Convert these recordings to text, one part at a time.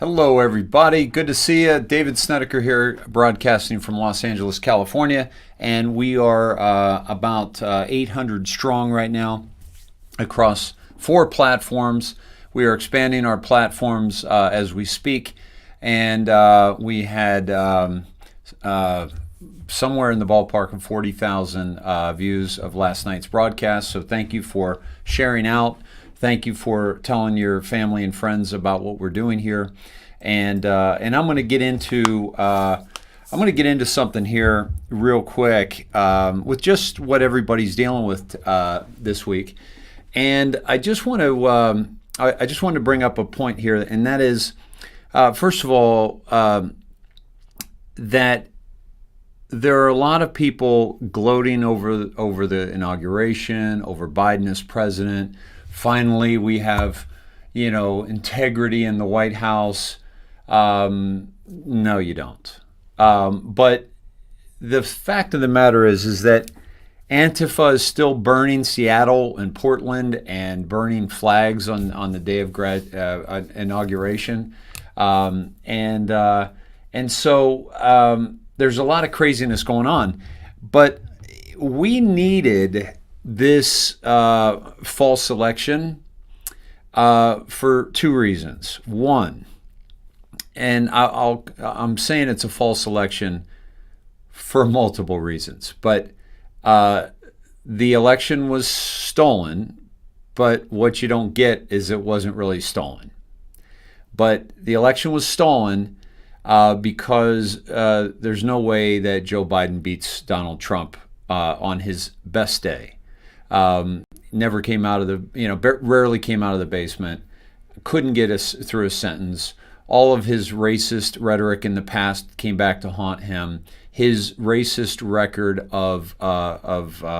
Hello, everybody. Good to see you. David Snedeker here, broadcasting from Los Angeles, California. And we are about 800 strong right now across 4 platforms. We are expanding our platforms as we speak. And we had somewhere in the ballpark of 40,000 views of last night's broadcast. So thank you for sharing out. Thank you for telling your family and friends about what we're doing here, and I'm going to get into something here real quick with just what everybody's dealing with this week, and I just want to bring up a point here, and that is, first of all, that there are a lot of people gloating over the inauguration, over Biden as president. Finally, we have, integrity in the White House. No, you don't. But the fact of the matter is that Antifa is still burning Seattle and Portland and burning flags on the day of inauguration. And so there's a lot of craziness going on. But we needed this false election for 2 reasons. One, and I'm saying it's a false election for multiple reasons, but the election was stolen, but what you don't get is it wasn't really stolen. But the election was stolen because there's no way that Joe Biden beats Donald Trump on his best day. Never came out of rarely came out of the basement, couldn't get us through a sentence. All of his racist rhetoric in the past came back to haunt him. His racist record of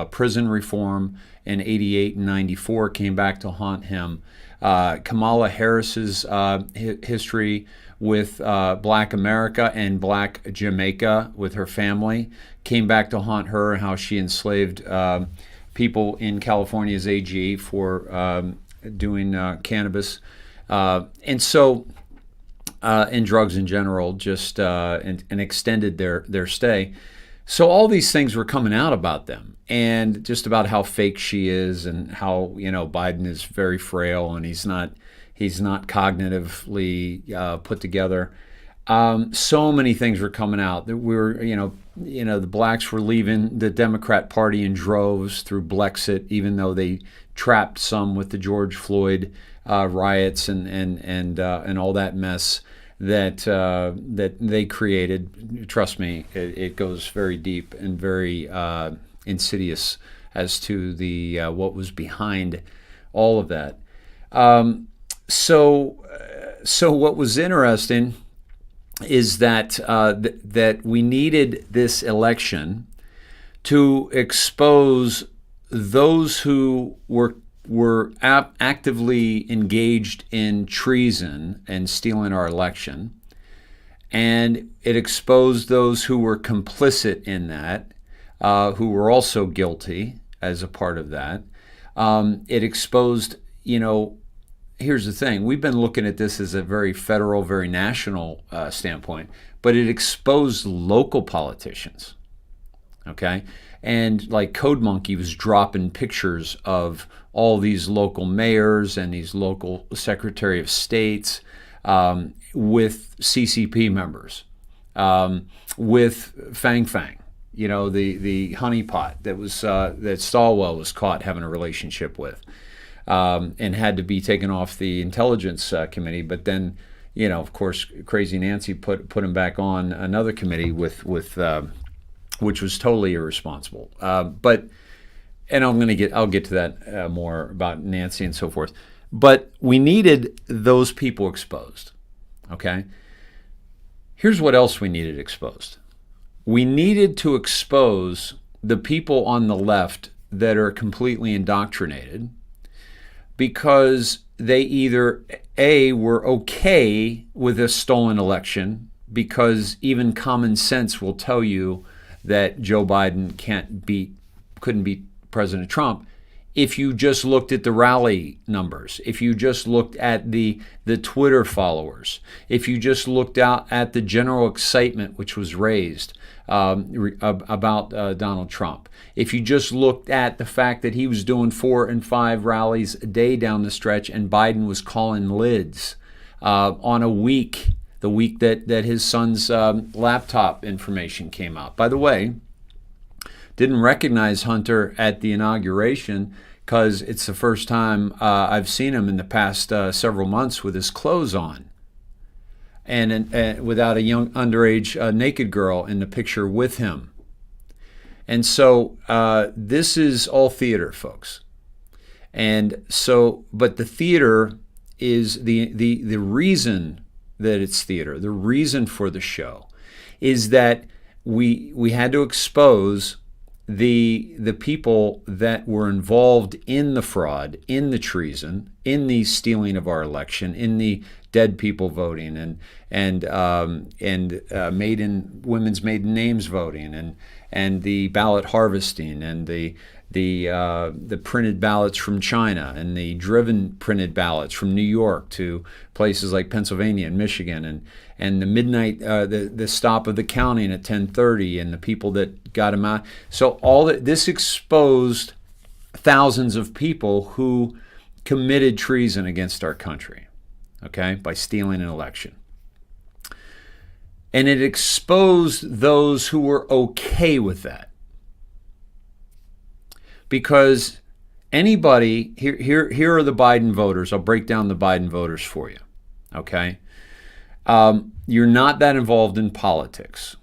prison reform in '88 and '94 came back to haunt him. Kamala Harris's history with Black America and Black Jamaica with her family came back to haunt her, how she enslaved people in California's AG for doing cannabis. And so, and drugs in general, just and extended their stay. So all these things were coming out about them, and just about how fake she is, and how Biden is very frail, and he's He's not cognitively put together. So many things were coming out that we were, the blacks were leaving the Democrat Party in droves through Brexit, even though they trapped some with the George Floyd riots and all that mess that they created. Trust me, it goes very deep and very insidious as to the what was behind all of that. So what was interesting is that that we needed this election to expose those who were actively engaged in treason and stealing our election, and it exposed those who were complicit in that, who were also guilty as a part of that. It exposed, here's the thing. We've been looking at this as a very federal, very national standpoint, but it exposed local politicians, okay? And like Code Monkey was dropping pictures of all these local mayors and these local Secretary of States with CCP members, with Fang Fang, the honeypot that was that Stilwell was caught having a relationship with. And had to be taken off the intelligence committee, but then, of course, Crazy Nancy put him back on another committee with which was totally irresponsible. And I'll get to that more about Nancy and so forth. But we needed those people exposed. Okay. Here's what else we needed exposed. We needed to expose the people on the left that are completely indoctrinated, because they either A, were okay with a stolen election, because even common sense will tell you that Joe Biden couldn't beat President Trump if you just looked at the rally numbers, if you just looked at the Twitter followers, if you just looked out at the general excitement which was raised about Donald Trump, if you just looked at the fact that he was doing 4 and 5 rallies a day down the stretch and Biden was calling lids on the week that his son's laptop information came out. By the way, didn't recognize Hunter at the inauguration because it's the first time I've seen him in the past several months with his clothes on, and without a young underage naked girl in the picture with him. And so this is all theater, folks. And so, but the theater is the reason that it's theater. The reason for the show is that we had to expose the people that were involved in the fraud, in the treason, in the stealing of our election, in the dead people voting, and women's maiden names voting, and the ballot harvesting, and the printed ballots from China, and the driven printed ballots from New York to places like Pennsylvania and Michigan, and the midnight the stop of the counting at 10:30, and the people that got them out. So all this exposed thousands of people who committed treason against our country, okay, by stealing an election. And it exposed those who were okay with that. Because anybody, here are the Biden voters. I'll break down the Biden voters for you, okay? You're not that involved in politics,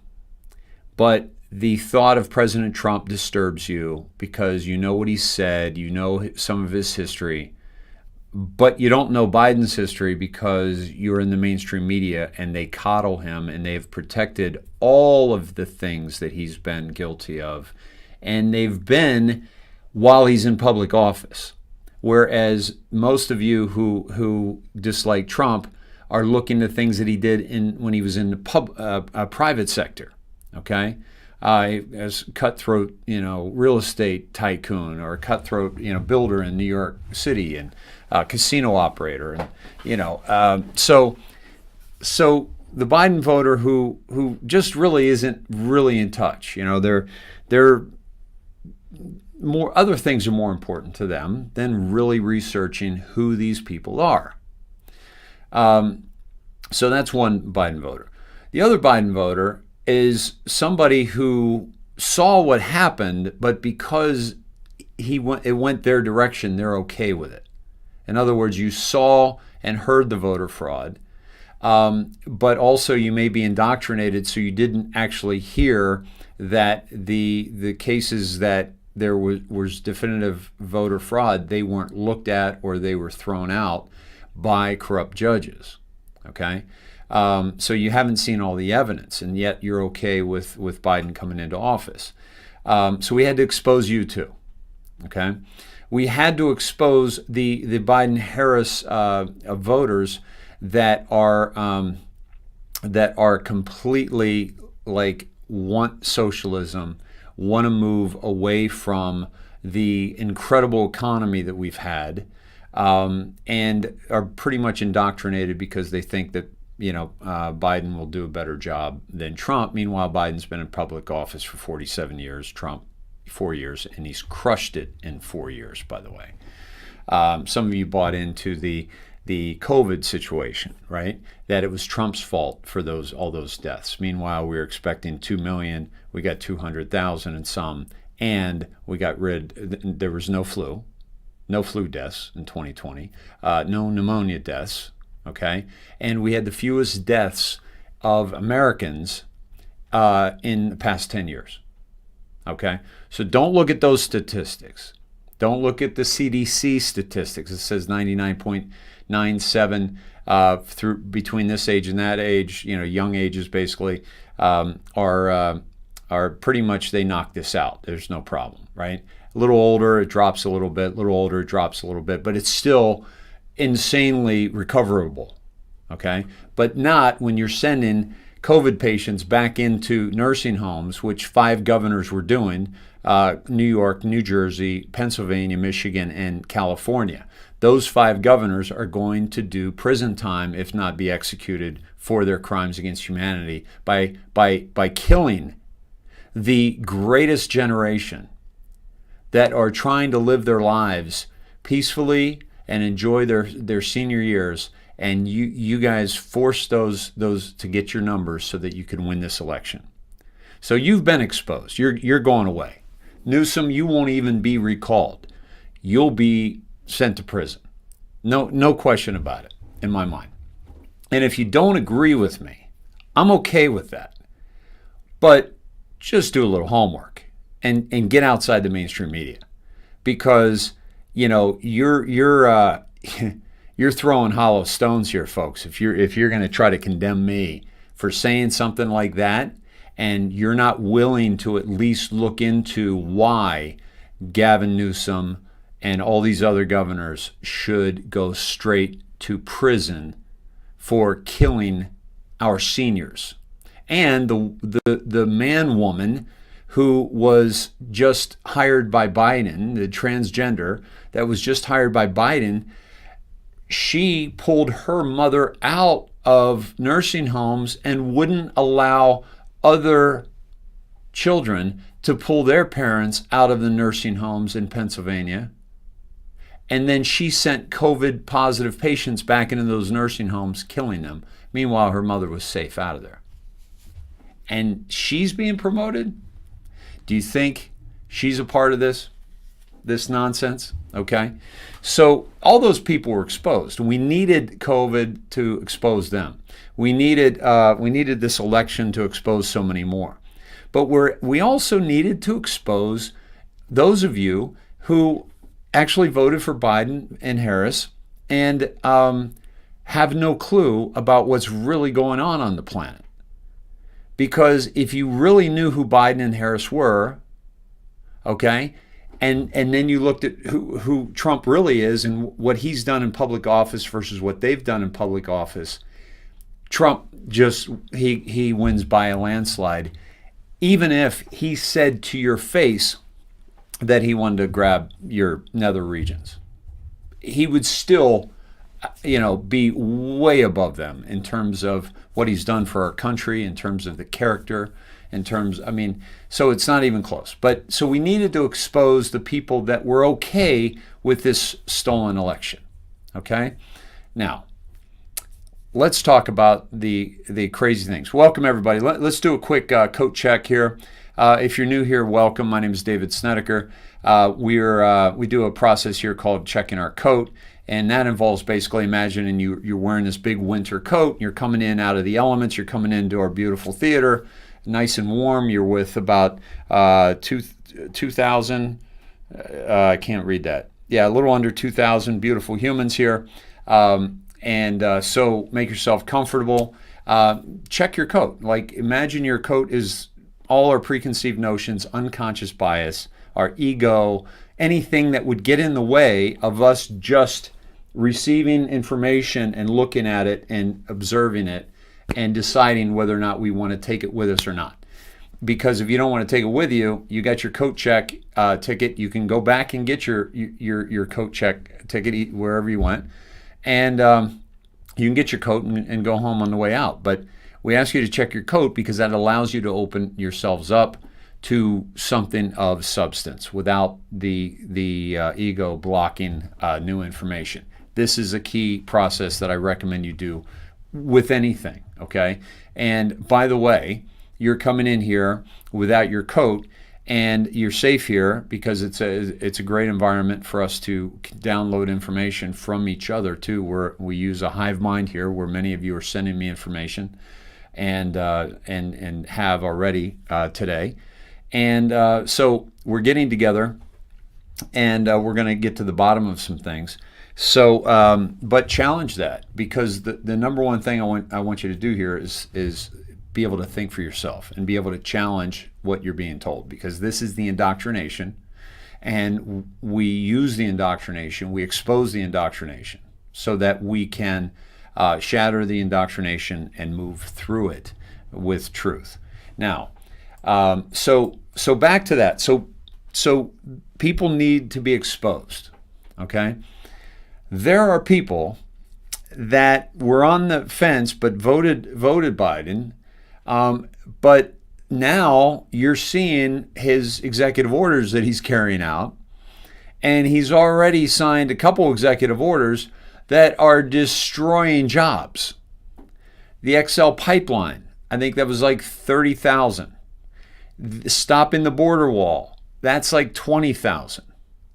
but the thought of President Trump disturbs you because you know what he said, you know some of his history, but you don't know Biden's history because you're in the mainstream media and they coddle him and they've protected all of the things that he's been guilty of. And they've been while he's in public office. Whereas most of you who dislike Trump are looking at things that he did when he was in the private sector, okay? As cutthroat, real estate tycoon, or a cutthroat, builder in New York City, and casino operator, and so the Biden voter who just really isn't really in touch. They're more, other things are more important to them than really researching who these people are. So that's one Biden voter. The other Biden voter is somebody who saw what happened, but because it went their direction, they're okay with it. In other words, you saw and heard the voter fraud, but also you may be indoctrinated, so you didn't actually hear that the cases that there was definitive voter fraud, they weren't looked at or they were thrown out by corrupt judges. Okay, so you haven't seen all the evidence, and yet you're okay with Biden coming into office. So we had to expose you too. Okay, we had to expose the Biden-Harris voters that are completely like want socialism, want to move away from the incredible economy that we've had, and are pretty much indoctrinated because they think that Biden will do a better job than Trump. Meanwhile, Biden's been in public office for 47 years, Trump 4 years, and he's crushed it in 4 years, by the way. Some of you bought into the COVID situation, right? That it was Trump's fault for all those deaths. Meanwhile, we were expecting 2 million, we got 200,000 and some, and there was no flu deaths in 2020, no pneumonia deaths, okay? And we had the fewest deaths of Americans in the past 10 years, okay? So don't look at those statistics. Don't look at the CDC statistics. It says 99.97 through between this age and that age, young ages basically, are pretty much, they knock this out. There's no problem, right? A little older, it drops a little bit. A little older, it drops a little bit. But it's still insanely recoverable, okay? But not when you're sending COVID patients back into nursing homes, which 5 governors were doing, New York, New Jersey, Pennsylvania, Michigan, and California. Those 5 governors are going to do prison time, if not be executed for their crimes against humanity by killing the greatest generation that are trying to live their lives peacefully and enjoy their senior years. And you guys force those to get your numbers so that you can win this election. So you've been exposed. You're going away. Newsom, you won't even be recalled. You'll be sent to prison. No question about it in my mind. And if you don't agree with me, I'm okay with that. But just do a little homework and get outside the mainstream media, because you're throwing hollow stones here, folks. If you're going to try to condemn me for saying something like that, and you're not willing to at least look into why Gavin Newsom and all these other governors should go straight to prison for killing our seniors. And the man-woman who was just hired by Biden, the transgender that was just hired by Biden, she pulled her mother out of nursing homes and wouldn't allow other children to pull their parents out of the nursing homes in Pennsylvania. And then she sent COVID positive patients back into those nursing homes, killing them. Meanwhile, her mother was safe out of there. And she's being promoted? Do you think she's a part of this nonsense? Okay. So all those people were exposed. We needed COVID to expose them. We needed this election to expose so many more. But we also needed to expose those of you who actually voted for Biden and Harris and have no clue about what's really going on the planet. Because if you really knew who Biden and Harris were, okay, and then you looked at who Trump really is and what he's done in public office versus what they've done in public office, Trump just, he wins by a landslide. Even if he said to your face that he wanted to grab your nether regions, he would still, be way above them in terms of what he's done for our country, in terms of the character, so it's not even close. But so we needed to expose the people that were okay with this stolen election. Okay? Now, let's talk about the crazy things. Welcome, everybody. Let's do a quick coat check here. If you're new here, welcome. My name is David Snedeker. We do a process here called checking our coat, and that involves basically imagining you're wearing this big winter coat. You're coming in out of the elements. You're coming into our beautiful theater, nice and warm. You're with about 2,000. I can't read that. Yeah, a little under 2,000 beautiful humans here. So make yourself comfortable. Check your coat. Like, imagine your coat is all our preconceived notions, unconscious bias, our ego, anything that would get in the way of us just receiving information and looking at it and observing it and deciding whether or not we want to take it with us or not. Because if you don't want to take it with you, you got your coat check ticket. You can go back and get your coat check ticket wherever you went, and you can get your coat and go home on the way out. But we ask you to check your coat because that allows you to open yourselves up to something of substance without the ego blocking new information. This is a key process that I recommend you do with anything, okay? And by the way, you're coming in here without your coat, and you're safe here because it's a great environment for us to download information from each other too. We use a hive mind here, where many of you are sending me information, and have already today. And so we're getting together, and we're going to get to the bottom of some things. So, but challenge that, because the number one thing I want you to do here is be able to think for yourself and be able to challenge what you're being told, because this is the indoctrination, and we use the indoctrination, we expose the indoctrination so that we can shatter the indoctrination and move through it with truth. Now, so back to that. So people need to be exposed, okay? There are people that were on the fence but voted Biden, but now you're seeing his executive orders that he's carrying out, and he's already signed a couple executive orders that are destroying jobs. The XL pipeline, I think that was like 30,000. Stopping the border wall, that's like 20,000,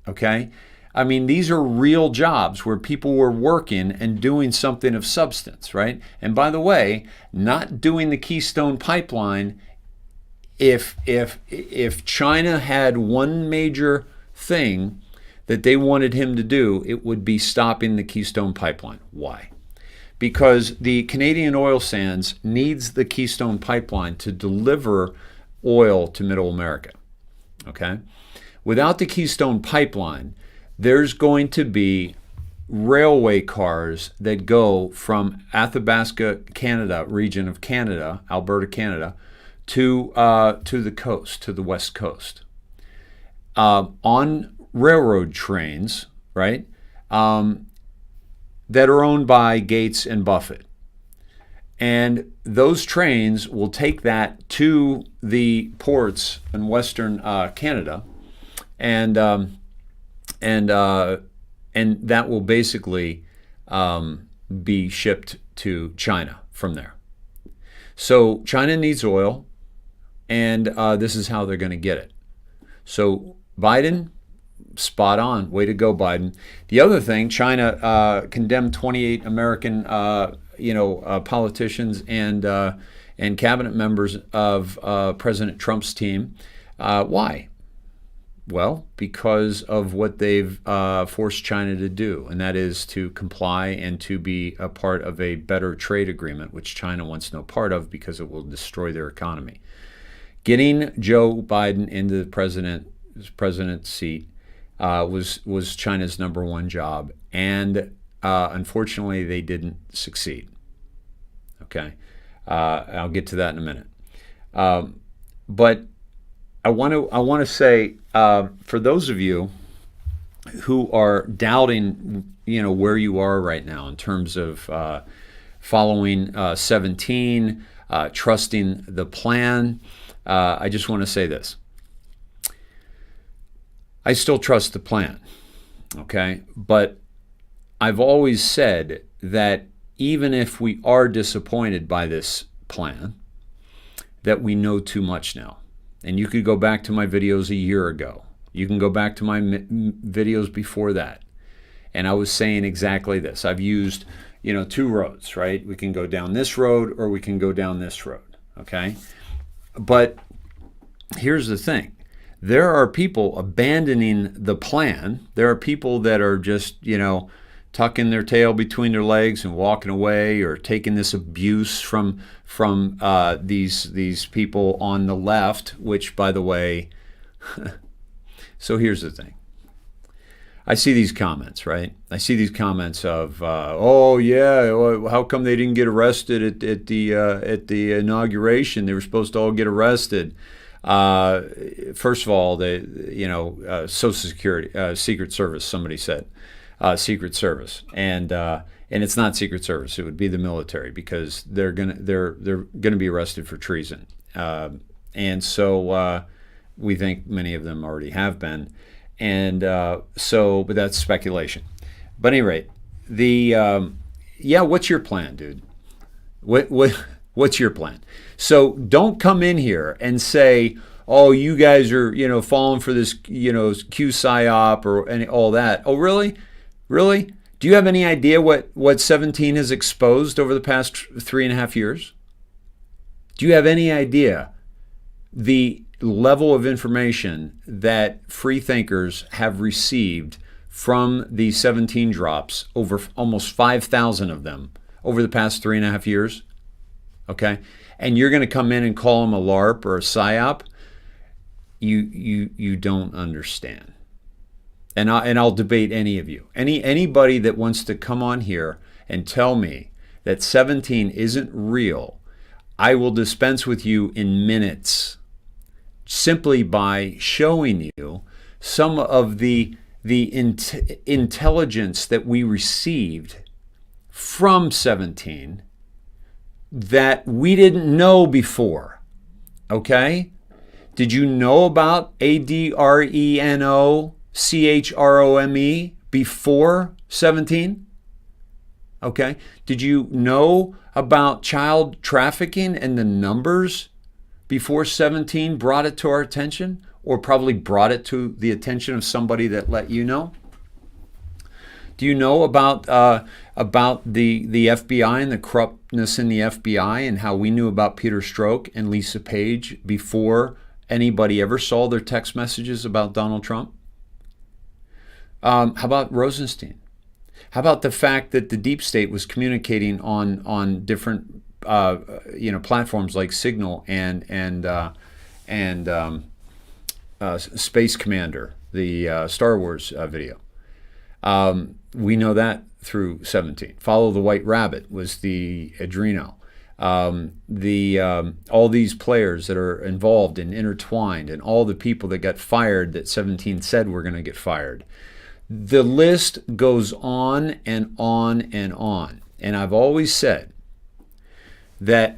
okay? I mean, these are real jobs where people were working and doing something of substance, right? And by the way, not doing the Keystone Pipeline, if China had one major thing that they wanted him to do, it would be stopping the Keystone Pipeline. Why? Because the Canadian oil sands needs the Keystone Pipeline to deliver oil to Middle America, okay? Without the Keystone Pipeline, there's going to be railway cars that go from Athabasca, Canada, region of Canada, Alberta, Canada, to the coast, to the west coast, on railroad trains, right, that are owned by Gates and Buffett. And those trains will take that to the ports in Western Canada, and that will basically be shipped to China from there. So China needs oil, and this is how they're going to get it. So Biden, spot on. Way to go, Biden. The other thing, China condemned 28 American politicians and cabinet members of President Trump's team. Why? Well, because of what they've forced China to do, and that is to comply and to be a part of a better trade agreement, which China wants no part of because it will destroy their economy. Getting Joe Biden into the president's seat was China's number one job, and unfortunately, they didn't succeed. Okay, I'll get to that in a minute. But I want to say, for those of you who are doubting, where you are right now in terms of following 17, trusting the plan, I just want to say this. I still trust the plan, okay? But I've always said that even if we are disappointed by this plan, that we know too much now. And you could go back to my videos a year ago. You can go back to my videos before that. And I was saying exactly this. I've used, two roads, right? We can go down this road or we can go down this road, okay? But here's the thing. There are people abandoning the plan. There are people that are just, tucking their tail between their legs and walking away, or taking this abuse from these people on the left, which, by the way, so here's the thing. I see these comments, right? I see these comments of, oh yeah, how come they didn't get arrested at the inauguration? They were supposed to all get arrested. First of all, Social Security, Secret Service. Somebody said Secret Service, and it's not Secret Service. It would be the military, because they're gonna be arrested for treason, and so we think many of them already have been. And but that's speculation. But at any rate, what's your plan, dude? What's your plan? So don't come in here and say, oh, you guys are, falling for this, Q psyop or all that. Oh, really? Really? Do you have any idea what 17 has exposed over the past 3.5 years? Do you have any idea the level of information that free thinkers have received from the 17 drops, over almost 5,000 of them over the past 3.5 years? Okay, and you're going to come in and call them a LARP or a psyop? You don't understand. And I'll debate any of you. Anybody that wants to come on here and tell me that 17 isn't real, I will dispense with you in minutes, simply by showing you some of the intelligence that we received from 17 that we didn't know before. Okay? Did you know about ADRENOCHROME before 17? Okay? Did you know about child trafficking and the numbers before 17 brought it to our attention, or probably brought it to the attention of somebody that let you know? Do you know about the FBI and the corruptness in the FBI, and how we knew about Peter Strzok and Lisa Page before anybody ever saw their text messages about Donald Trump? How about Rosenstein? How about the fact that the deep state was communicating on different platforms like Signal and Space Commander, the Star Wars video? We know that through 17. Follow the White Rabbit was the Adreno. All these players that are involved and intertwined, and all the people that got fired that 17 said were going to get fired. The list goes on and on and on. And I've always said that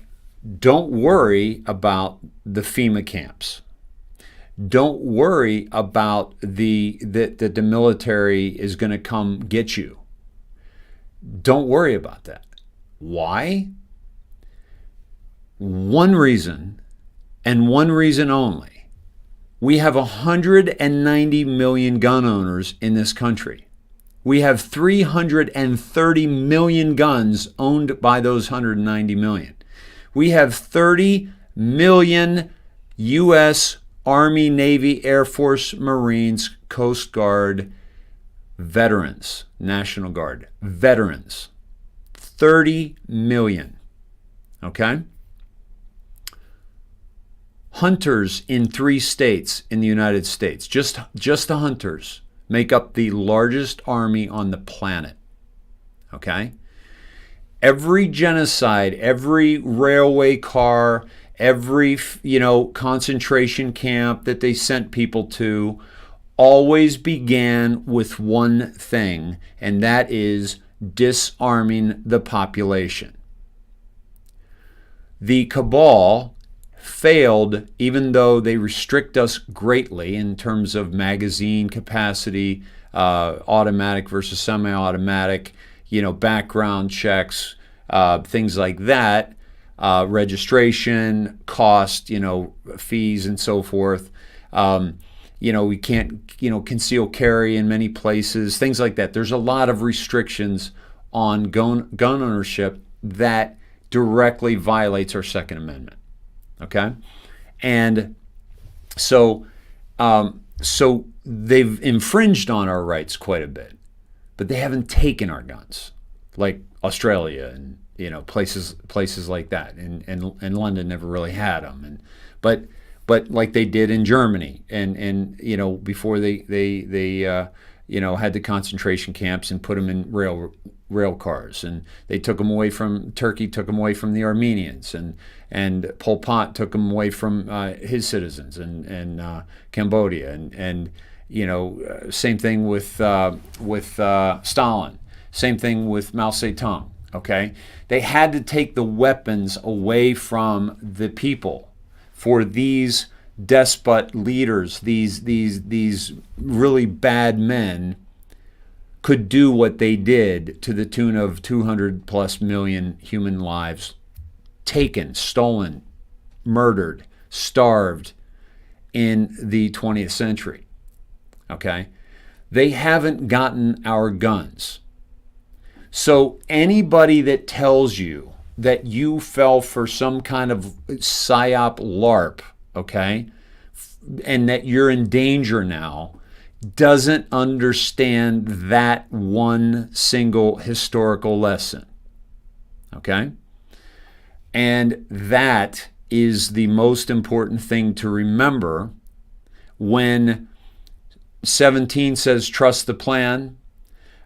don't worry about the FEMA camps. Don't worry about that the military is going to come get you. Don't worry about that. Why? One reason, and one reason only. We have 190 million gun owners in this country. We have 330 million guns owned by those 190 million. We have 30 million U.S. Army, Navy, Air Force, Marines, Coast Guard, veterans, National Guard, veterans. 30 million. Okay? Hunters in 3 states in the United States, just the hunters, make up the largest army on the planet. Okay? Every genocide, every railway car, every concentration camp that they sent people to always began with one thing, and that is disarming the population. The cabal failed, even though they restrict us greatly in terms of magazine capacity, automatic versus semi-automatic, background checks, things like that, registration, cost, fees and so forth. We can't, conceal carry in many places, things like that. There's a lot of restrictions on gun ownership that directly violates our Second Amendment. Okay? And so they've infringed on our rights quite a bit, but they haven't taken our guns, like Australia and places like that. And London never really had them. But like they did in Germany, and before they had the concentration camps and put them in rail cars, and they took them away from Turkey, took them away from the Armenians, and Pol Pot took them away from his citizens, and Cambodia, and same thing with Stalin, same thing with Mao Zedong. Okay, they had to take the weapons away from the people for these despot leaders, these really bad men could do what they did to the tune of 200 plus million human lives taken, stolen, murdered, starved in the 20th century. Okay? They haven't gotten our guns. So anybody that tells you that you fell for some kind of psyop LARP, okay, and that you're in danger now, doesn't understand that one single historical lesson, okay? And that is the most important thing to remember when 17 says trust the plan,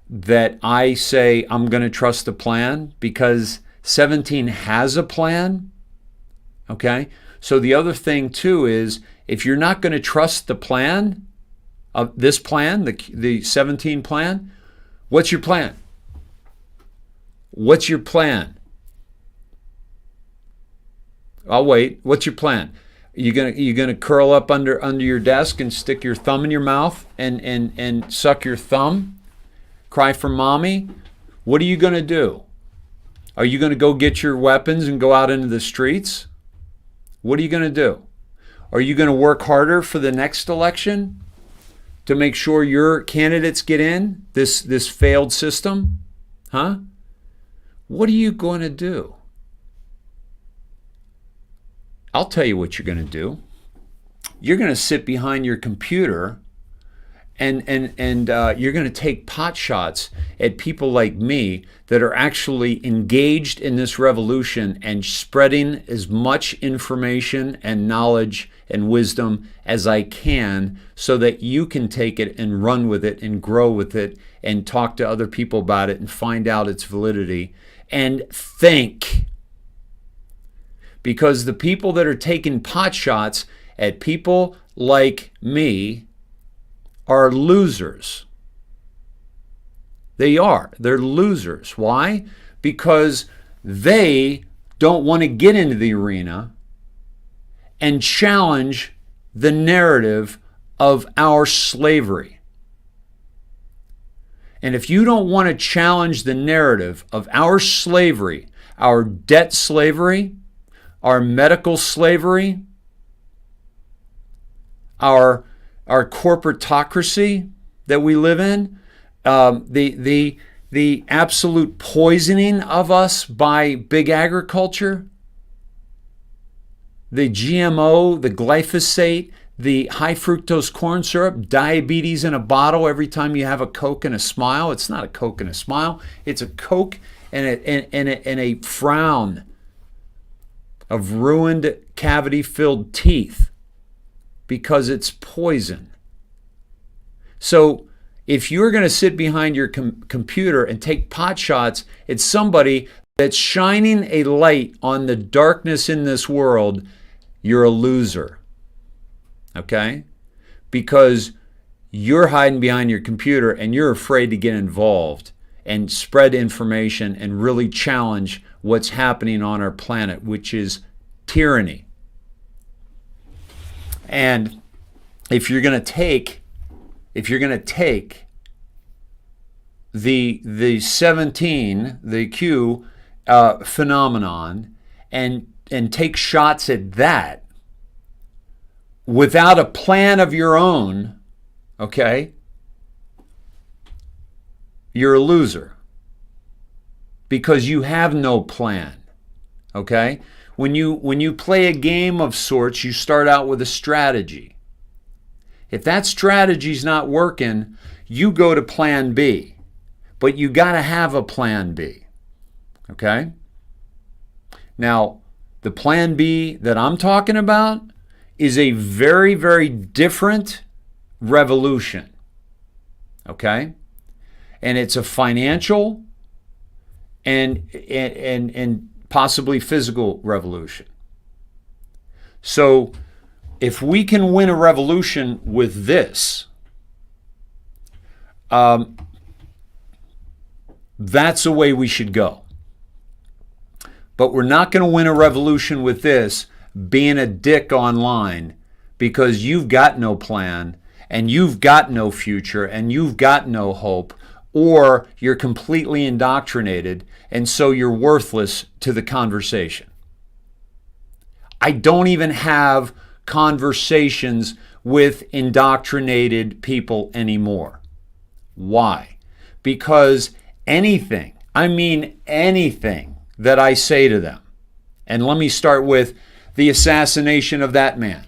that I say I'm going to trust the plan because 17 has a plan, okay? So the other thing too is if you're not going to trust the plan, of this plan, the 17 plan, what's your plan? What's your plan? I'll wait. What's your plan? You gonna curl up under your desk and stick your thumb in your mouth and suck your thumb? Cry for mommy? What are you gonna do? Are you going to go get your weapons and go out into the streets? What are you going to do? Are you going to work harder for the next election to make sure your candidates get in this failed system? Huh? What are you going to do? I'll tell you what you're going to do. You're going to sit behind your computer and you're going to take pot shots at people like me that are actually engaged in this revolution and spreading as much information and knowledge and wisdom as I can so that you can take it and run with it and grow with it and talk to other people about it and find out its validity and think. Because the people that are taking pot shots at people like me are losers. They are. They're losers. Why? Because they don't want to get into the arena and challenge the narrative of our slavery. And if you don't want to challenge the narrative of our slavery, our debt slavery, our medical slavery, our corporatocracy that we live in, the absolute poisoning of us by big agriculture, the GMO, the glyphosate, the high fructose corn syrup, diabetes in a bottle every time you have a Coke and a smile. It's not a Coke and a smile. It's a Coke and a frown of ruined cavity-filled teeth because it's poison. So if you're going to sit behind your computer and take pot shots at somebody that's shining a light on the darkness in this world, you're a loser. Okay? Because you're hiding behind your computer and you're afraid to get involved and spread information and really challenge what's happening on our planet, which is tyranny. And if you're going to take the 17, the Q, phenomenon and take shots at that without a plan of your own, okay, you're a loser because you have no plan, okay? When you play a game of sorts, you start out with a strategy. If that strategy's not working, you go to plan B. But you got to have a plan B, okay? Now, the plan B that I'm talking about is a very, very different revolution, okay? And it's a financial and possibly physical revolution. So if we can win a revolution with this, that's the way we should go. But we're not going to win a revolution with this being a dick online because you've got no plan and you've got no future and you've got no hope, or you're completely indoctrinated and so you're worthless to the conversation. I don't even have conversations with indoctrinated people anymore. Why? Because anything, I mean anything that I say to them, and let me start with the assassination of that man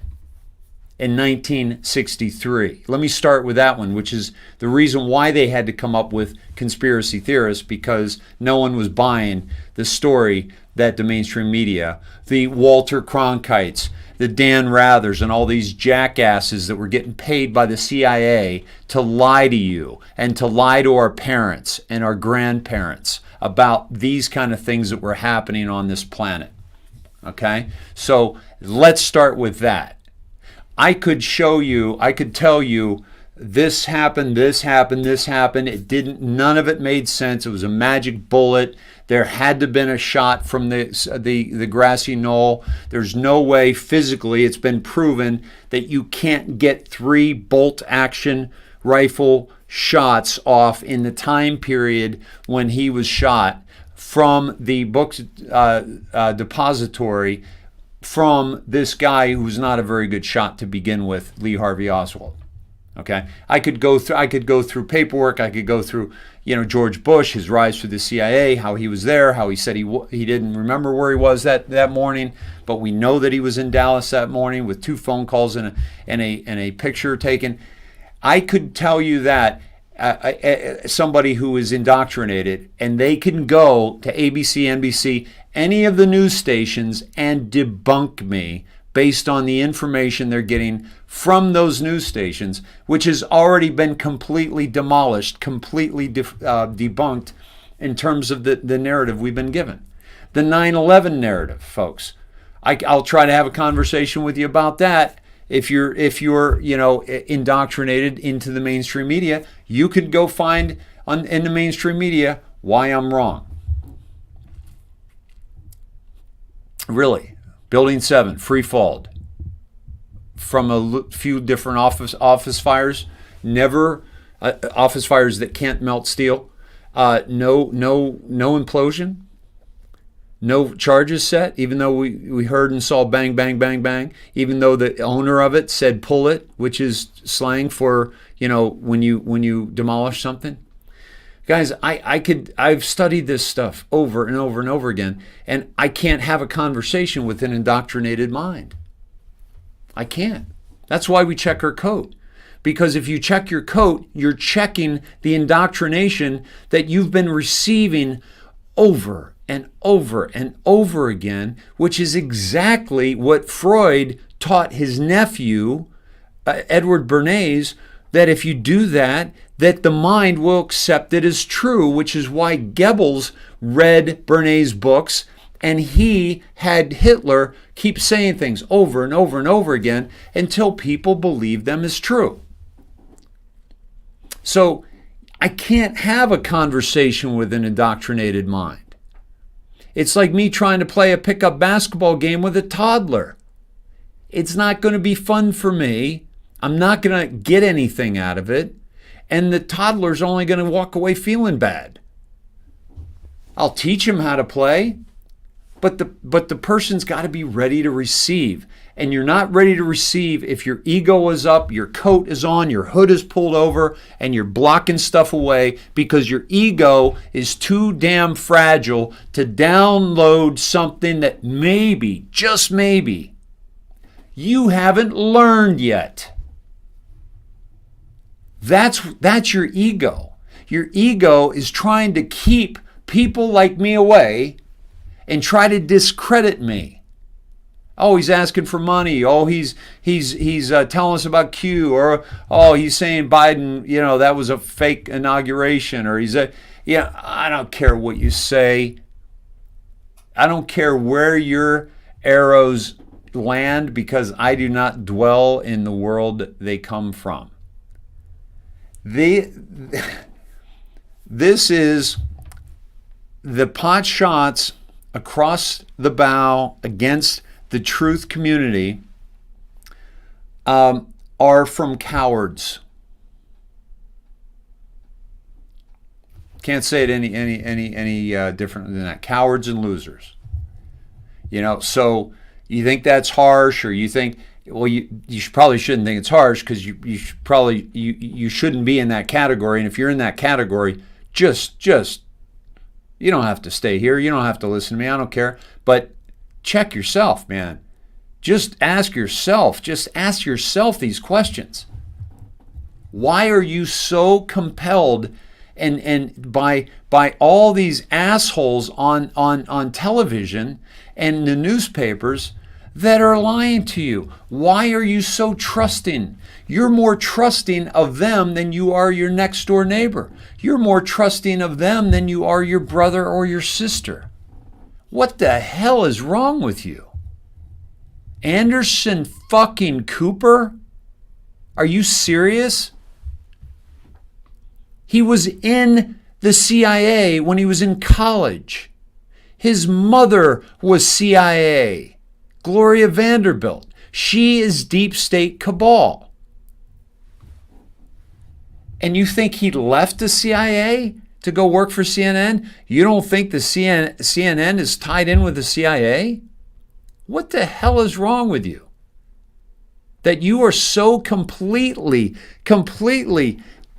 in 1963. Let me start with that one, which is the reason why they had to come up with conspiracy theorists, because no one was buying the story that the mainstream media, the Walter Cronkites, the Dan Rathers, and all these jackasses that were getting paid by the CIA to lie to you and to lie to our parents and our grandparents about these kind of things that were happening on this planet. Okay? So let's start with that. I could show you, I could tell you this happened, this happened, this happened. It didn't, none of it made sense. It was a magic bullet. There had to have been a shot from the grassy knoll. There's no way physically, it's been proven that you can't get 3 bolt action rifle shots off in the time period when he was shot from the book depository from this guy who's not a very good shot to begin with, Lee Harvey Oswald. Okay, I could go through paperwork. I could go through, George Bush, his rise through the CIA, how he was there, how he said he didn't remember where he was that morning, but we know that he was in Dallas that morning with 2 phone calls and a picture taken. I could tell you that somebody who is indoctrinated, and they can go to ABC, NBC, any of the news stations and debunk me based on the information they're getting from those news stations, which has already been completely demolished, completely debunked in terms of the narrative we've been given. The 9/11 narrative, folks. I'll try to have a conversation with you about that. If you're indoctrinated into the mainstream media, you could go find in the mainstream media why I'm wrong. Really, Building 7 free-falled from a few different office fires. Never office fires that can't melt steel. No implosion. No charges set, even though we heard and saw bang, bang, bang, bang, even though the owner of it said pull it, which is slang for, when you demolish something. Guys, I've studied this stuff over and over and over again, and I can't have a conversation with an indoctrinated mind. I can't. That's why we check our coat. Because if you check your coat, you're checking the indoctrination that you've been receiving over and over and over again, which is exactly what Freud taught his nephew, Edward Bernays, that if you do that the mind will accept it as true, which is why Goebbels read Bernays' books, and he had Hitler keep saying things over and over and over again until people believed them as true. So I can't have a conversation with an indoctrinated mind. It's like me trying to play a pickup basketball game with a toddler. It's not going to be fun for me. I'm not going to get anything out of it. And the toddler's only going to walk away feeling bad. I'll teach him how to play, but the person's got to be ready to receive. And you're not ready to receive if your ego is up, your coat is on, your hood is pulled over, and you're blocking stuff away because your ego is too damn fragile to download something that maybe, just maybe, you haven't learned yet. That's your ego. Your ego is trying to keep people like me away and try to discredit me. Oh, he's asking for money. Oh, he's telling us about Q. Or, oh, he's saying Biden, that was a fake inauguration. Or I don't care what you say. I don't care where your arrows land, because I do not dwell in the world they come from. This is the pot shots across the bow against the truth community are from cowards. Can't say it any different than that. Cowards and losers. So you think that's harsh, or you think, well, you probably shouldn't think it's harsh, because you shouldn't be in that category. And if you're in that category, just you don't have to stay here. You don't have to listen to me. I don't care. But check yourself, man. Just ask yourself these questions. Why are you so compelled and by all these assholes on television and the newspapers that are lying to you? Why are you so trusting? You're more trusting of them than you are your next door neighbor. You're more trusting of them than you are your brother or your sister. What the hell is wrong with you? Anderson fucking Cooper? Are you serious? He was in the CIA when he was in college. His mother was CIA. Gloria Vanderbilt. She is deep state cabal. And you think he left the CIA to go work for CNN? You don't think the CNN is tied in with the CIA? What the hell is wrong with you? That you are so completely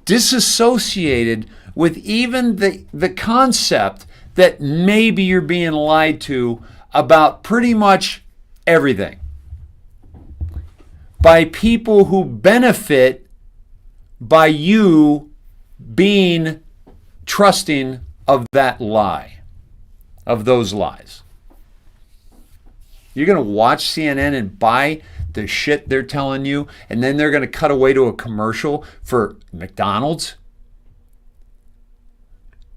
disassociated with even the concept that maybe you're being lied to about pretty much everything by people who benefit by you being trusting of that lie, of those lies. You're going to watch CNN and buy the shit they're telling you, and then they're going to cut away to a commercial for McDonald's,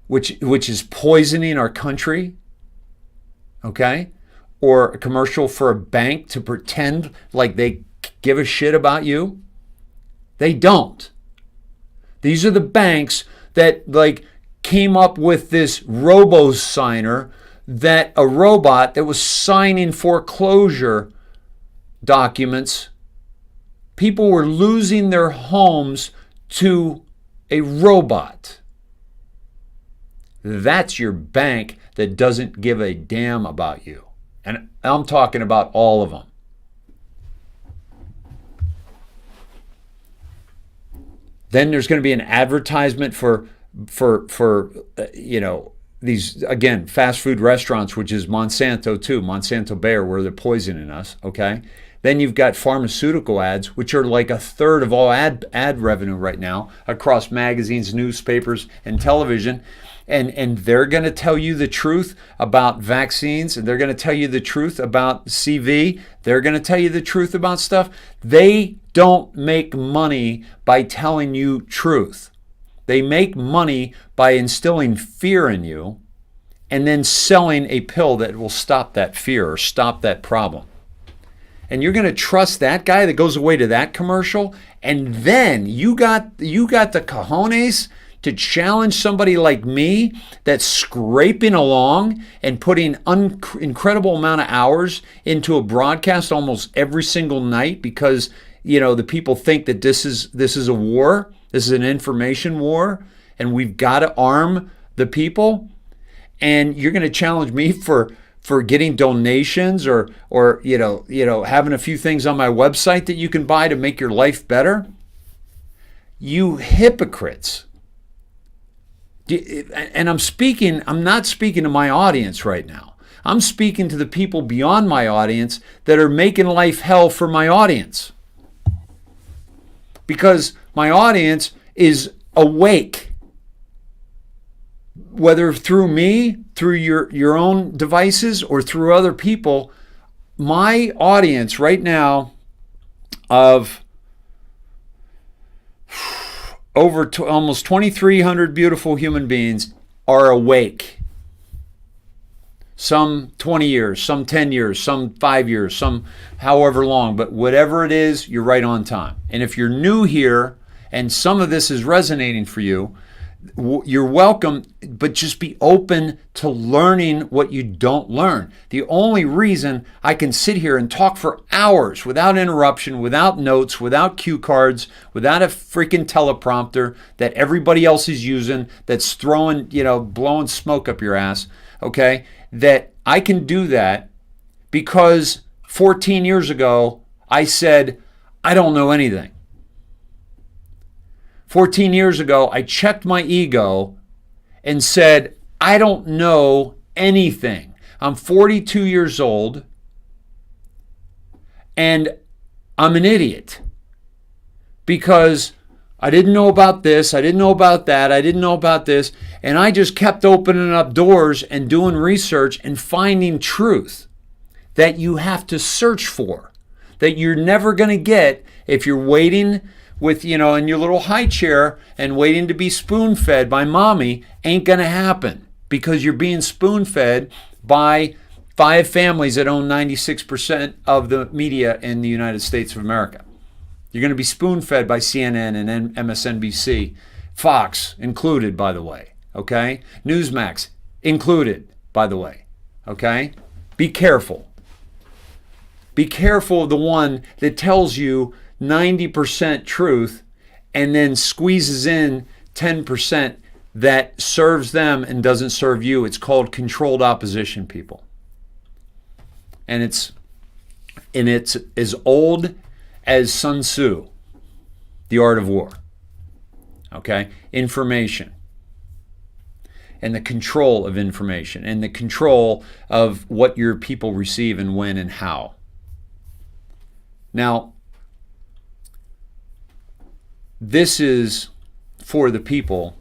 which is poisoning our country, okay? Or a commercial for a bank to pretend like they give a shit about you. They don't. These are the banks that came up with this robo-signer, that a robot that was signing foreclosure documents. People were losing their homes to a robot. That's your bank that doesn't give a damn about you. And I'm talking about all of them. Then there's going to be an advertisement for these, again, fast food restaurants, which is Monsanto too, Monsanto Bayer, where they're poisoning us, okay? Then you've got pharmaceutical ads, which are like a third of all ad revenue right now across magazines, newspapers, and television. And they're going to tell you the truth about vaccines, and they're going to tell you the truth about CV. They're going to tell you the truth about stuff. They don't make money by telling you truth. They make money by instilling fear in you and then selling a pill that will stop that fear or stop that problem. And you're going to trust that guy that goes away to that commercial, and then you got the cojones to challenge somebody like me that's scraping along and putting incredible amount of hours into a broadcast almost every single night because the people think that this is a war. This is an information war, and we've got to arm the people. and you're going to challenge me for getting donations or having a few things on my website that you can buy to make your life better? You hypocrites. And I'm not speaking to my audience right now. I'm speaking to the people beyond my audience that are making life hell for my audience. Because my audience is awake. Whether through me, through your own devices, or through other people, my audience right now of over almost 2,300 beautiful human beings are awake. Some 20 years, some 10 years, some 5 years, some however long. But whatever it is, you're right on time. And if you're new here and some of this is resonating for you, you're welcome, but just be open to learning what you don't learn. The only reason I can sit here and talk for hours without interruption, without notes, without cue cards, without a freaking teleprompter that everybody else is using, that's throwing, blowing smoke up your ass, okay, that I can do that because 14 years ago I said, I don't know anything. 14 years ago, I checked my ego and said, I don't know anything. I'm 42 years old and I'm an idiot because I didn't know about this, I didn't know about that, I didn't know about this, and I just kept opening up doors and doing research and finding truth that you have to search for, that you're never going to get if you're waiting with, in your little high chair and waiting to be spoon-fed by mommy. Ain't going to happen because you're being spoon-fed by 5 families that own 96% of the media in the United States of America. You're going to be spoon-fed by CNN and MSNBC, Fox included, by the way, okay? Newsmax included, by the way, okay? Be careful. Be careful of the one that tells you 90% truth and then squeezes in 10% that serves them and doesn't serve you. It's called controlled opposition, people. And it's as old as Sun Tzu, The Art of War. Okay? Information. And the control of information and the control of what your people receive and when and how. Now, this is for the people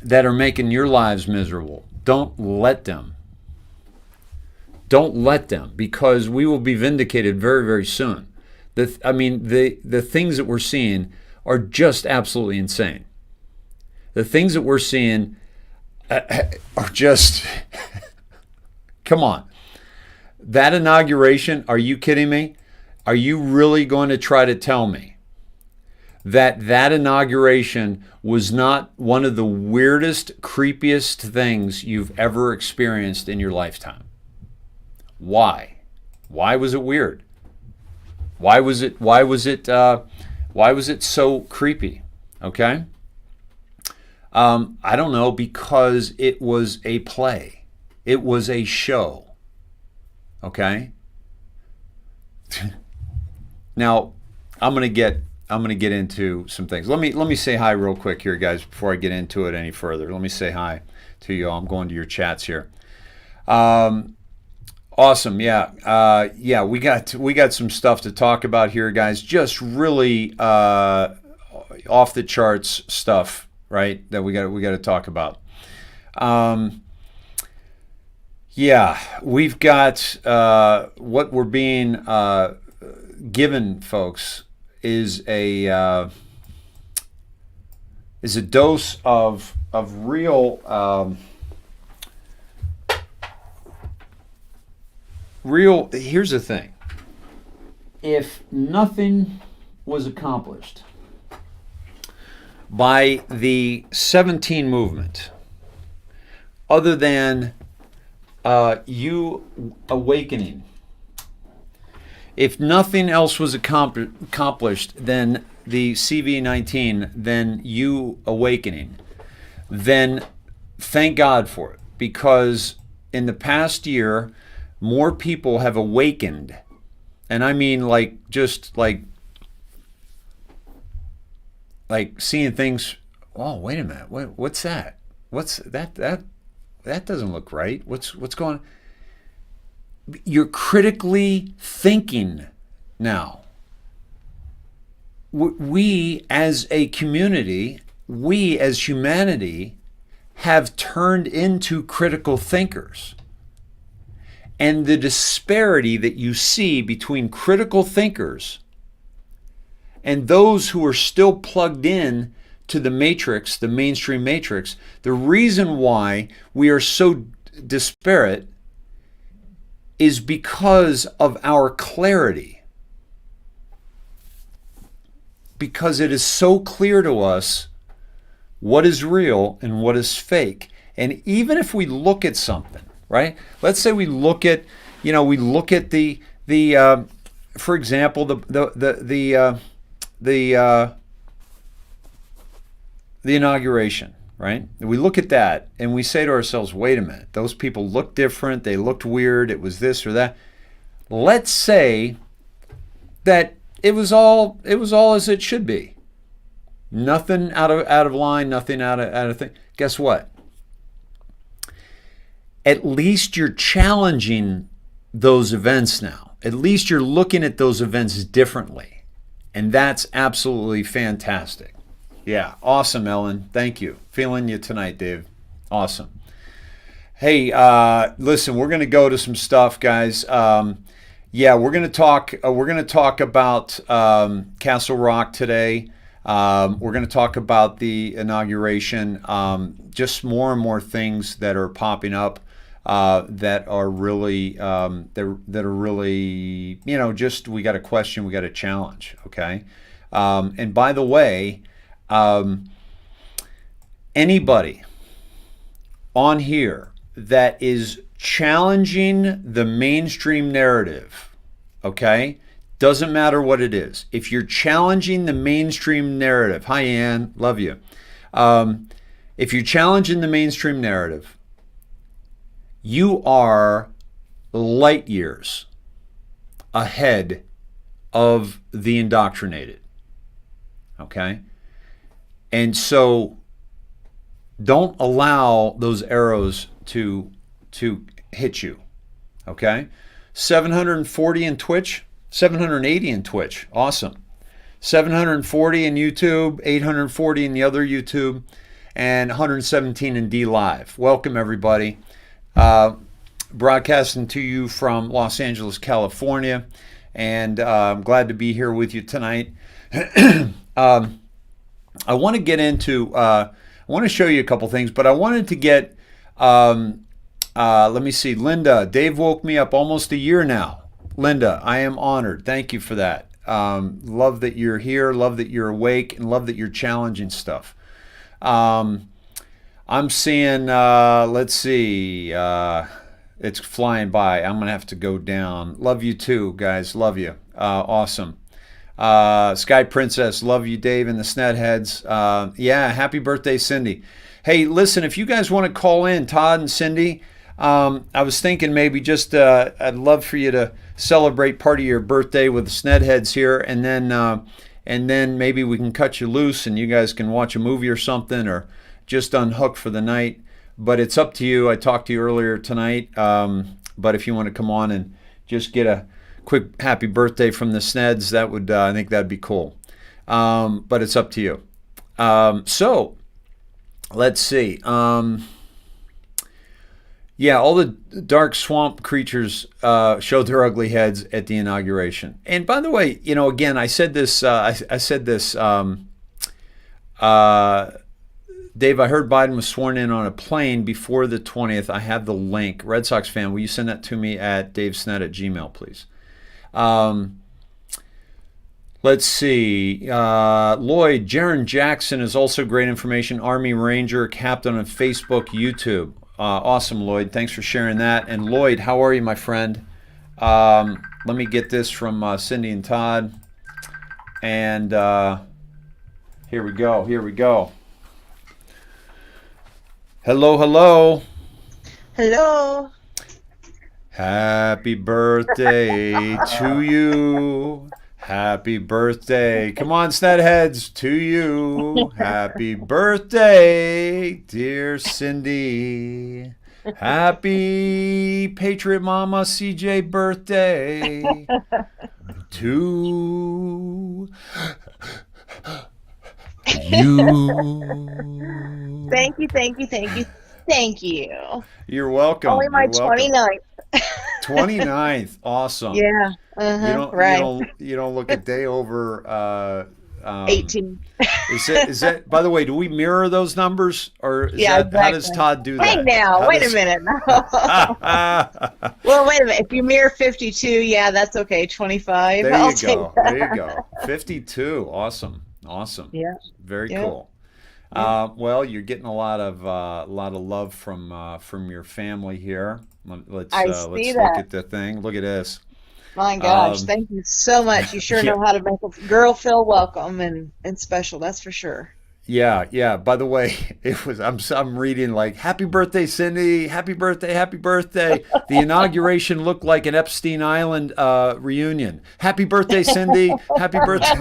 that are making your lives miserable. Don't let them. Don't let them, because we will be vindicated very, very soon. The things that we're seeing are just absolutely insane. The things that we're seeing are just, come on. That inauguration, are you kidding me? Are you really going to try to tell me that inauguration was not one of the weirdest, creepiest things you've ever experienced in your lifetime? Why? Why was it weird? Why was it so creepy? Okay? I don't know, because it was a play. It was a show. Okay? Now, I'm going to get into some things. Let me say hi real quick here, guys, before I get into it any further. Let me say hi to you all. I'm going to your chats here. Awesome. Yeah. We got some stuff to talk about here, guys. Just really off the charts stuff, right? That we got to talk about. Yeah, we've got what we're being given, folks, is a dose of real Here's the thing. If nothing was accomplished by the 17 movement other than you awakening, if nothing else was accomplished than the CV19, then you awakening, then thank God for it. because in the past year, more people have awakened. And I mean just like seeing things, oh, wait a minute. What's that? What's that? That doesn't look right. What's going on? You're critically thinking now. We as a community, we as humanity have turned into critical thinkers. And the disparity that you see between critical thinkers and those who are still plugged in to the matrix, the mainstream matrix, the reason why we are so disparate is because of our clarity. Because it is so clear to us what is real and what is fake. And even if we look at something, right? Let's say we look at, the for example, the inauguration, right? We look at that and we say to ourselves, wait a minute, those people look different, they looked weird, it was this or that. Let's say that it was all as it should be. Nothing out of line, nothing out of thing. Guess what? At least you're challenging those events now. At least you're looking at those events differently. And that's absolutely fantastic. Yeah, awesome, Ellen. Thank you. Feeling you tonight, Dave. Awesome. Hey, listen, we're going to go to some stuff, guys. We're going to talk about Castle Rock today. We're going to talk about the inauguration. Just more and more things that are popping up that are really just we got a question, we got a challenge. Okay, and by the way. Anybody on here that is challenging the mainstream narrative, okay, doesn't matter what it is. If you're challenging the mainstream narrative, hi Ann, love you. If you're challenging the mainstream narrative, you are light years ahead of the indoctrinated, okay? And so don't allow those arrows to hit you, okay? 740 in Twitch, 780 in Twitch, awesome. 740 in YouTube, 840 in the other YouTube, and 117 in D Live. Welcome, everybody. Broadcasting to you from Los Angeles, California, and I'm glad to be here with you tonight. I want to get into, I want to show you a couple things, but I wanted to get, let me see, Linda, Dave woke me up almost a year now. Linda, I am honored. Thank you for that. Love that you're here, love that you're awake, and love that you're challenging stuff. I'm seeing, let's see, it's flying by. I'm going to have to go down. Love you too, guys. Love you. Awesome. Sky Princess, love you, Dave, and the Snedheads. Yeah, happy birthday, Cindy. Hey, listen, if you guys want to call in, Todd and Cindy, I was thinking maybe just I'd love for you to celebrate part of your birthday with the Snedheads here, and then maybe we can cut you loose and you guys can watch a movie or something, or just unhook for the night. But it's up to you. I talked to you earlier tonight, but if you want to come on and just get a quick happy birthday from the Sneds, that would I think that'd be cool. But it's up to you. So let's see. Yeah, all the dark swamp creatures showed their ugly heads at the inauguration. And by the way, again, I said this. Dave, I heard Biden was sworn in on a plane before the 20th. I have the link. Red Sox fan, will you send that to me at davesnet@gmail, please? Let's see. Lloyd, Jaron Jackson is also great information. Army Ranger, captain on Facebook, YouTube. Awesome, Lloyd. Thanks for sharing that. And Lloyd, how are you, my friend? Let me get this from Cindy and Todd. And here we go. Hello, hello. Hello. Happy birthday to you. Happy birthday. Come on, Snedheads, to you. Happy birthday, dear Cindy. Happy Patriot Mama CJ birthday to you. Thank you, thank you, thank you, thank you. You're Only welcome. my You're welcome. 29th. 29th. Awesome. Yeah. You Uh-huh. don't you Right. don't you don't look a day over 18. is that by the way, do we mirror those numbers or is Yeah, that how does exactly. Todd do Hey that? now, How wait a does minute. Well, wait a minute. If you mirror 52, yeah, that's okay. 25. There I'll you take go. There you that. go. 52. Awesome. Awesome. Yeah. Very Yeah. cool. Yeah. Well, you're getting a lot of love from your family here. I Let's see look that. at the thing. Look at this. My gosh, Um, thank you so much. You sure yeah, know how to make a girl feel welcome and special, that's for sure. yeah, yeah. By the way, I'm reading like Happy birthday, Cindy. Happy birthday, happy birthday. The inauguration looked like an Epstein Island reunion. Happy birthday, Cindy. Happy birthday.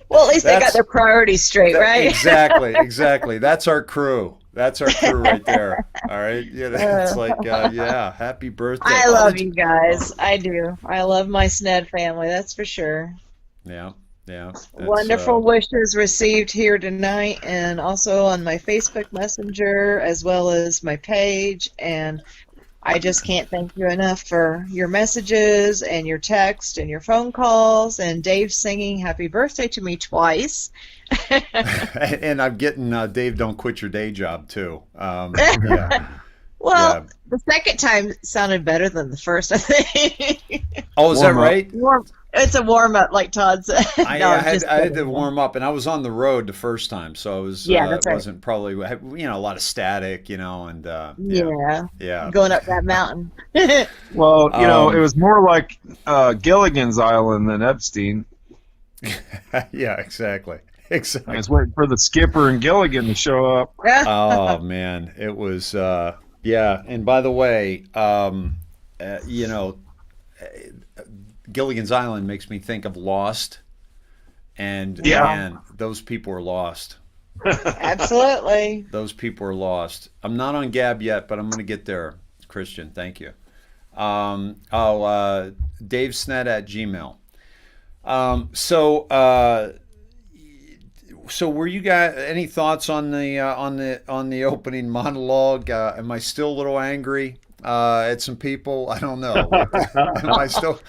Well, at least they got That's their priorities straight, that right? exactly, exactly. That's our crew. That's our crew right there. All right. Yeah, it's Uh, like yeah, happy birthday. I Oh, love did you? you Oh, guys. I do. I love my Sned family, that's for sure. yeah, yeah. That's Wonderful wishes received here tonight and also on my Facebook Messenger as well as my page. And I just can't thank you enough for your messages and your text and your phone calls and Dave singing happy birthday to me twice. and I'm getting Dave, don't quit your day job too. Yeah, Well, yeah. the second time sounded better than the first, I think. Oh, is that Warm up. right? Warm, it's a warm up, like Todd said. I, No, I I'm had just I had to kidding. warm up, and I was on the road the first time, so I was Yeah, it that's right. wasn't probably a lot of static, and yeah, Yeah, yeah, going up that mountain. Well, it um, was more like Gilligan's Island than Epstein. yeah, exactly, I was exactly. waiting for the skipper and Gilligan to show up. Oh man, it was yeah. And by the way, uh, you know, Gilligan's Island makes me think of Lost, and Yeah. Yeah, man, those people are lost. absolutely. Those people are lost. I'm not on Gab yet, but I'm going to get there. Christian, thank you. Dave Sned at Gmail. So were you guys any thoughts on the opening monologue? Am I still a little angry at some people? I don't know. Am I still?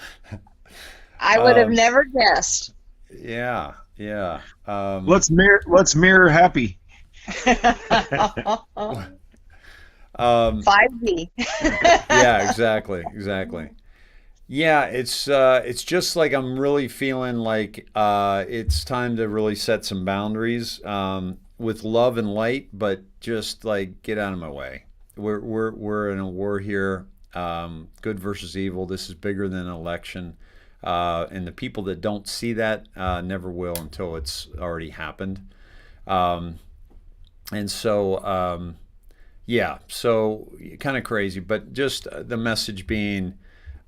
I would have Um, never guessed. yeah, yeah. Let's mirror happy. Um, 5G. yeah, exactly, exactly. Yeah, it's just like I'm really feeling like it's time to really set some boundaries with love and light, but just like get out of my way. We're in a war here, good versus evil. This is bigger than an election, and the people that don't see that never will until it's already happened. Um, and so yeah, so kind of crazy, but just the message being.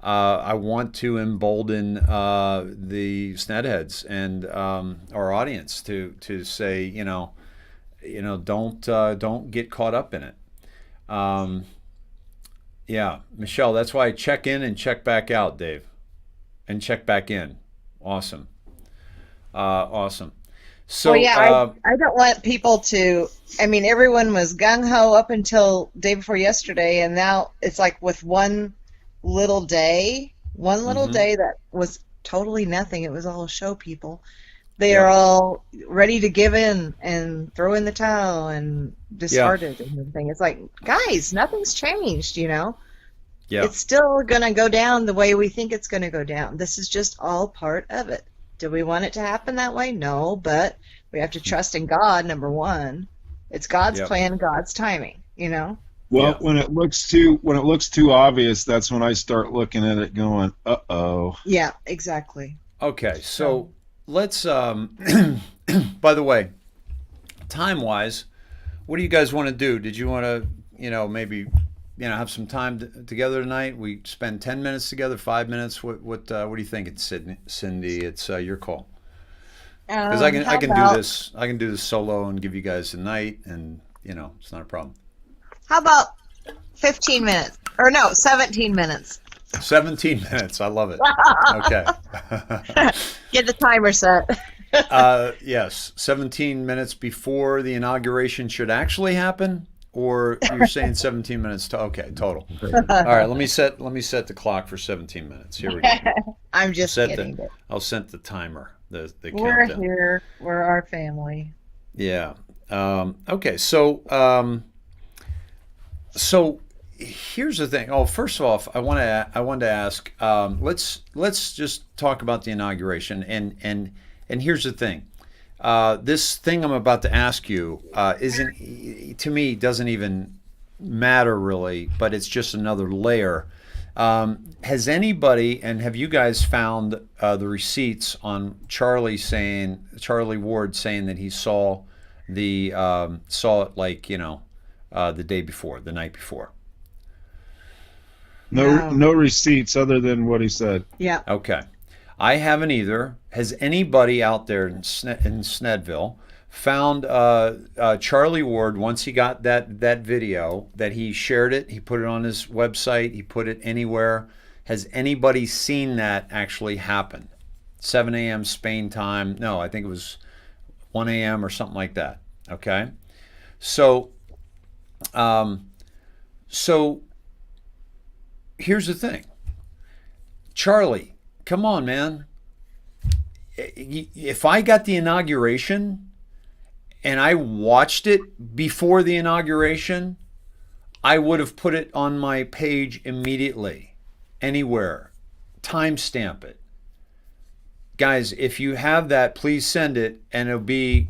I want to embolden the Snedheads and our audience to say, don't get caught up in it. Um, yeah, Michelle, that's why I check in and check back out, Dave, and check back in. Awesome, awesome. Well, So, yeah, I don't want people to. I mean, everyone was gung ho up until day before yesterday, and now it's like with one little mhm, day that was totally nothing. It was all show people. They are yep, all ready to give in and throw in the towel and yeah, disheartened and everything. It's like, guys, nothing's changed. yeah, It's still going to go down the way we think it's going to go down. This is just all part of it. Do we want it to happen that way? No, but we have to trust in God, number one. It's God's yep, plan, God's timing. Well, yeah. when it looks too obvious, that's when I start looking at it, going, "Uh-oh." Yeah, exactly. Okay, So, so let's. By the way, time wise, what do you guys want to do? Did you want to maybe have some time together tonight. We spend 10 minutes together, 5 minutes. What do you think? It's Cindy. It's your call. Because I How can about do this. I can do this solo and give you guys a night, and it's not a problem. how about 15 minutes? Or no, 17 minutes. 17 minutes. I love it. Okay. Get the timer set. Yes, 17 minutes before the inauguration should actually happen, or you're saying 17 minutes to okay, total. All right, let me set the clock for 17 minutes. Here we go. I'm just kidding. I'll set the timer, the We're countdown. here. We're our family. Yeah. Okay, so here's the thing. Oh, first off, I wanted to ask. Let's just talk about the inauguration, and here's the thing. This thing I'm about to ask you doesn't even matter really, but it's just another layer. Has anybody, and have you guys found the receipts on Charlie Ward saying that he saw it like the day before, the night before? No receipts other than what he said. Yeah. Okay. I haven't either. Has anybody out there in Snedville found Charlie Ward once he got that video, that he shared it, he put it on his website, he put it anywhere? Has anybody seen that actually happen? 7 a.m. Spain time? No, I think it was 1 a.m. or something like that. Okay? So here's the thing. Charlie, come on, man. If I got the inauguration and I watched it before the inauguration, I would have put it on my page immediately, anywhere, timestamp it. Guys, if you have that, please send it, and it'll be,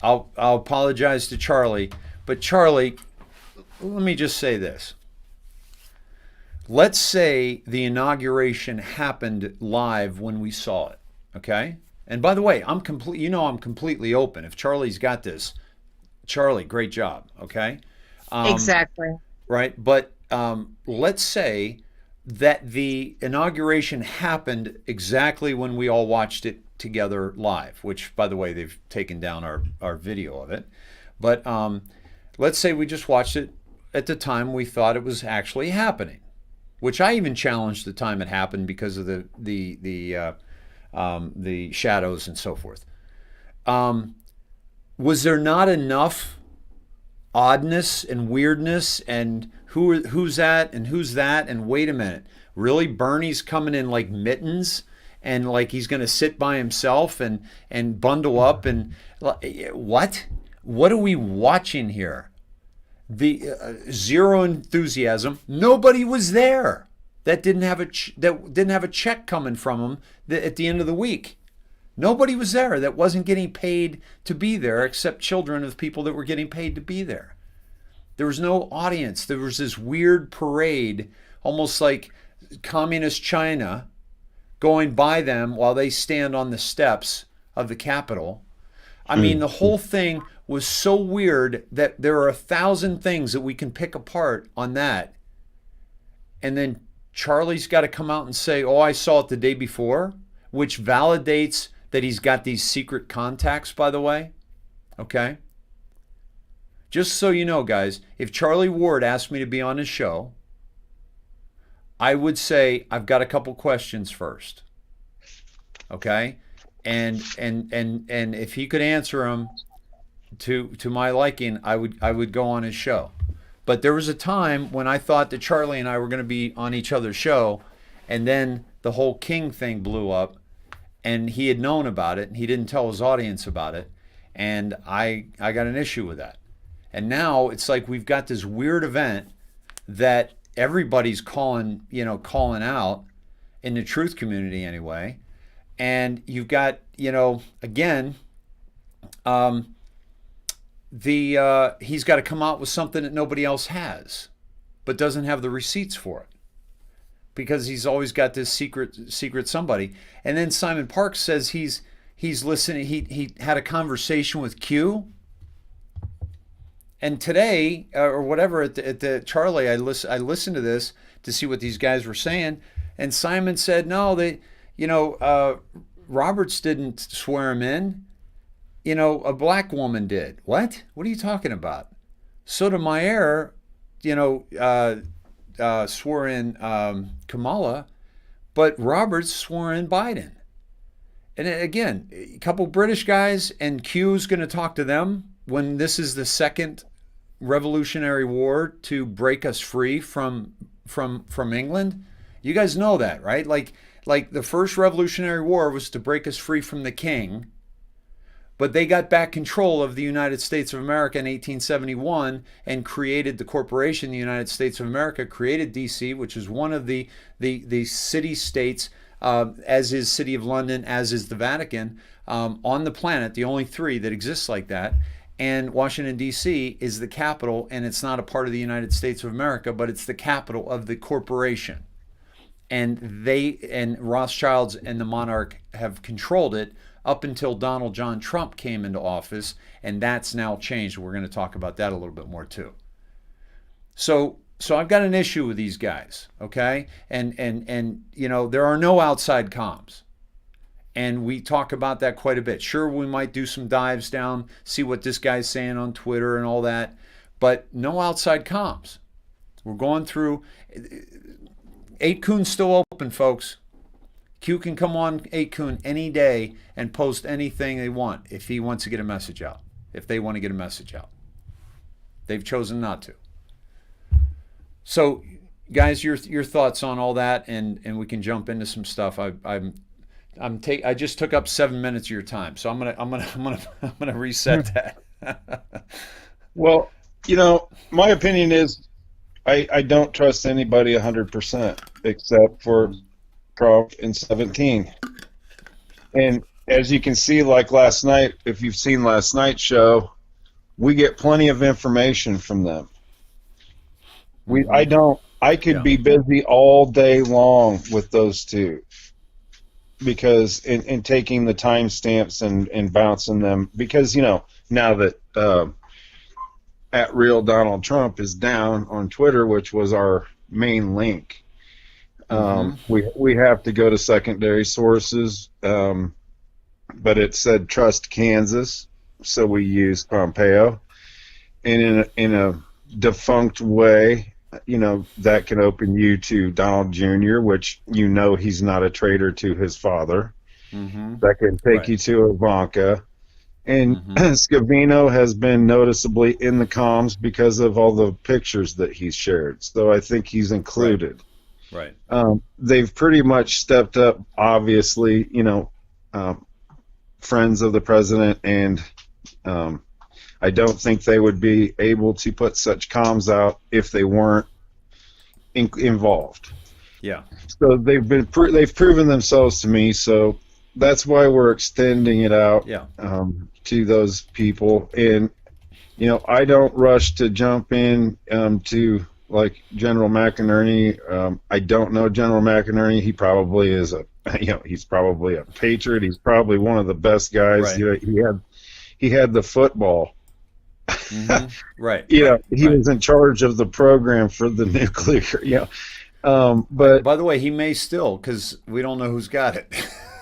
I'll apologize to Charlie, but Charlie, let me just say this. Let's say the inauguration happened live when we saw it, okay? And by the way, I'm completely open. If Charlie's got this, Charlie, great job, okay? Exactly. Right, but let's say that the inauguration happened exactly when we all watched it together live, which, by the way, they've taken down our video of it. But let's say we just watched it at the time we thought it was actually happening, which I even challenged the time it happened because of the shadows and so forth. Was there not enough oddness and weirdness and who's that and who's that, and wait a minute, really Bernie's coming in like mittens and like he's going to sit by himself and bundle up, and what are we watching here? The zero enthusiasm. Nobody was there that didn't have a check coming from him at the end of the week. Nobody was there that wasn't getting paid to be there, except children of people that were getting paid to be there. There was no audience. There was this weird parade, almost like communist China, going by them while they stand on the steps of the Capitol. I mean, the whole thing was so weird that there are 1,000 things that we can pick apart on that. And then Charlie's got to come out and say, oh, I saw it the day before, which validates that he's got these secret contacts, by the way. Okay? Just so you know, guys, if Charlie Ward asked me to be on his show, I would say, I've got a couple questions first. Okay? And if he could answer them to my liking, I would go on his show. But there was a time when I thought that Charlie and I were going to be on each other's show, and then the whole King thing blew up, and he had known about it, and he didn't tell his audience about it, and I got an issue with that. And now it's like we've got this weird event that everybody's calling out in the truth community anyway. And you've got, again, he's got to come out with something that nobody else has, but doesn't have the receipts for it, because he's always got this secret somebody. And then Simon Parks says he's listening. He had a conversation with Q, And today, or whatever, at the Charlie, I listened to this to see what these guys were saying, and Simon said, no, Roberts didn't swear him in. A black woman did. What? What are you talking about? Sotomayor, swore in Kamala, but Roberts swore in Biden. And again, a couple British guys, and Q's going to talk to them when this is the second Revolutionary War to break us free from England. You guys know that, right? Like the first Revolutionary War was to break us free from the king, but they got back control of the United States of America in 1871 and created the corporation, the United States of America, created D.C., which is one of the city-states, as is City of London, as is the Vatican, on the planet, the only three that exist like that. And Washington, D.C. is the capital, and it's not a part of the United States of America, but it's the capital of the corporation. And Rothschilds and the monarch have controlled it up until Donald John Trump came into office, and that's now changed. We're going to talk about that a little bit more too. So I've got an issue with these guys, okay? And there are no outside comms. And we talk about that quite a bit. Sure, we might do some dives down, see what this guy's saying on Twitter and all that, but no outside comms. We're going through. 8kun's still open, folks. Q can come on 8kun any day and post anything they want if he wants to get a message out, if they want to get a message out. They've chosen not to. So, guys, your thoughts on all that, and we can jump into some stuff. I just took up 7 minutes of your time, so I'm gonna reset that. Well, my opinion is I don't trust anybody 100% except for Trump in 17. And as you can see, like last night, if you've seen last night's show, we get plenty of information from them. I could be busy all day long with those two, because in taking the timestamps and bouncing them, because now that at Real Donald Trump is down on Twitter, which was our main link, we have to go to secondary sources, but it said trust Kansas, so we use Pompeo, and in a defunct way, that can open you to Donald Jr., which he's not a traitor to his father. That can take you to Ivanka. And Scavino has been noticeably in the comms because of all the pictures that he's shared. So I think he's included. Right. They've pretty much stepped up, obviously, friends of the president, and I don't think they would be able to put such comms out if they weren't involved. Yeah. So they've proven themselves to me. So that's why we're extending it out to those people. And I don't rush to jump in to like General McInerney. I don't know General McInerney. He probably is he's probably a patriot. He's probably one of the best guys. Right. He had the football. Right. He was in charge of the program for the nuclear. But by the way, he may still, because we don't know who's got it.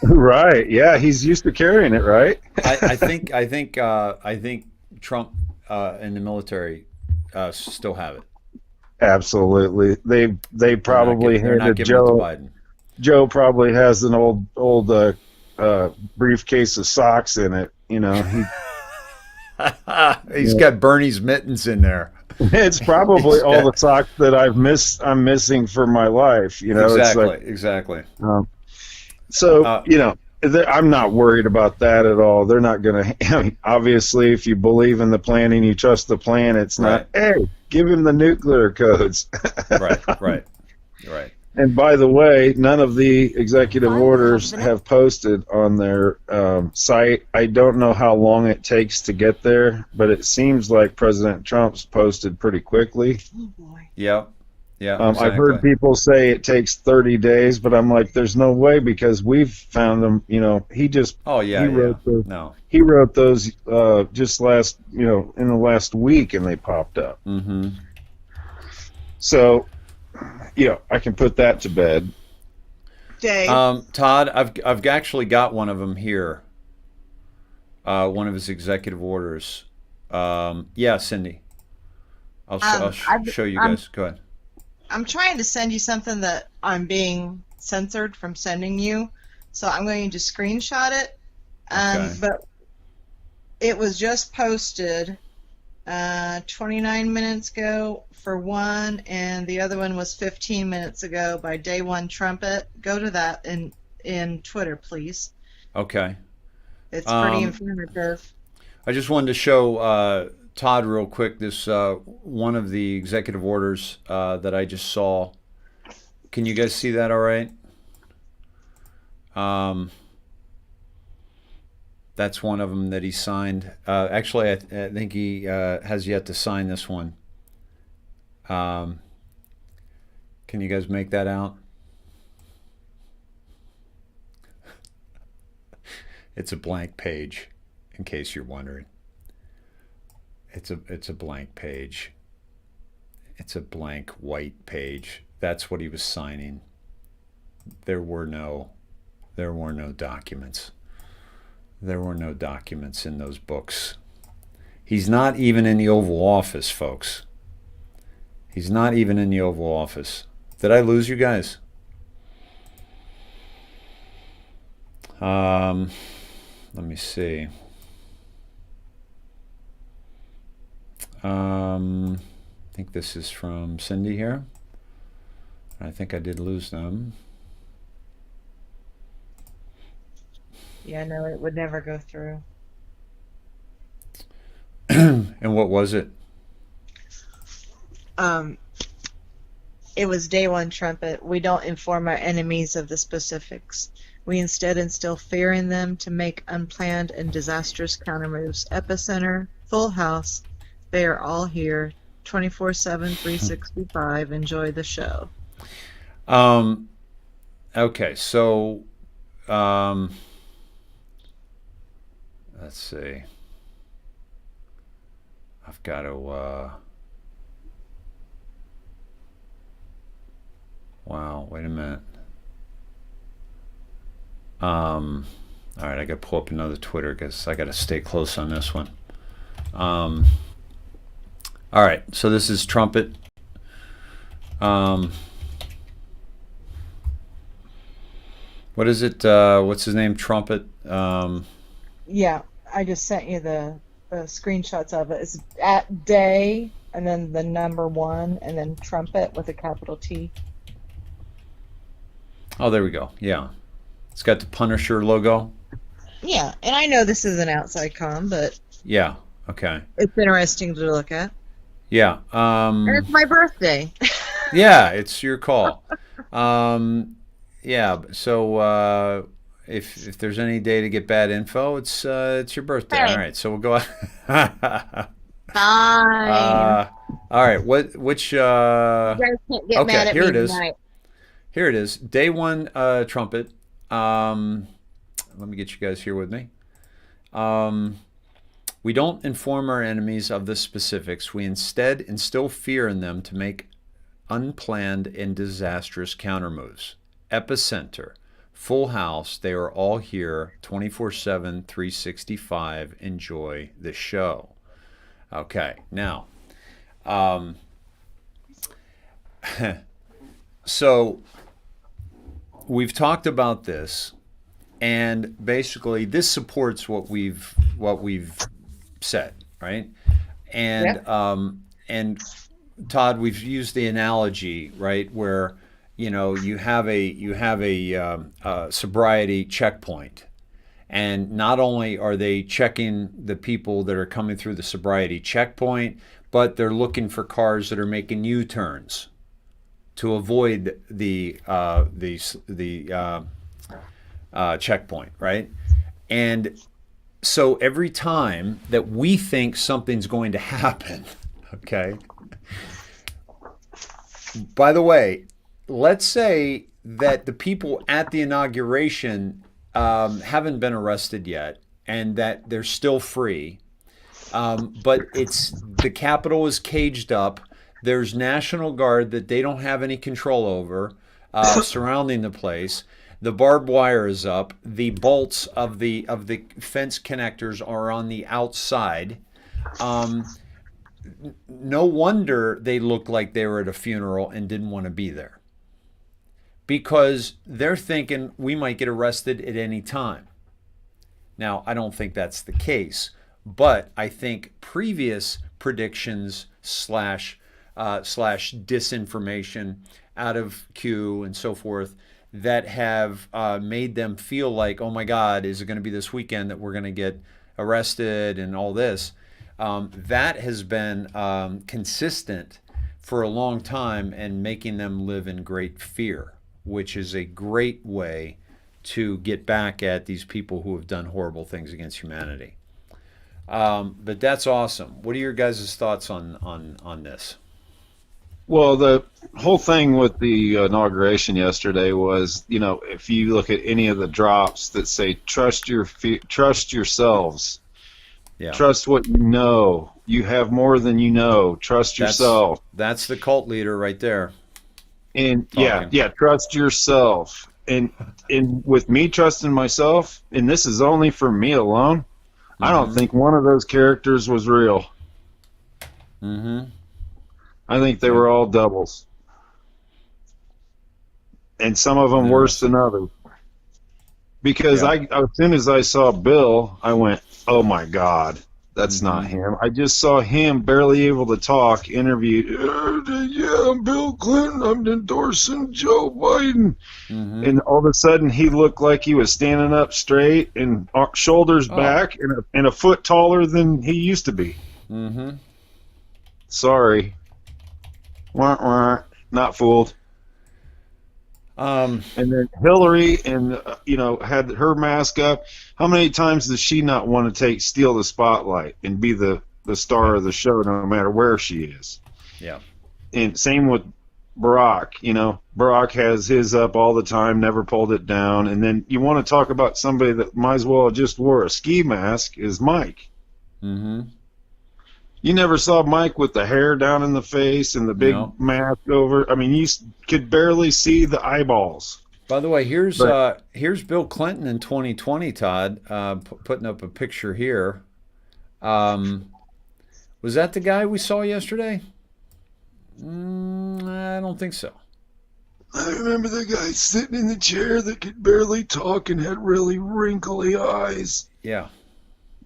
Right. Yeah, he's used to carrying it, right? I think Trump and the military still have it. Absolutely. They probably they're not handed giving it to Biden. Joe probably has an old briefcase of socks in it. He's got Bernie's mittens in there. It's probably all the socks that I'm missing for my life. Exactly. I'm not worried about that at all. They're not going to. Obviously, if you believe in the plan and you trust the plan, it's not. Hey, give him the nuclear codes. Right. And by the way, none of the executive orders have posted on their site. I don't know how long it takes to get there, but it seems like President Trump's posted pretty quickly. Oh boy. Yeah. Yeah, I've heard exactly. people say it takes 30 days, but I'm like, there's no way, because we've found them. Oh He yeah, yeah. wrote those. No. He wrote those just in the last week, and they popped up. Mm-hmm. So, I can put that to bed. Dave, Todd, I've actually got one of them here. One of his executive orders. Yeah, Cindy. I'll show you I'm guys. Go ahead. I'm trying to send you something that I'm being censored from sending you, so I'm going to screenshot it. Okay. But it was just posted 29 minutes ago for one, and the other one was 15 minutes ago by Day One Trumpet. Go to that in Twitter, please. Okay. It's pretty informative. I just wanted to show Todd real quick this one of the executive orders that I just saw. Can you guys see that all right? That's one of them that he signed. Actually, I think he has yet to sign this one. Can you guys make that out? It's a blank page, in case you're wondering. It's a blank page. It's a blank white page. That's what he was signing. There were no documents. There were no documents in those books. He's not even in the Oval Office, folks. He's not even in the Oval Office. Did I lose you guys? Let me see. I think this is from Cindy here. I think I did lose them. Yeah, no, it would never go through. And what was it? It was Day One Trumpet. We don't inform our enemies of the specifics. We instead instill fear in them to make unplanned and disastrous countermoves. Epicenter, Full House, they are all here, 24/7, 365. Enjoy the show. Okay, so let's see. I've got to. Wow, wait a minute. All right, I got to pull up another Twitter because I got to stay close on this one. All right, so this is Trumpet. What is it? What's his name? Trumpet. Yeah, I just sent you the screenshots of it. It's at Day and then the number 1 and then Trumpet with a capital T. Oh, there we go. Yeah. It's got the Punisher logo. Yeah, and I know this is an outside com, but Yeah. Okay. it's interesting to look at. Yeah. And it's my birthday. Yeah, it's your call. Yeah. So if there's any day to get bad info, it's your birthday. Hey. All right. So we'll go. Fine. All right. Which? You guys can't get Okay. mad at Here me it is. tonight. Here it is. Day One Trumpet. Let me get you guys here with me. We don't inform our enemies of the specifics. We instead instill fear in them to make unplanned and disastrous countermoves. Epicenter, Full House, they are all here 24/7, 365. Enjoy the show. Okay, now, so we've talked about this, and basically this supports what we've said, right? And and Todd, we've used the analogy, right, where you have a sobriety checkpoint, and not only are they checking the people that are coming through the sobriety checkpoint, but they're looking for cars that are making U-turns to avoid the checkpoint, right? And so every time that we think something's going to happen, okay, By the way, let's say that the people at the inauguration haven't been arrested yet, and that they're still free. But it's the Capitol is caged up. There's National Guard that they don't have any control over surrounding the place. The barbed wire is up. The bolts of the fence connectors are on the outside. Um, no wonder they looked like they were at a funeral and didn't want to be there because they're thinking we might get arrested at any time. Now, I don't think that's the case, but I think previous predictions slash disinformation out of Q and so forth that have made them feel like, oh my God, is it going to be this weekend that we're going to get arrested and all this? That has been consistent for a long time and making them live in great fear, which is a great way to get back at these people who have done horrible things against humanity. But that's awesome. What are your guys' thoughts on this? Well, the whole thing with the inauguration yesterday was, if you look at any of the drops that say trust trust yourselves, Yeah, trust what you know, you have more than you know, trust yourself, that's the cult leader right there and talking. yeah, trust yourself, and with me trusting myself, and this is only for me alone. I don't Mm-hmm. think one of those characters was real. Mm-hmm. I think they Yep. were all doubles, and some of them worse than Interesting. others. Because Yeah. as soon as I saw Bill, I went, "Oh my God, that's not Mm-hmm. him." I just saw him barely able to talk, interviewed. Yeah, I'm Bill Clinton. I'm endorsing Joe Biden, Mm-hmm. and all of a sudden he looked like he was standing up straight and shoulders Oh. back and a foot taller than he used to be. Mm-hmm. Sorry, wah, wah, not fooled. Um, And then Hillary, and had her mask up. How many times does she not want to steal the spotlight and be the star right. of the show, no matter where she is? Yeah. And same with Barack. Barack has his up all the time, never pulled it down. And then you want to talk about somebody that might as well have just wore a ski mask is Mike. Mm-hmm. You never saw Mike with the hair down in the face and the big No. mask over. I mean, you could barely see the eyeballs. By the way, But here's Bill Clinton in 2020, Todd, putting up a picture here. Um, was that the guy we saw yesterday? I don't think so. I remember the guy sitting in the chair that could barely talk and had really wrinkly eyes. Yeah.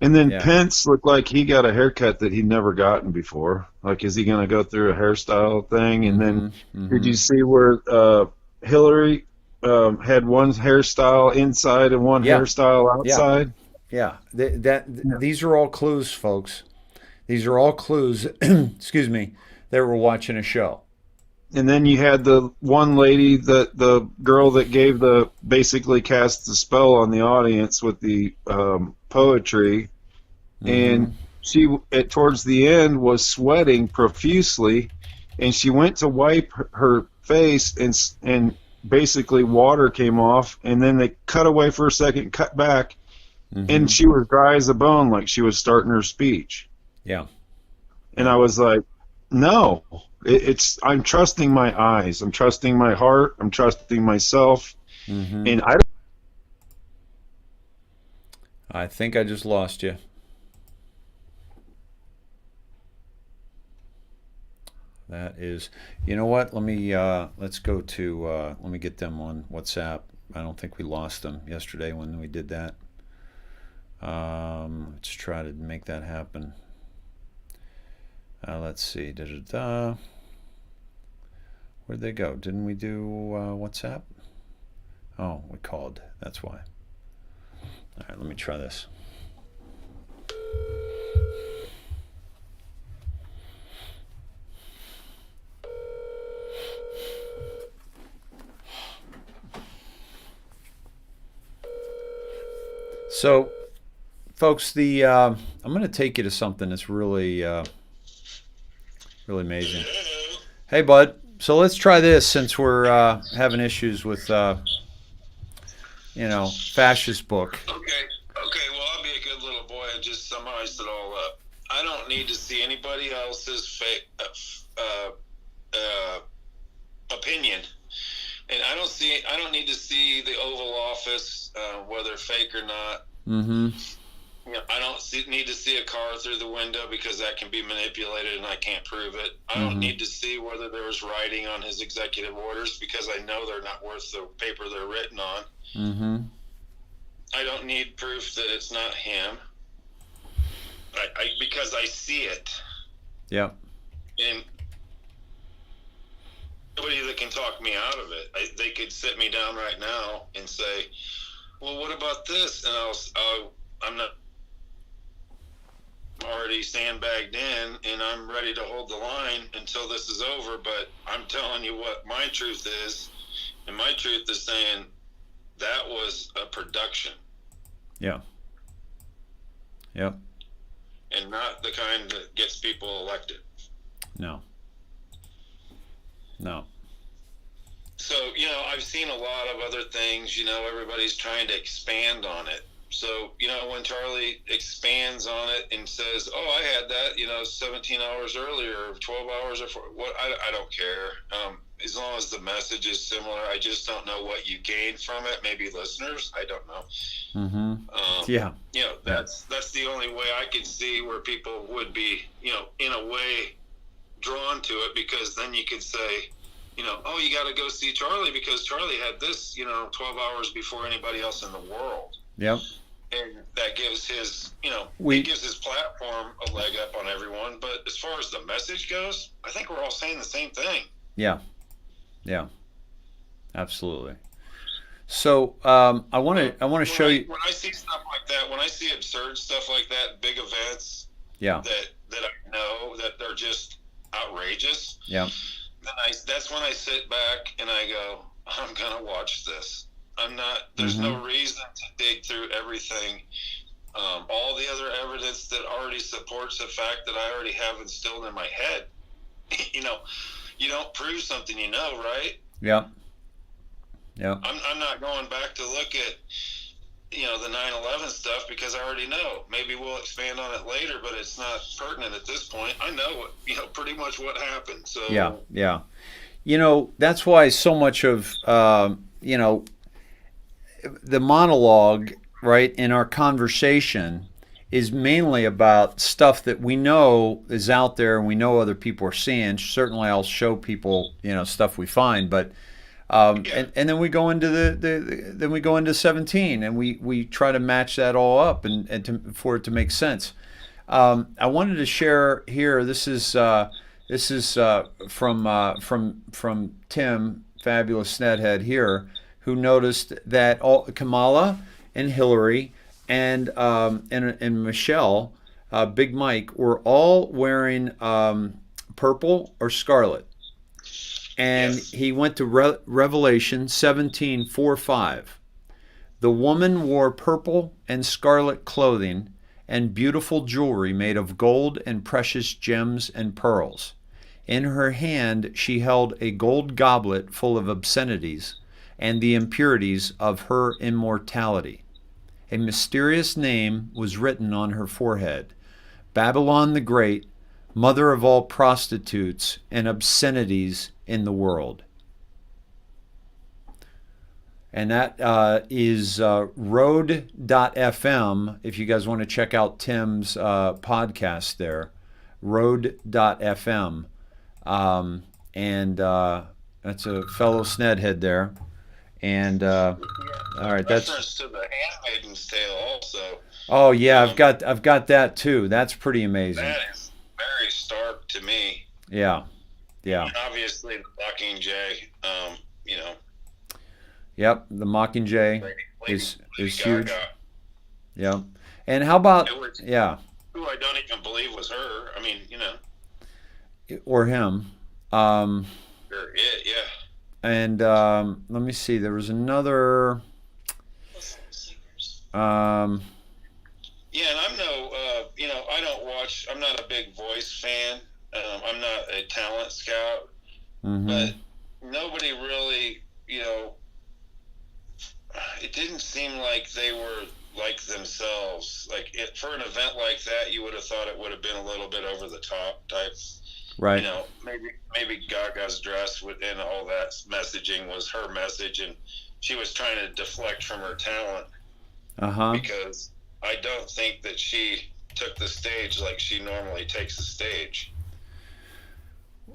And then Yeah. Pence looked like he got a haircut that he'd never gotten before. Like, is he going to go through a hairstyle thing? And then, Mm-hmm. did Mm-hmm. you see where Hillary had one hairstyle inside and one Yeah. hairstyle Yeah. outside? Yeah. Yeah. These are all clues, folks. These are all clues. Excuse me. That we're watching a show. And then you had the one lady, the girl that basically cast the spell on the audience with the poetry, Mm-hmm. and she towards the end was sweating profusely, and she went to wipe her face, and basically water came off, and then they cut away for a second, cut back, Mm-hmm. and she was dry as a bone, like she was starting her speech. Yeah. And Yeah. I was like, no, I'm trusting my eyes, I'm trusting my heart, I'm trusting myself, Mm-hmm. and I think I just lost you. That is, you know what? Let's go to let me get them on WhatsApp. I don't think we lost them yesterday when we did that. Let's try to make that happen. Let's see. Da, da, da. Where'd they go? Didn't we do WhatsApp? Oh, we called. That's why. All right, let me try this. So, folks, I'm going to take you to something that's really, really amazing. Hey, bud. So let's try this since we're having issues with fascist book. Okay, well, I'll be a good little boy and just summarize it all up. I don't need to see anybody else's opinion, and I don't need to see the Oval Office, whether fake or not. Mm-hmm. I don't need to see a car through the window because that can be manipulated and I can't prove it. I don't need to see whether there was writing on his executive orders because I know they're not worth the paper they're written on. Mm-hmm. I don't need proof that it's not him. Because I see it. Yeah. And nobody that can talk me out of it. They could sit me down right now and say, "Well, what about this?" And I'm not already sandbagged in, and I'm ready to hold the line until this is over. But I'm telling you what my truth is, and my truth is saying that was a production. Yeah. Yep. And not the kind that gets people elected. No. So, I've seen a lot of other things, everybody's trying to expand on it. So, when Charlie expands on it and says, "Oh, I had that, 17 hours earlier, 12 hours or I don't care. As long as the message is similar, I just don't know what you gain from it. Maybe listeners, I don't know. Mm-hmm. Yeah. That's the only way I can see where people would be, in a way drawn to it, because then you could say, "Oh, you got to go see Charlie because Charlie had this, 12 hours before anybody else in the world." Yep. And that gives his, it gives his platform a leg up on everyone. But as far as the message goes, I think we're all saying the same thing. Yeah. Absolutely. So I want to show you. When I see stuff like that, when I see absurd stuff like that, big events, Yeah. that I know that they're just outrageous. Yeah. Then that's when I sit back and I go, I'm gonna watch this. I'm not. There's no reason to dig through everything. All the other evidence that already supports the fact that I already have instilled in my head. You don't prove something, right? Yeah. I'm not going back to look at, the 9/11 stuff because I already know. Maybe we'll expand on it later, but it's not pertinent at this point. I know pretty much what happened. So yeah. That's why so much of the monologue, right, in our conversation is mainly about stuff that we know is out there and we know other people are seeing. Certainly I'll show people, stuff we find, but and then we go into then we go into 17 and we try to match that all up and for it to make sense. I wanted to share here. This is from Tim, Fabulous Snedhead here, who noticed that Kamala and Hillary and Michelle, Big Mike, were all wearing purple or scarlet. And he went to Revelation 17:4-5. The woman wore purple and scarlet clothing and beautiful jewelry made of gold and precious gems and pearls. In her hand she held a gold goblet full of obscenities and the impurities of her immortality. A mysterious name was written on her forehead: Babylon the Great, mother of all prostitutes and obscenities in the world. And that is Road.fm, if you guys want to check out Tim's podcast there, Road.fm. And that's a fellow Snedhead there. And all right, that's reference to the Handmaid's Tale also. Oh yeah, I've got that too. That's pretty amazing. That is very stark to me. Yeah. And obviously the Mockingjay, Yep, the Mockingjay is huge. Gaga, Yeah. And how about who I don't even believe was her. I mean, or him. or it, yeah. And let me see. There was another. Yeah, and I'm I don't watch. I'm not a big Voice fan. I'm not a talent scout. but nobody really, it didn't seem like they were like themselves. Like for an event like that, you would have thought it would have been a little bit over the top type. Right. Maybe Gaga's dress and all that messaging was her message, and she was trying to deflect from her talent. Because I don't think that she took the stage like she normally takes the stage.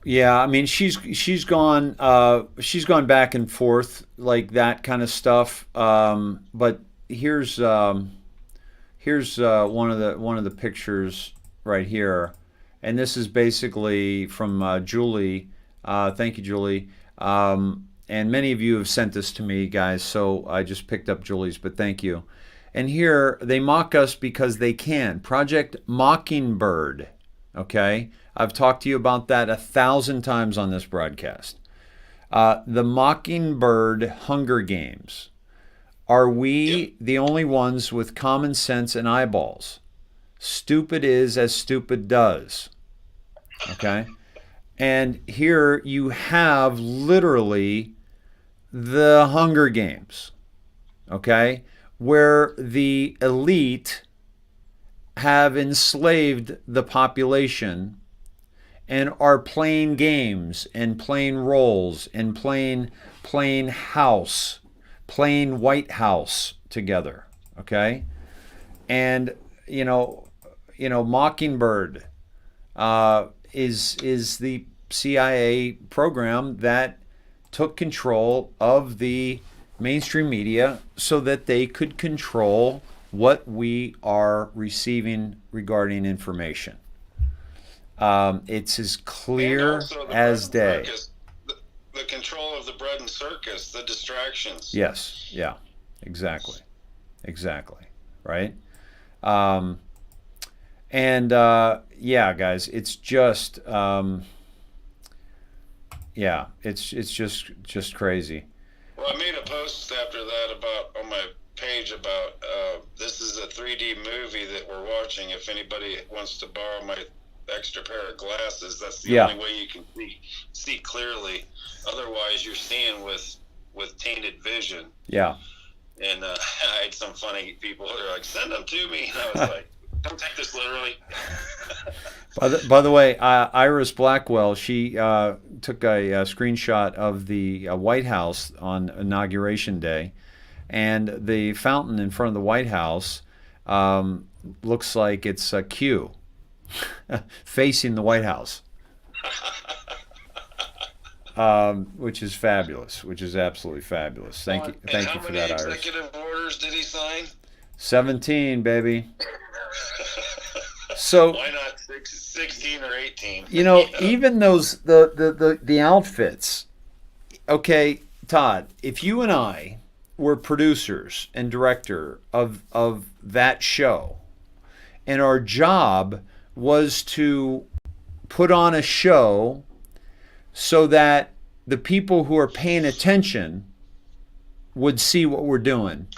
Yeah, I mean she's gone back and forth like that kind of stuff. But here's one of the pictures right here, and this is basically from Julie. Thank you, Julie. And many of you have sent this to me, guys. So I just picked up Julie's, but thank you. And here they mock us because they can. Project Mockingbird. Okay, I've talked to you about that 1,000 times on this broadcast. The Mockingbird Hunger Games. Are we the only ones with common sense and eyeballs? Stupid is as stupid does. Okay? And here you have literally the Hunger Games. Okay? Where the elite have enslaved the population and are playing games and playing roles and playing house, playing White House together, okay? And Mockingbird is the CIA program that took control of the mainstream media so that they could control what we are receiving regarding information. It's as clear as day. The control of the bread and circus, the distractions. Yes, yeah, exactly, right? Yeah, guys, it's just, it's just crazy. Well, I made a post after that on my page about this is a 3D movie that we're watching. If anybody wants to borrow my extra pair of glasses, that's the only way you can see clearly. Otherwise, you're seeing with tainted vision. Yeah. And I had some funny people who are like, "Send them to me." And I was like, "Don't take this literally." By the way, Iris Blackwell, she took a screenshot of the White House on Inauguration Day, and the fountain in front of the White House looks like it's a Q facing the White House, which is fabulous, which is absolutely fabulous. Thank you for that, Iris. How many executive orders did he sign? 17, baby. So why not 16 or 18? Even those the outfits. Okay, Todd, if you and I were producers and director of that show, and our job was to put on a show so that the people who are paying attention would see what we're doing,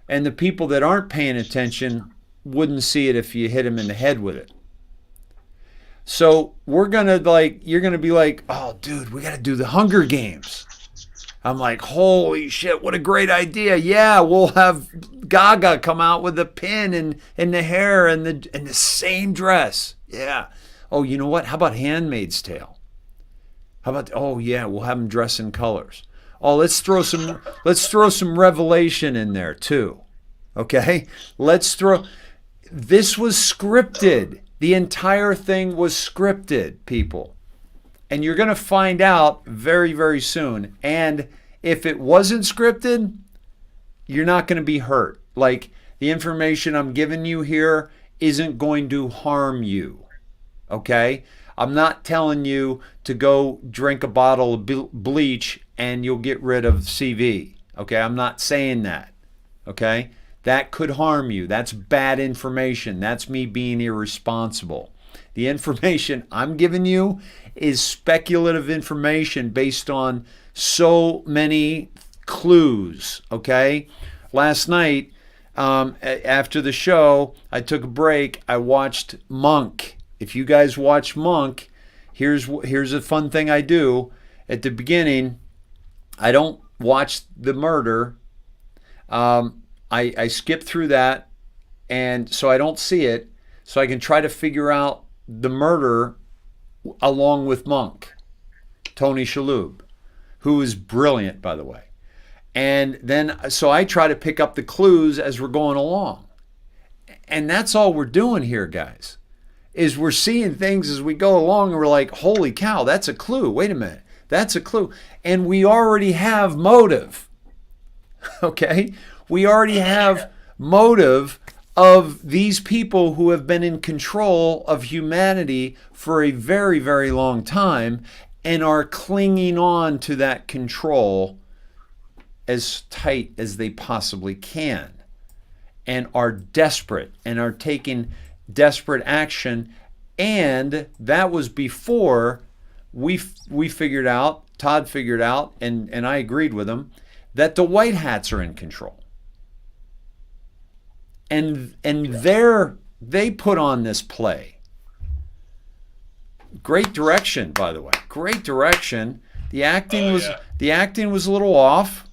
and the people that aren't paying attention wouldn't see it if you hit them in the head with it. So you're gonna be like, "Oh, dude, we gotta do the Hunger Games." I'm like, "Holy shit, what a great idea. Yeah, we'll have Gaga come out with a pin and the hair and the same dress. Yeah. Oh, you know what? How about Handmaid's Tale? How about, oh yeah, we'll have them dress in colors. Oh, let's throw some Revelation in there too. Okay? This was scripted. The entire thing was scripted, people. And you're going to find out very, very soon. And if it wasn't scripted, you're not going to be hurt. Like, the information I'm giving you here isn't going to harm you. Okay? I'm not telling you to go drink a bottle of bleach and you'll get rid of CV. Okay? I'm not saying that. Okay? That could harm you. That's bad information. That's me being irresponsible. The information I'm giving you is speculative information based on so many clues, okay? Last night, after the show, I took a break. I watched Monk. If you guys watch Monk, Here's a fun thing I do at the beginning. I don't watch the murder. I skip through that, and so I don't see it, so I can try to figure out the murder along with Monk, Tony Shalhoub, who is brilliant, by the way. And then, so I try to pick up the clues as we're going along. And that's all we're doing here, guys, is we're seeing things as we go along, and we're like, holy cow, that's a clue. Wait a minute, that's a clue. And we already have motive, okay? We already have motive of these people who have been in control of humanity for a very, very long time and are clinging on to that control as tight as they possibly can, and are desperate and are taking desperate action. And that was before we figured out, Todd figured out, and I agreed with him, that the white hats are in control. And they put on this play. Great direction, by the way. Great direction. The acting was a little off,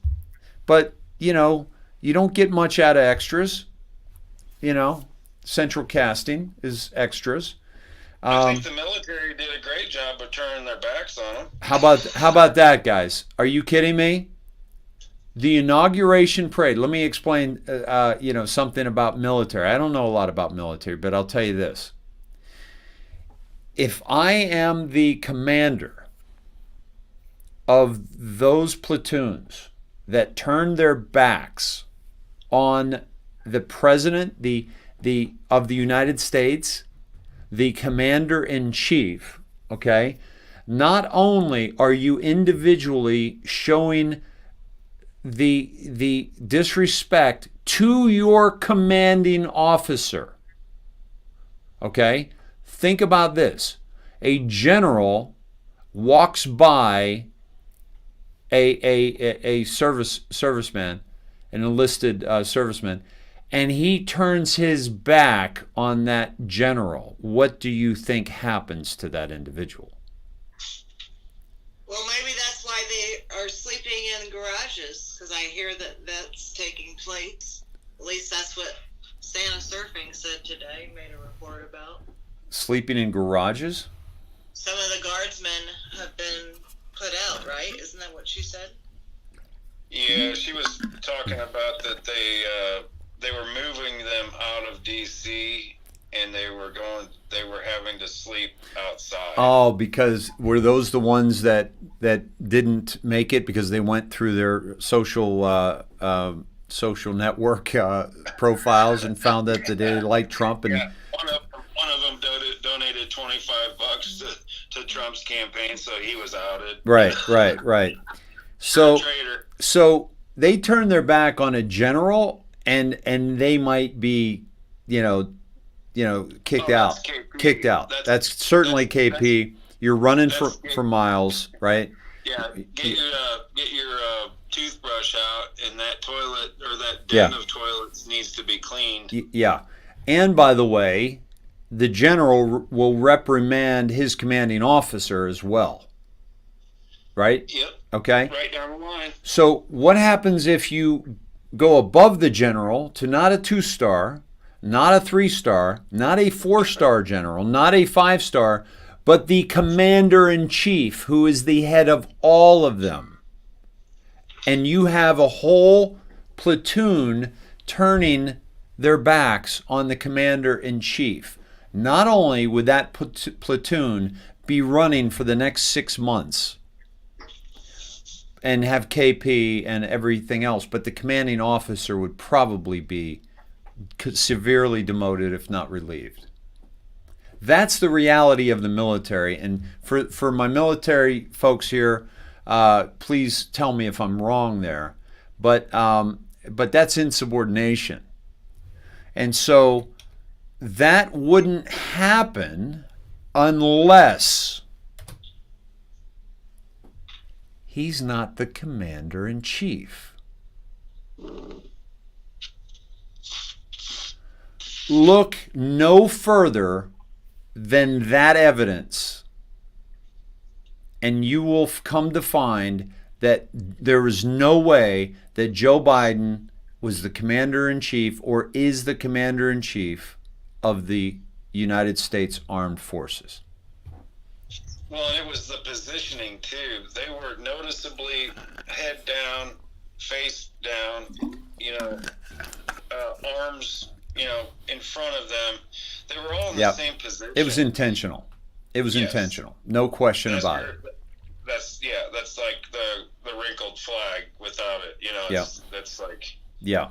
but you don't get much out of extras. Central casting is extras. I think the military did a great job of turning their backs on them. How about that, guys? Are you kidding me? The inauguration parade. Let me explain, something about military. I don't know a lot about military, but I'll tell you this. If I am the commander of those platoons that turned their backs on the president, of the United States, the commander-in-chief, okay, not only are you individually showing the disrespect to your commanding officer, okay, think about this. A general walks by a serviceman, an enlisted serviceman, and he turns his back on that general. What do you think happens to that individual? Well, maybe that's why they are sleeping in garages, because I hear that that's taking place. At least that's what Santa Surfing said today, made a report about. Sleeping in garages? Some of the guardsmen have been put out, right? Isn't that what she said? Yeah, she was talking about that they were moving them out of D.C. and they were having to sleep outside. Oh, because were those the ones that didn't make it because they went through their social network profiles and found that they liked Trump? And yeah, one of them donated $25 to Trump's campaign, so he was outed. Right. So they turned their back on a general, and they might be, kicked out. KP. Kicked out. That's certainly KP. You're running for miles, right? Yeah, get your toothbrush out, and that toilet or that den of toilets needs to be cleaned. Yeah, and by the way, the general will reprimand his commanding officer as well, right? Yep. Okay. Right down the line. So what happens if you go above the general to not a 2-star, not a 3-star, not a 4-star general, not a 5-star, but the commander-in-chief, who is the head of all of them? And you have a whole platoon turning their backs on the commander-in-chief. Not only would that platoon be running for the next 6 months and have KP and everything else, but the commanding officer would probably be severely demoted, if not relieved. That's the reality of the military. And for my military folks here, please tell me if I'm wrong there. But that's insubordination. And so that wouldn't happen unless he's not the commander-in-chief. Look no further than that evidence and you will come to find that there is no way that Joe Biden was the commander-in-chief or is the commander-in-chief of the United States Armed Forces. Well, and it was the positioning too. They were noticeably head down, face down, arms, in front of them. They were all in the same position. It was intentional. It was intentional. No question about it. That's like the wrinkled flag without it. That's like. Yeah.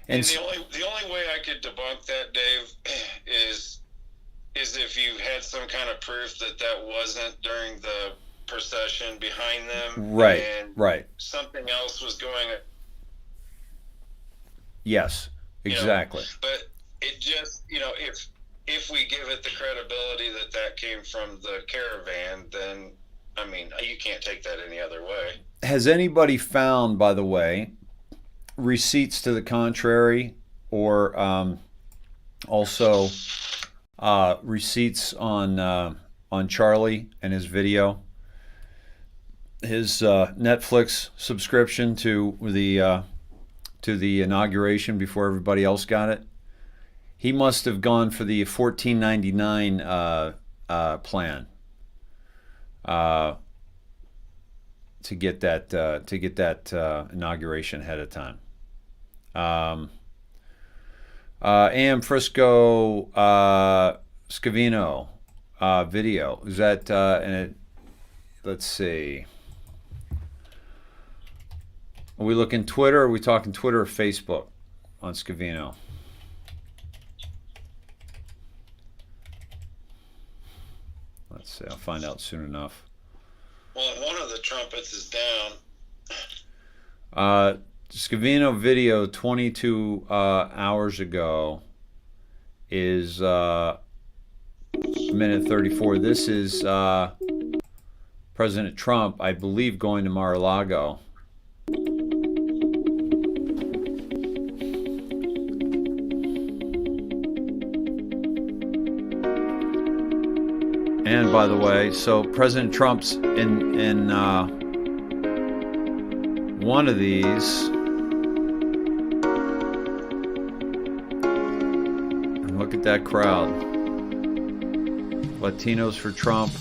And the only way I could debunk that, Dave, is if you had some kind of proof that wasn't during the procession behind them. Right. And right. something else was going on. Yes, exactly. But it just, if we give it the credibility that came from the caravan, then, I mean, you can't take that any other way. Has anybody found, by the way, receipts to the contrary, or also receipts on Charlie and his video, his Netflix subscription to the inauguration before everybody else got it? He must have gone for the $14.99 plan to get that inauguration ahead of time. AM Frisco Scavino video, is that and it, let's see, are we looking Twitter, or are we talking Twitter or Facebook on Scavino? Let's see, I'll find out soon enough. Well, one of the trumpets is down. Scavino video 22 hours ago is minute 34. This is President Trump, I believe, going to Mar-a-Lago. And by the way, so President Trump's in one of these. And look at that crowd. Latinos for Trump.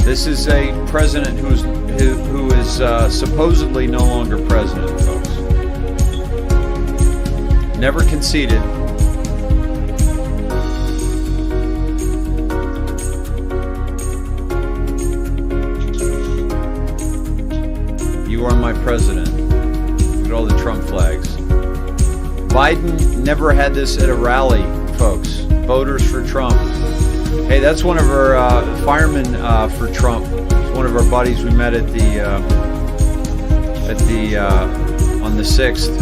This is a president who is supposedly no longer president, folks. Never conceded. You are my president. Look at all the Trump flags. Biden never had this at a rally, folks. Voters for Trump. Hey, that's one of our firemen for Trump. It's one of our buddies we met at the on the 6th.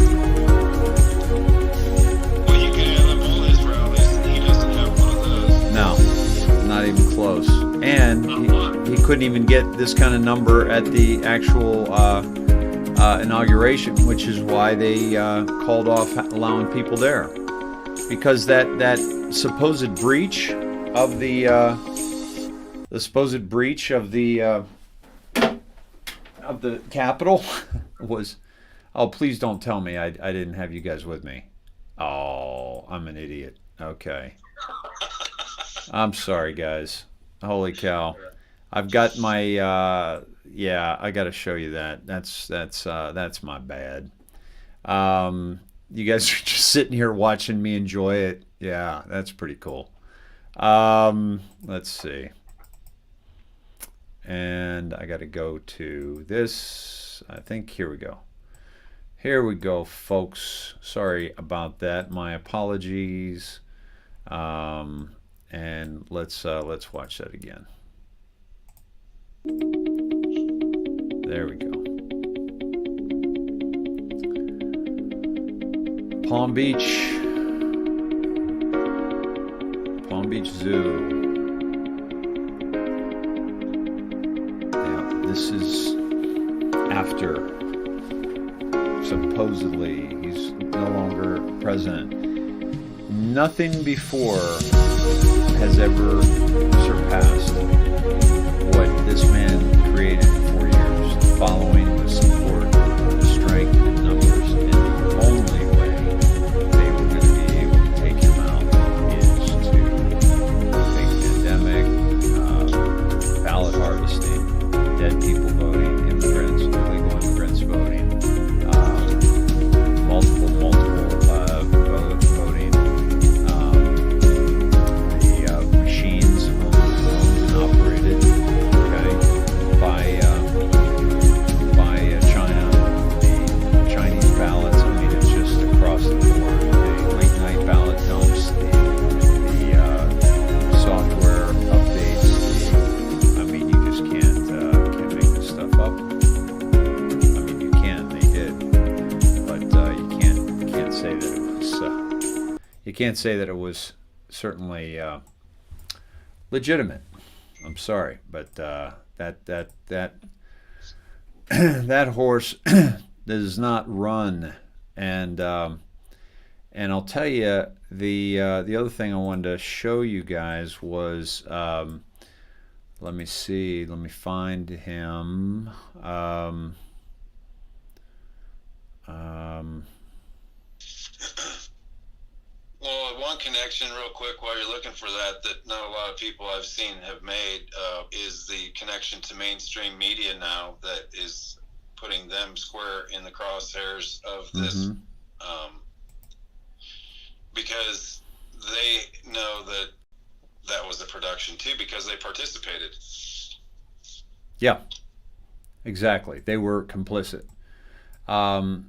Well, you can have all his rallies, and he doesn't have one of those. No, not even close. And he couldn't even get this kind of number at the actual inauguration, which is why they called off allowing people there, because that supposed breach of the Capitol was. Oh, please don't tell me I didn't have you guys with me. Oh, I'm an idiot. Okay. I'm sorry, guys. Holy cow. I've got my I got to show you that. That's my bad. You guys are just sitting here watching me enjoy it. Yeah, that's pretty cool. Let's see. And I got to go to this. I think here we go. Here we go, folks. Sorry about that. My apologies. And let's watch that again. There we go. Palm Beach Zoo. Yeah, this is after supposedly he's no longer president. nothing before has ever surpassed what this man created in 4 years, following the support, the strength, and numbers. And the only way they were going to be able to take him out is to take pandemic, ballot harvesting, dead people voting, immigrants, illegal immigrants voting, multiple voting, the machines owned and operated, okay, by China, the Chinese ballots. I mean, it's just across the board. The late night ballot dumps, the software updates. I mean, you just can't make this stuff up. I mean, you can. They did, but you can't say that it was. You can't say that it was certainly legitimate. I'm sorry, but that that horse does not run. And I'll tell you, the other thing I wanted to show you guys was, let me see, let me find him. Well, one connection real quick while you're looking for that not a lot of people I've seen have made is the connection to mainstream media now that is putting them square in the crosshairs of this, because they know that was a production too, because they participated. Yeah, exactly. They were complicit. Let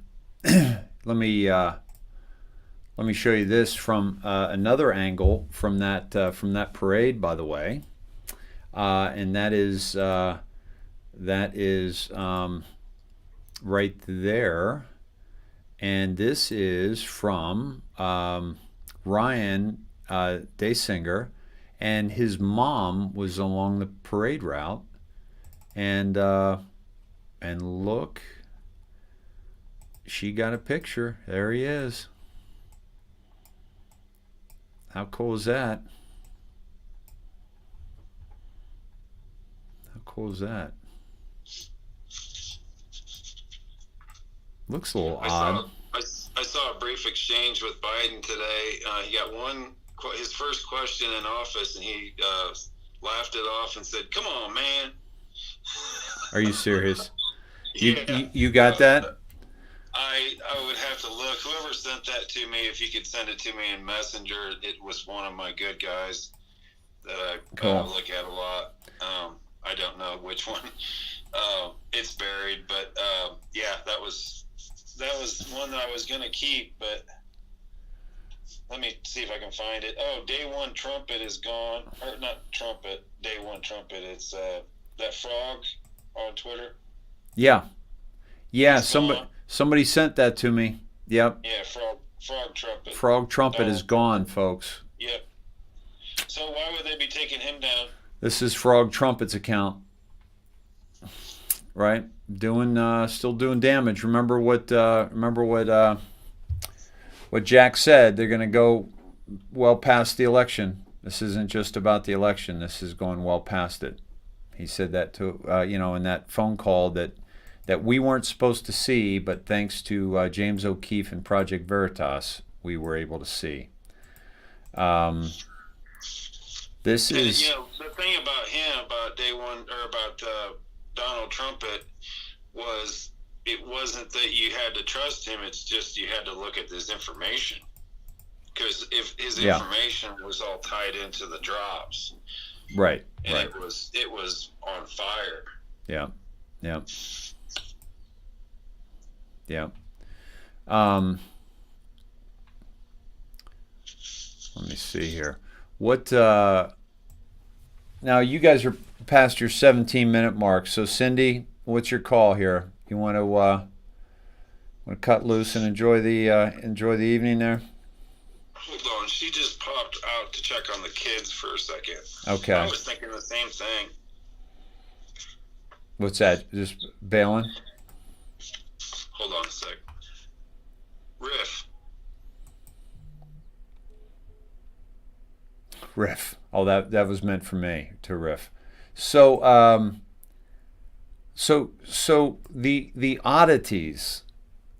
me show you this from another angle from that parade, by the way, and that is right there, and this is from Ryan Daysinger, and his mom was along the parade route, and look, she got a picture. There he is. How cool is that? How cool is that? Looks a little odd. I saw a brief exchange with Biden today. He got his first question in office, and he laughed it off and said, "Come on, man." Are you serious? Yeah. You got that? I would have to look. Whoever sent that to me, if you could send it to me in Messenger, it was one of my good guys that I look at a lot. I don't know which one. It's buried, but yeah, that was one that I was gonna keep, but let me see if I can find it. Oh, Day One Trumpet is gone, or not Trumpet. Day One Trumpet. It's that frog on Twitter. Yeah. Somebody sent that to me. Yep. Yeah, frog trumpet. Frog trumpet is gone, folks. Yep. So why would they be taking him down? This is Frog Trumpet's account, right? Still doing damage. Remember what Jack said. They're going to go well past the election. This isn't just about the election. This is going well past it. He said that to in that phone call that we weren't supposed to see, but thanks to James O'Keefe and Project Veritas, we were able to see. This is... the thing about him, about Day One, or about Donald Trumpet, was it wasn't that you had to trust him, it's just you had to look at this information. Because if his information was all tied into the drops. Right. And it was on fire. Yeah. Yeah. Yeah. Let me see here. What now you guys are past your 17-minute mark. So Cindy, what's your call here? You want to cut loose and enjoy the evening there? Hold on, she just popped out to check on the kids for a second. Okay. I was thinking the same thing. What's that? Just bailing? Hold on a sec. Riff. riff. Oh, that was meant for me to riff. So the oddities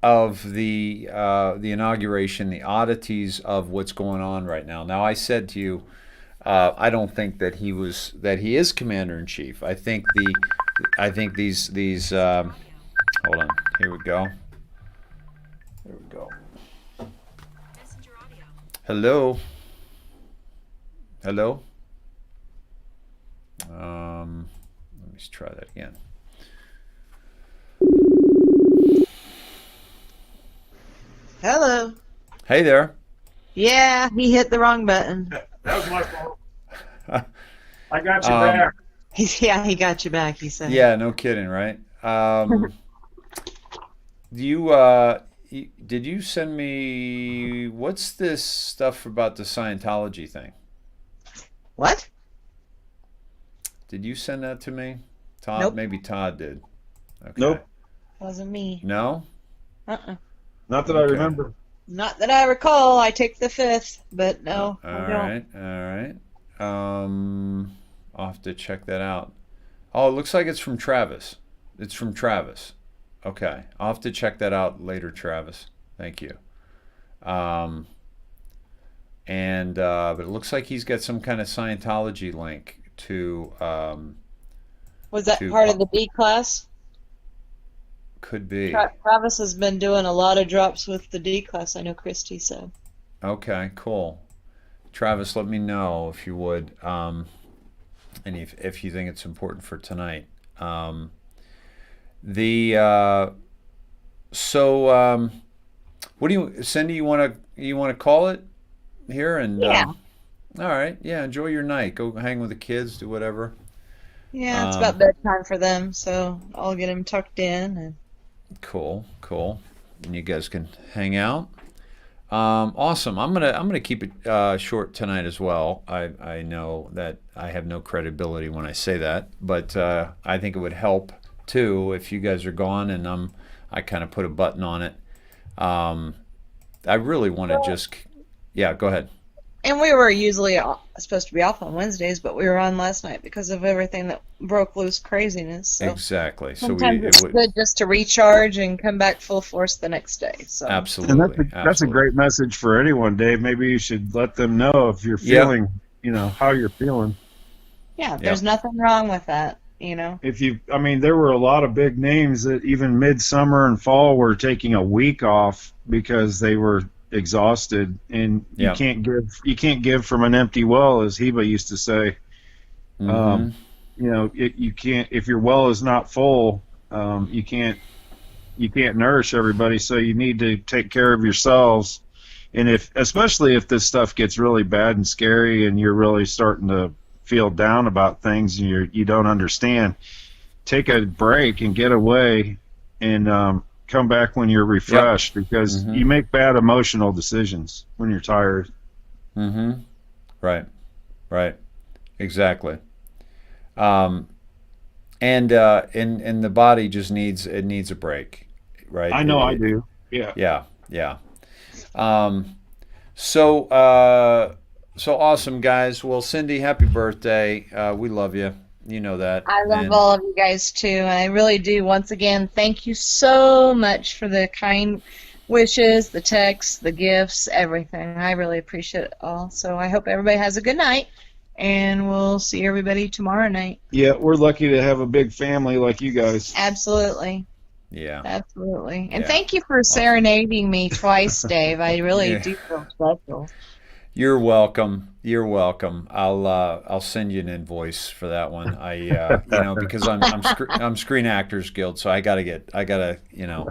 of the inauguration, the oddities of what's going on right now. Now, I said to you, I don't think that he is commander in chief. I think these. Hold on. Here we go. There we go. Hello. Hello. Let me try that again. Hello. Hey there. Yeah, he hit the wrong button. That was my fault. I got you back. Yeah, he got you back, he said. Yeah, no kidding, right? Did you send me, what's this stuff about the Scientology thing? What? Did you send that to me? Todd? Nope. Maybe Todd did. Okay. Nope. Wasn't me. No? Uh-uh. Not that I Okay. remember. Not that I recall. I take the fifth, but no, All I don't. right, all right. I'll have to check that out. Oh, it looks like it's from Travis. It's from Travis. Okay, I'll have to check that out later, Travis. Thank you. But it looks like he's got some kind of Scientology link to. Was that to- part of the D class? Could be. Travis has been doing a lot of drops with the D class, I know Christy said. Okay, cool. Travis, let me know if you would, and if you think it's important for tonight. What do you, Cindy? You want to call it here and Yeah. all right, yeah. Enjoy your night. Go hang with the kids. Do whatever. Yeah, it's Um, about bedtime for them, so I'll get him tucked in. And Cool. And you guys can hang out. Awesome. I'm gonna keep it short tonight as well. I know that I have no credibility when I say that, but I think it would help too if you guys are gone and I kind of put a button on it. I really want to just, yeah. Go ahead. And we were usually supposed to be off on Wednesdays, but we were on last night because of everything that broke loose craziness. So Exactly. So sometimes it it's would good just to recharge and come back full force the next day. So absolutely. And that's a absolutely. great message for anyone, Dave. Maybe you should let them know if you're Yeah. feeling, how you're feeling. yeah, there's nothing wrong with that, There were a lot of big names that even midsummer and fall were taking a week off because they were exhausted, and Yeah. you can't give from an empty well, as Heba used to say. Mhm. You can't, if your well is not full, you can't nourish everybody. So you need to take care of yourselves. And especially if this stuff gets really bad and scary, and you're really starting to feel down about things, and you don't understand, take a break and get away, and come back when you're refreshed, because Mhm. you make bad emotional decisions when you're tired. Mm-hmm. Right. Exactly. And the body just needs a break, right? I know I do. Yeah. Yeah. So awesome, guys. Well, Cindy, happy birthday. We love you. You know that. I love And- all of you guys too, and I really do. Once again, thank you so much for the kind wishes, the texts, the gifts, everything. I really appreciate it all. So I hope everybody has a good night, and we'll see everybody tomorrow night. Yeah, we're lucky to have a big family like you guys. Absolutely. Yeah. Absolutely. And Yeah. thank you for serenading me twice, Dave. I really Yeah. do feel special. You're welcome. I'll send you an invoice for that one. Because I'm Screen Actors Guild, so I gotta.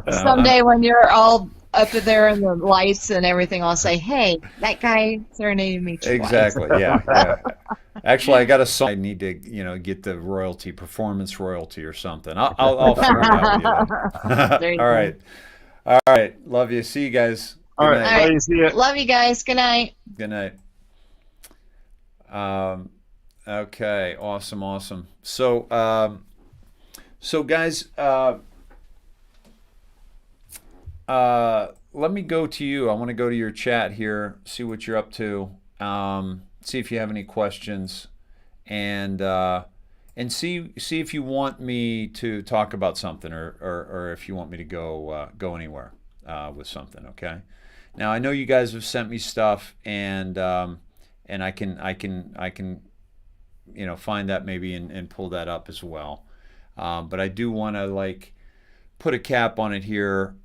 Someday when you're all up there in the lights and everything, I'll say, hey, that guy serenaded me twice. Exactly. Yeah. Actually, I got a song. I need to, get the performance royalty or something. I'll figure it out with you There you then. go. All right. Love you. See you guys. Good All right, night. All right. buddy, see ya. Love you guys. Good night. Good night. Okay. Awesome. So guys, let me go to you. I want to go to your chat here, see what you're up to. see if you have any questions, and see if you want me to talk about something, or if you want me to go anywhere with something. Okay. Now I know you guys have sent me stuff, and I can find that maybe and pull that up as well. But I do want to put a cap on it here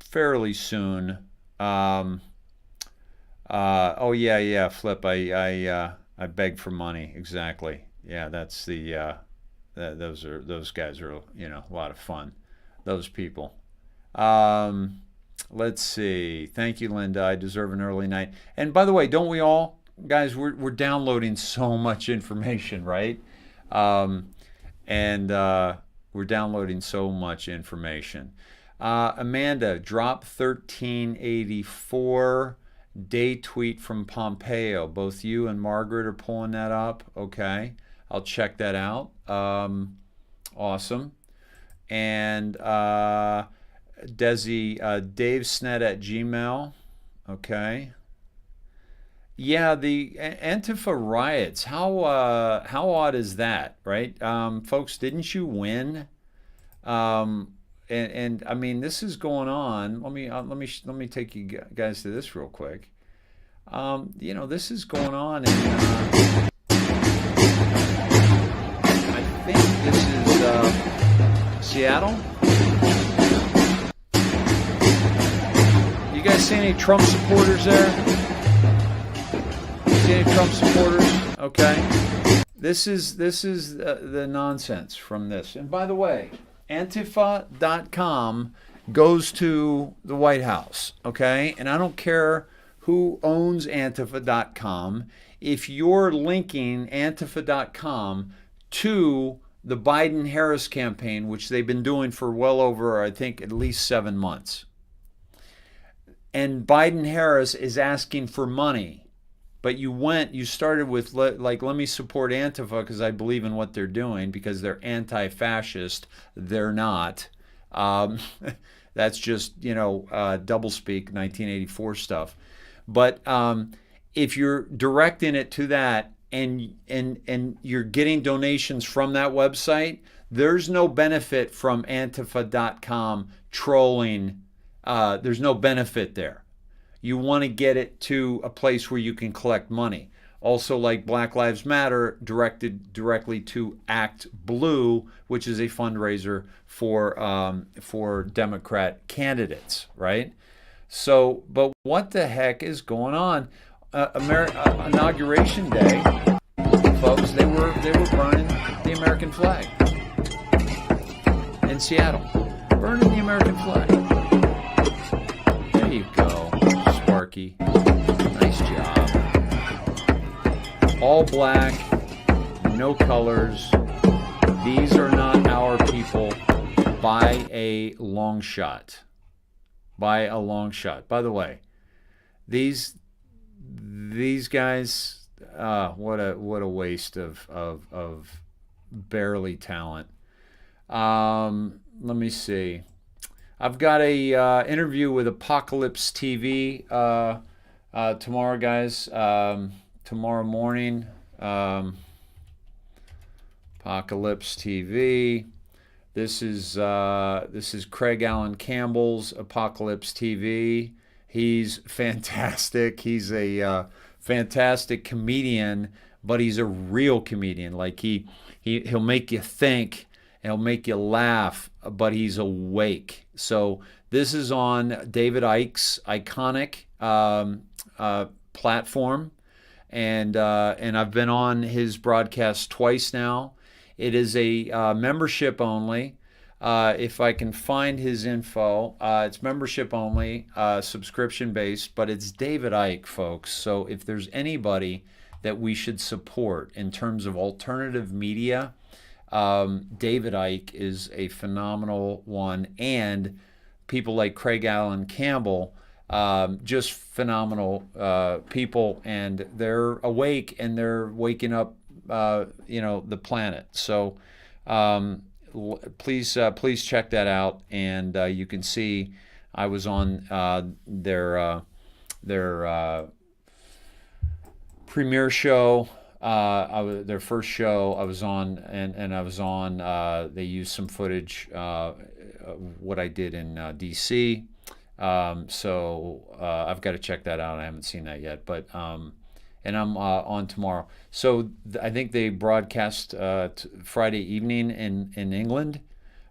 fairly soon. Oh yeah, Flip. I beg for money. Exactly. Yeah, that's those guys are a lot of fun. Those people. Let's see. Thank you, Linda. I deserve an early night. And by the way, don't we all, guys? We're downloading so much information, right? We're downloading so much information. Amanda, drop 1384 day tweet from Pompeo. Both you and Margaret are pulling that up. Okay, I'll check that out. Awesome. And Desi, davesnet@gmail. Okay. Yeah, the Antifa riots. How odd is that, right? Folks, didn't you win? And I mean, this is going on. Let me take you guys to this real quick. This is going on in I think this is Seattle. You guys see any Trump supporters there? See any Trump supporters? Okay. This is the nonsense from this. And by the way, Antifa.com goes to the White House, okay? And I don't care who owns Antifa.com. If you're linking Antifa.com to the Biden-Harris campaign, which they've been doing for well over, I think, at least 7 months, and Biden-Harris is asking for money, but you started with, let me support Antifa because I believe in what they're doing because they're anti-fascist. They're not. That's just, doublespeak 1984 stuff. But if you're directing it to that and you're getting donations from that website, there's no benefit from Antifa.com trolling. There's no benefit there. You want to get it to a place where you can collect money. Also, like Black Lives Matter, directed directly to Act Blue, which is a fundraiser for Democrat candidates, right? So, but what the heck is going on? Inauguration Day, folks, they were burning the American flag in Seattle, burning the American flag. There you go, Sparky. Nice job. All black, no colors. These are not our people by a long shot. By a long shot. By the way, these guys, what a waste of barely talent. Let me see. I've got a interview with Apocalypse TV tomorrow, guys. Tomorrow morning. Apocalypse TV. This is Craig Allen Campbell's Apocalypse TV. He's fantastic. He's a fantastic comedian, but he's a real comedian. Like he'll make you think, he'll make you laugh, but he's awake. So this is on David Icke's iconic platform, and I've been on his broadcast twice now. It is a membership only. If I can find his info, it's membership only, subscription based, but it's David Icke, folks. So if there's anybody that we should support in terms of alternative media, David Icke is a phenomenal one, and people like Craig Allen Campbell, just phenomenal people, and they're awake and they're waking up the planet. So please check that out, and you can see I was on their premiere show. Their first show I was on, and I was on. They used some footage of what I did in DC. So I've got to check that out. I haven't seen that yet, but and I'm on tomorrow. So I think they broadcast Friday evening in England,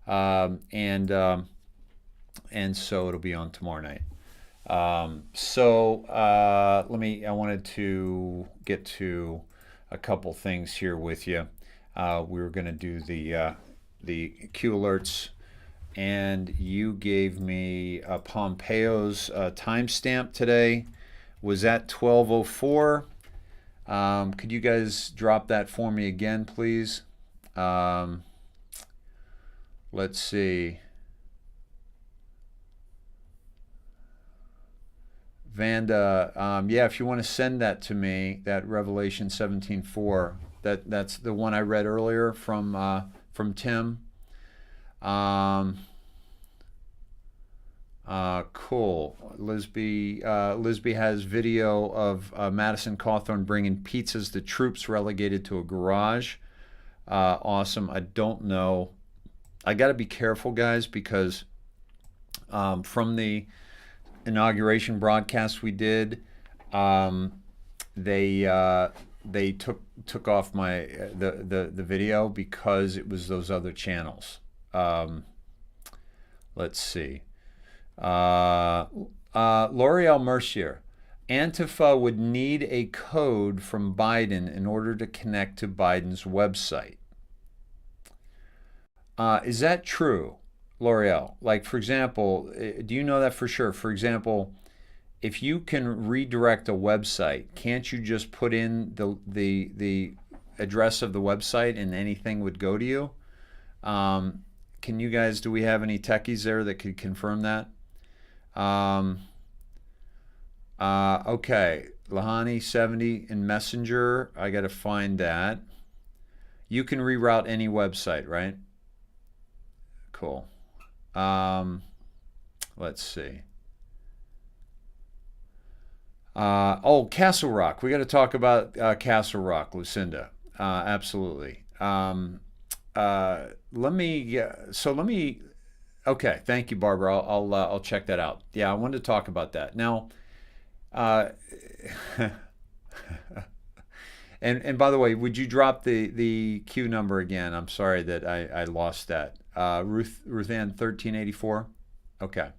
and so it'll be on tomorrow night. I wanted to get to a couple things here with you. We were going to do the Q alerts, and you gave me Pompeo's timestamp today was at 12:04. Could you guys drop that for me again, please? Let's see. Vanda, yeah, if you want to send that to me, that Revelation 17:4, that's the one I read earlier from Tim. Cool. Lisby has video of Madison Cawthorn bringing pizzas to troops relegated to a garage. Awesome. I don't know. I got to be careful, guys, because from the inauguration broadcast we did, they took off the video because it was those other channels. Let's see. L'Oreal Mercier, Antifa would need a code from Biden in order to connect to Biden's website. Is that true, L'Oreal? Like, for example, do you know that for sure? For example, if you can redirect a website, can't you just put in the address of the website and anything would go to you? Can you guys, do we have any techies there that could confirm that? Okay, Lahani 70 in Messenger. I got to find that. You can reroute any website, right? Cool. Let's see. Castle Rock. We got to talk about Castle Rock, Lucinda. Absolutely. Let me. Okay, thank you, Barbara. I'll check that out. Yeah, I wanted to talk about that now. And by the way, would you drop the Q number again? I'm sorry that I lost that. Ruth Ann 1384. Okay.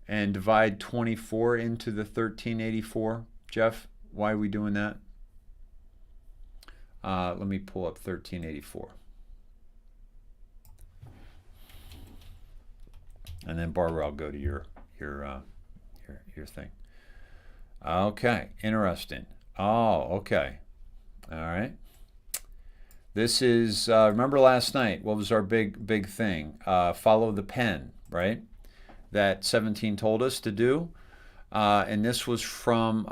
And divide 24 into the 1384. Jeff, why are we doing that? Let me pull up 1384. And then Barbara, I'll go to your thing. Okay, interesting. Oh, okay. All right. This is remember last night, what was our big thing? Follow the pen, right? That 17 told us to do. And this was from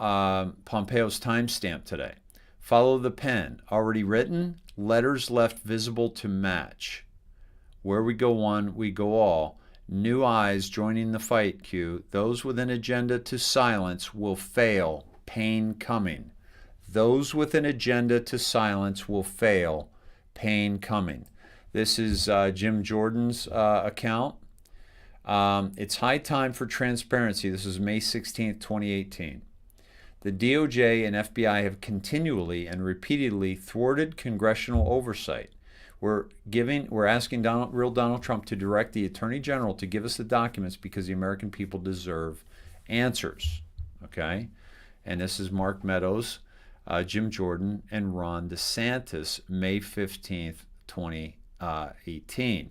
Pompeo's timestamp today. Follow the pen. Already written, letters left visible to match. Where we go one, we go all. New eyes joining the fight, Q. Those with an agenda to silence will fail. Pain coming. Those with an agenda to silence will fail. Pain coming. This is Jim Jordan's account. It's high time for transparency. This is May 16th, 2018. The DOJ and FBI have continually and repeatedly thwarted congressional oversight. We're asking real Donald Trump to direct the Attorney General to give us the documents because the American people deserve answers. Okay? And this is Mark Meadows, Jim Jordan, and Ron DeSantis, May 15th, 2018.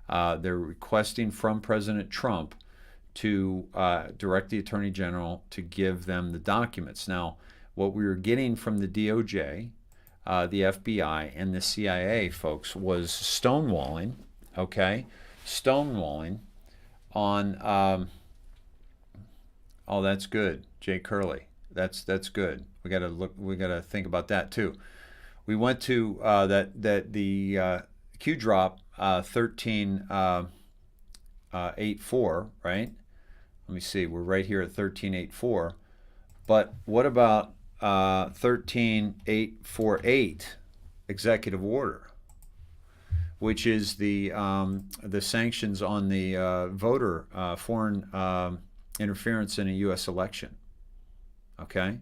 They're requesting from President Trump to direct the Attorney General to give them the documents. Now, what we were getting from the DOJ, the FBI, and the CIA, folks, was stonewalling, okay? Stonewalling on, oh, that's good, Jay Curley. That's good. We gotta think about that too. We went to the Q drop 1384, right? Let me see. We're right here at 1384. But what about 13848 executive order, which is the sanctions on the voter foreign interference in a U.S. election? Okay,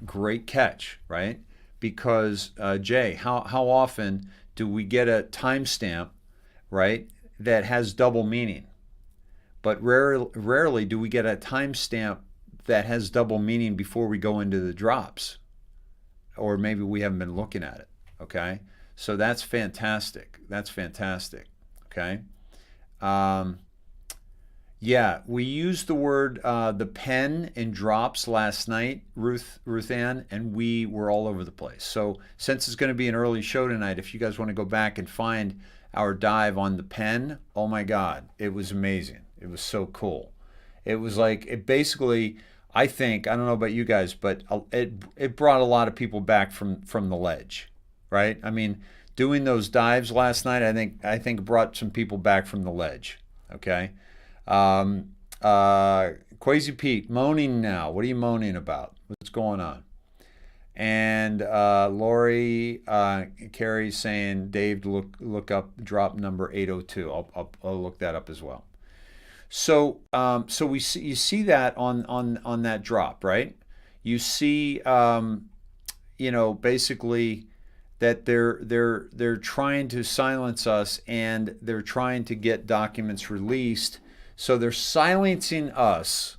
great catch, right? Because Jay, how often do we get a timestamp, right, that has double meaning? But rarely do we get a timestamp that has double meaning before we go into the drops, or maybe we haven't been looking at it. Okay, so that's fantastic. That's fantastic. Okay. Yeah, we used the word the pen in drops last night, Ruth Ann, and we were all over the place. So since it's going to be an early show tonight, if you guys want to go back and find our dive on the pen, oh my God, it was amazing. It was so cool. It was like, it basically, I think, I don't know about you guys, but it brought a lot of people back from the ledge, right? I mean, doing those dives last night, I think brought some people back from the ledge. Okay. Quasi Pete, moaning now. What are you moaning about? What's going on? And Lori Carey's saying, Dave, look up drop number 802. I'll look that up as well. So you see that on that drop, right? You see, basically that they're trying to silence us, and they're trying to get documents released. So they're silencing us,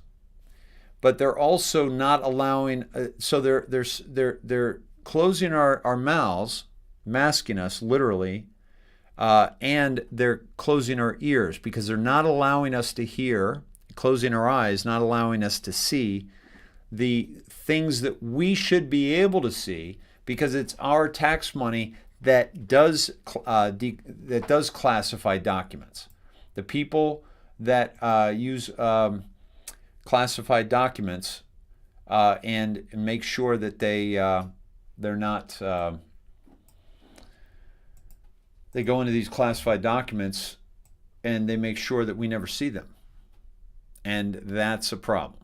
but they're also not allowing. So they're closing our mouths, masking us literally. And they're closing our ears because they're not allowing us to hear, closing our eyes, not allowing us to see the things that we should be able to see, because it's our tax money that does classify documents. The people that use classified documents and make sure that they're not. They go into these classified documents and they make sure that we never see them. And that's a problem.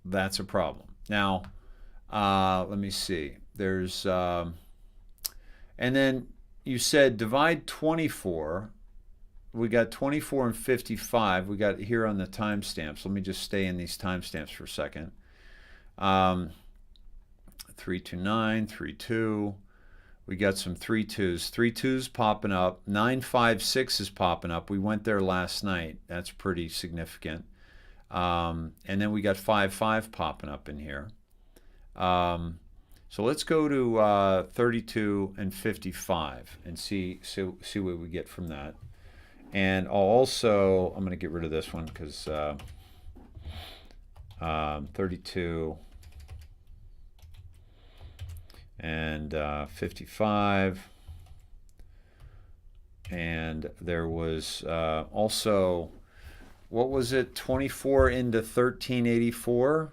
That's a problem. Now, let me see. There's, and then you said divide 24. We got 24 and 55. We got here on the timestamps. Let me just stay in these timestamps for a second. 329, 32. We got some 3-2s. 3-2s popping up. 956 is popping up. We went there last night. That's pretty significant. And then we got 5-5 popping up in here. So let's go to 32 and 55 and see what we get from that. And I'm going to get rid of this one because 32 and 55, and there was also, what was it, 24 into 1384?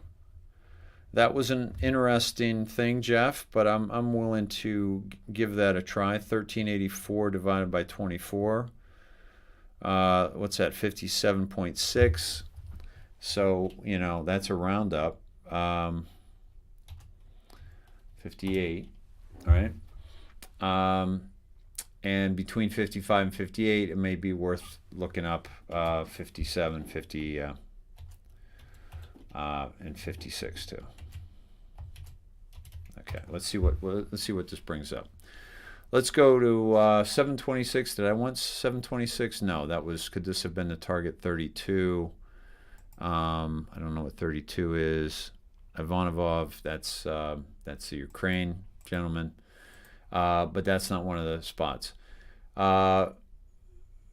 That was an interesting thing, Jeff, but I'm willing to give that a try. 1384 divided by 24. What's that, 57.6? So, that's a roundup. 58, all right? And between 55 and 58, it may be worth looking up 57, 50, and 56 too. Okay, let's see what this brings up. Let's go to 726. Did I want 726? No, could this have been the target 32? I don't know what 32 is. Ivanov, that's the Ukraine gentleman, but that's not one of the spots.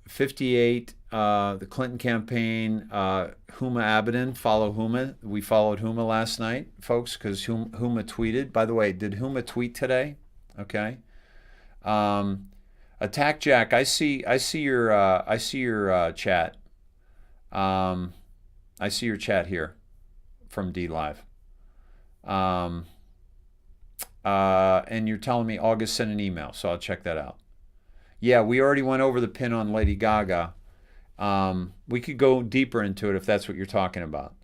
58, the Clinton campaign, Huma Abedin, follow Huma. We followed Huma last night, folks, because Huma tweeted. By the way, did Huma tweet today? Okay. Attack Jack, I see your chat. I see your chat here from D Live. And you're telling me August sent an email, so I'll check that out. Yeah, we already went over the pin on Lady Gaga. We could go deeper into it if that's what you're talking about.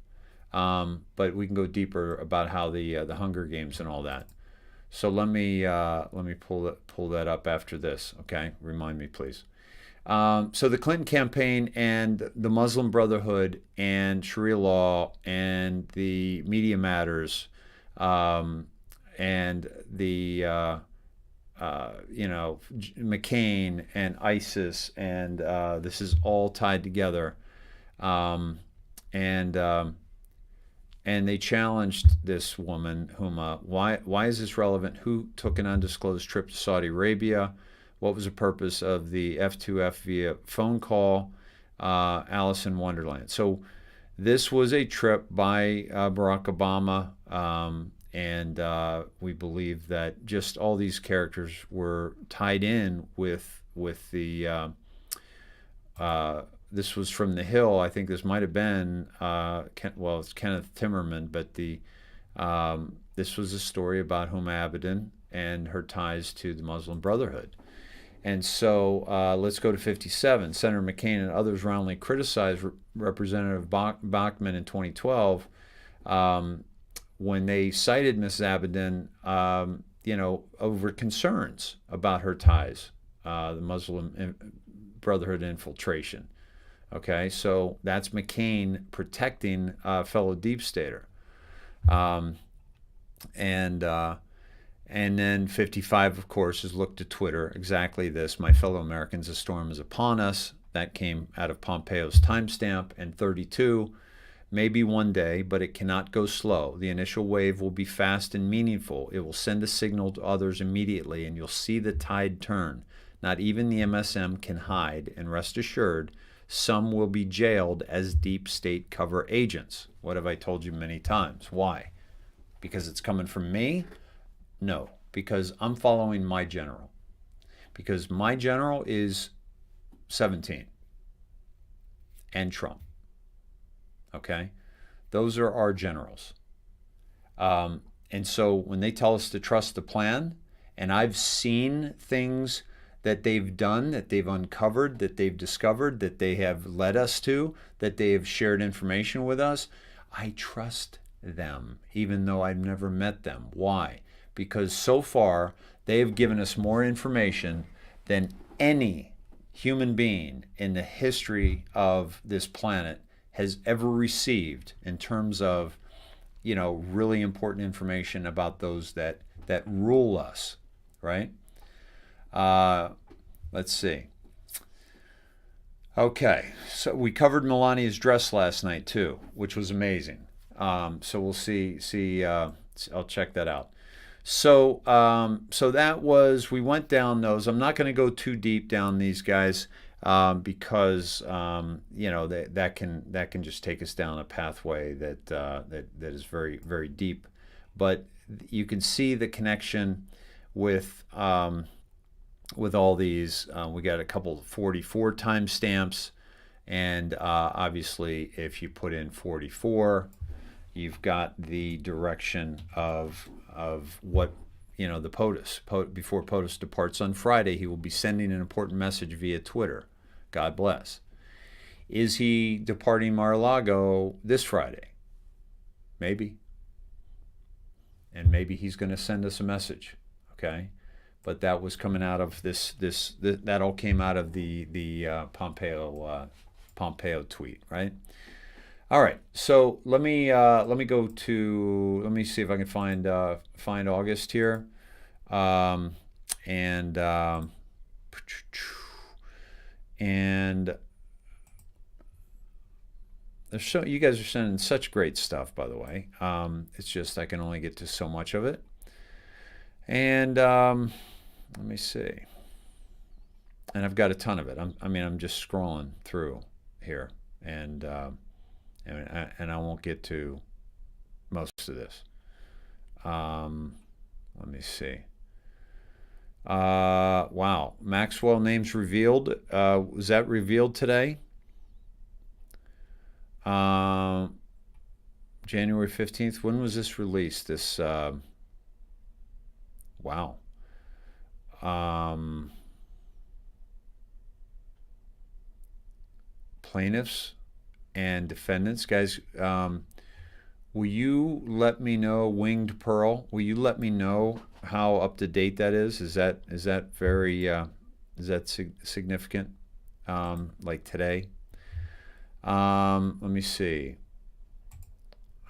but we can go deeper about how the Hunger Games and all that. So let me pull that up after this. Okay, remind me, please. So the Clinton campaign and the Muslim Brotherhood and Sharia law and the Media Matters, and the McCain and ISIS, and this is all tied together. And they challenged this woman, Huma. Why is this relevant? Who took an undisclosed trip to Saudi Arabia? What was the purpose of the F2F via phone call? Alice in Wonderland. So this was a trip by Barack Obama, and we believe that just all these characters were tied in with the. This was from The Hill. I think this might have been it's Kenneth Timmerman, but this was a story about Huma Abedin and her ties to the Muslim Brotherhood. And so let's go to 57. Senator McCain and others roundly criticized Representative Bachmann in 2012 when they cited Ms. Abedin, over concerns about her ties, the Muslim Brotherhood infiltration. Okay, so that's McCain protecting a fellow deep stater. And then 55, of course, is look to Twitter. Exactly this. My fellow Americans, a storm is upon us. That came out of Pompeo's timestamp. And 32, maybe one day, but it cannot go slow. The initial wave will be fast and meaningful. It will send a signal to others immediately, and you'll see the tide turn. Not even the MSM can hide, and rest assured, some will be jailed as deep state cover agents. What have I told you many times? Why? Because it's coming from me? No, because I'm following my general. Because my general is 17 and Trump. Okay? Those are our generals. And so when they tell us to trust the plan, and I've seen things that they've done, that they've uncovered, that they've discovered, that they have led us to, that they have shared information with us, I trust them, even though I've never met them. Why? Because so far, they have given us more information than any human being in the history of this planet has ever received in terms of, really important information about those that rule us, right? Let's see. Okay, so we covered Melania's dress last night too, which was amazing. So we'll see. I'll check that out. So that was, we went down those. I'm not going to go too deep down these guys because that can just take us down a pathway that is very, very deep. But you can see the connection with all these. We got a couple 44 timestamps, and obviously if you put in 44, you've got the direction of what, the POTUS. Before POTUS departs on Friday, he will be sending an important message via Twitter. God bless. Is he departing Mar-a-Lago this Friday? Maybe. And maybe he's going to send us a message, okay? But that was coming out of this that all came out of the Pompeo tweet, right? All right, so let me see if I can find August here, and you guys are sending such great stuff, by the way. It's just I can only get to so much of it, and let me see, and I've got a ton of it. I'm just scrolling through here, and I won't get to most of this. Let me see. Wow. Maxwell names revealed. Was that revealed today? January 15th. When was this released? This, wow. Plaintiffs and defendants, guys, will you let me know, Winged Pearl? Will you let me know how up to date that is? Is that very is that significant? Like today? Let me see.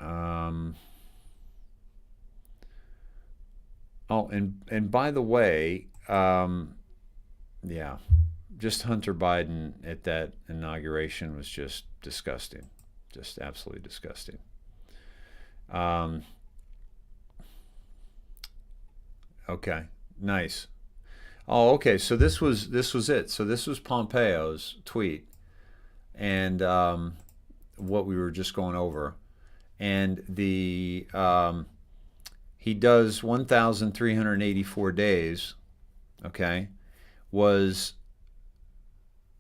Oh, and by the way, yeah, just Hunter Biden at that inauguration was just disgusting, just absolutely disgusting. Okay, nice. Oh, okay. So this was it. So this was Pompeo's tweet, and what we were just going over, and the he does 1,384 days. Okay, was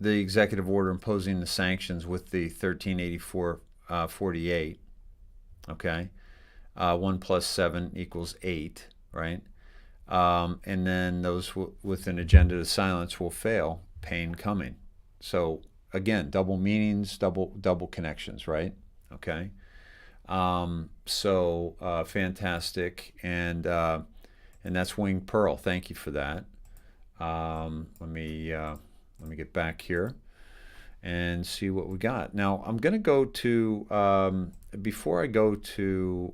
the executive order imposing the sanctions with the 1384 48. Okay, 1 plus 7 equals 8, right? And then those with an agenda to silence will fail, pain coming. So again, double meanings, double connections, right? Okay. So fantastic, and that's Winged Pearl. Thank you for that. Let me get back here and see what we got. Now I'm going to go to before I go to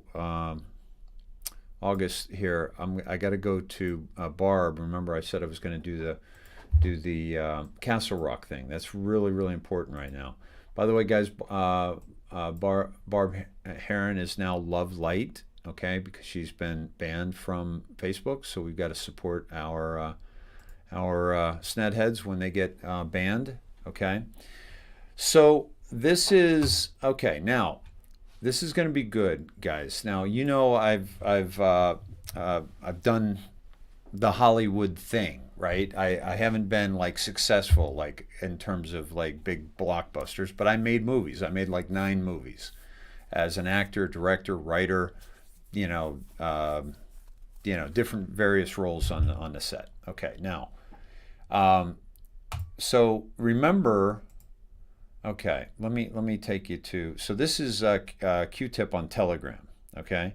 August here. I got to go to Barb. Remember, I said I was going to do the Castle Rock thing. That's really important right now. By the way, guys, Barb Heron is now Love Light. Okay, because she's been banned from Facebook, so we've got to support our snedheads when they get banned. Okay, so this is okay. Now, this is going to be good, guys. Now, you know I've done the Hollywood thing, right? I haven't been like successful like in terms of like big blockbusters, but I made movies. I made like 9 movies as an actor, director, writer. Different various roles on the set. Okay, now, so remember. Okay, let me take you to. So this is Q-tip on Telegram. Okay,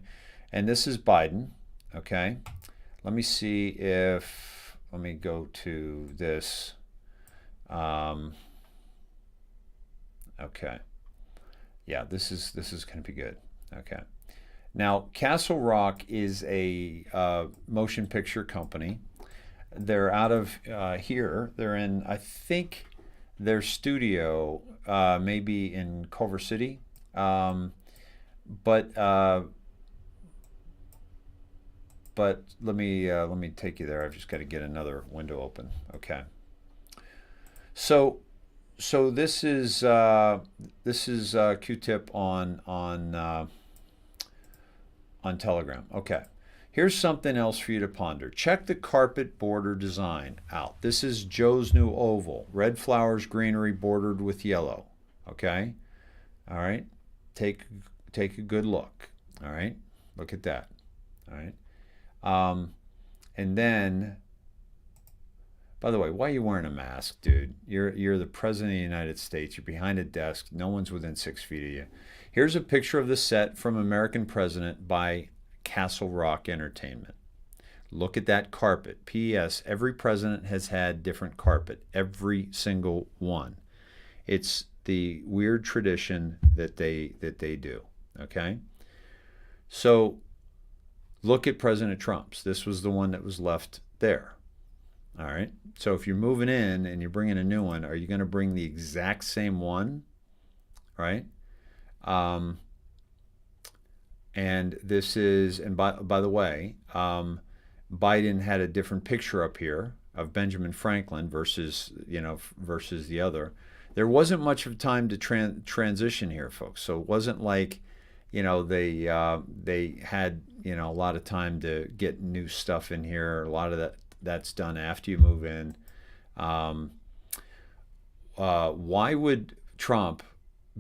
and this is Biden. Okay, let me see if let me go to this. Okay, yeah, this is going to be good. Okay. Now, Castle Rock is a motion picture company. They're out of here. They're in, I think, their studio maybe in Culver City, but let me take you there. I've just got to get another window open. Okay. So this is Q-tip on Telegram. Okay. Here's something else for you to ponder. Check the carpet border design out. This is Joe's new oval. Red flowers, greenery bordered with yellow. Okay? All right? Take a good look. All right? Look at that. All right? And then, by the way, why are you wearing a mask, dude? You're the president of the United States. You're behind a desk. No one's within 6 feet of you. Here's a picture of the set from American President by Castle Rock Entertainment. Look at that carpet. P.S. Every president has had different carpet. Every single one. It's the weird tradition that they do. Okay? So look at President Trump's. This was the one that was left there. All right? So if you're moving in and you're bringing a new one, are you going to bring the exact same one? Right? And this is, and by the way, Biden had a different picture up here of Benjamin Franklin versus the other. There wasn't much of time to transition here, folks. So it wasn't like, they had a lot of time to get new stuff in here. A lot of that's done after you move in. Why would Trump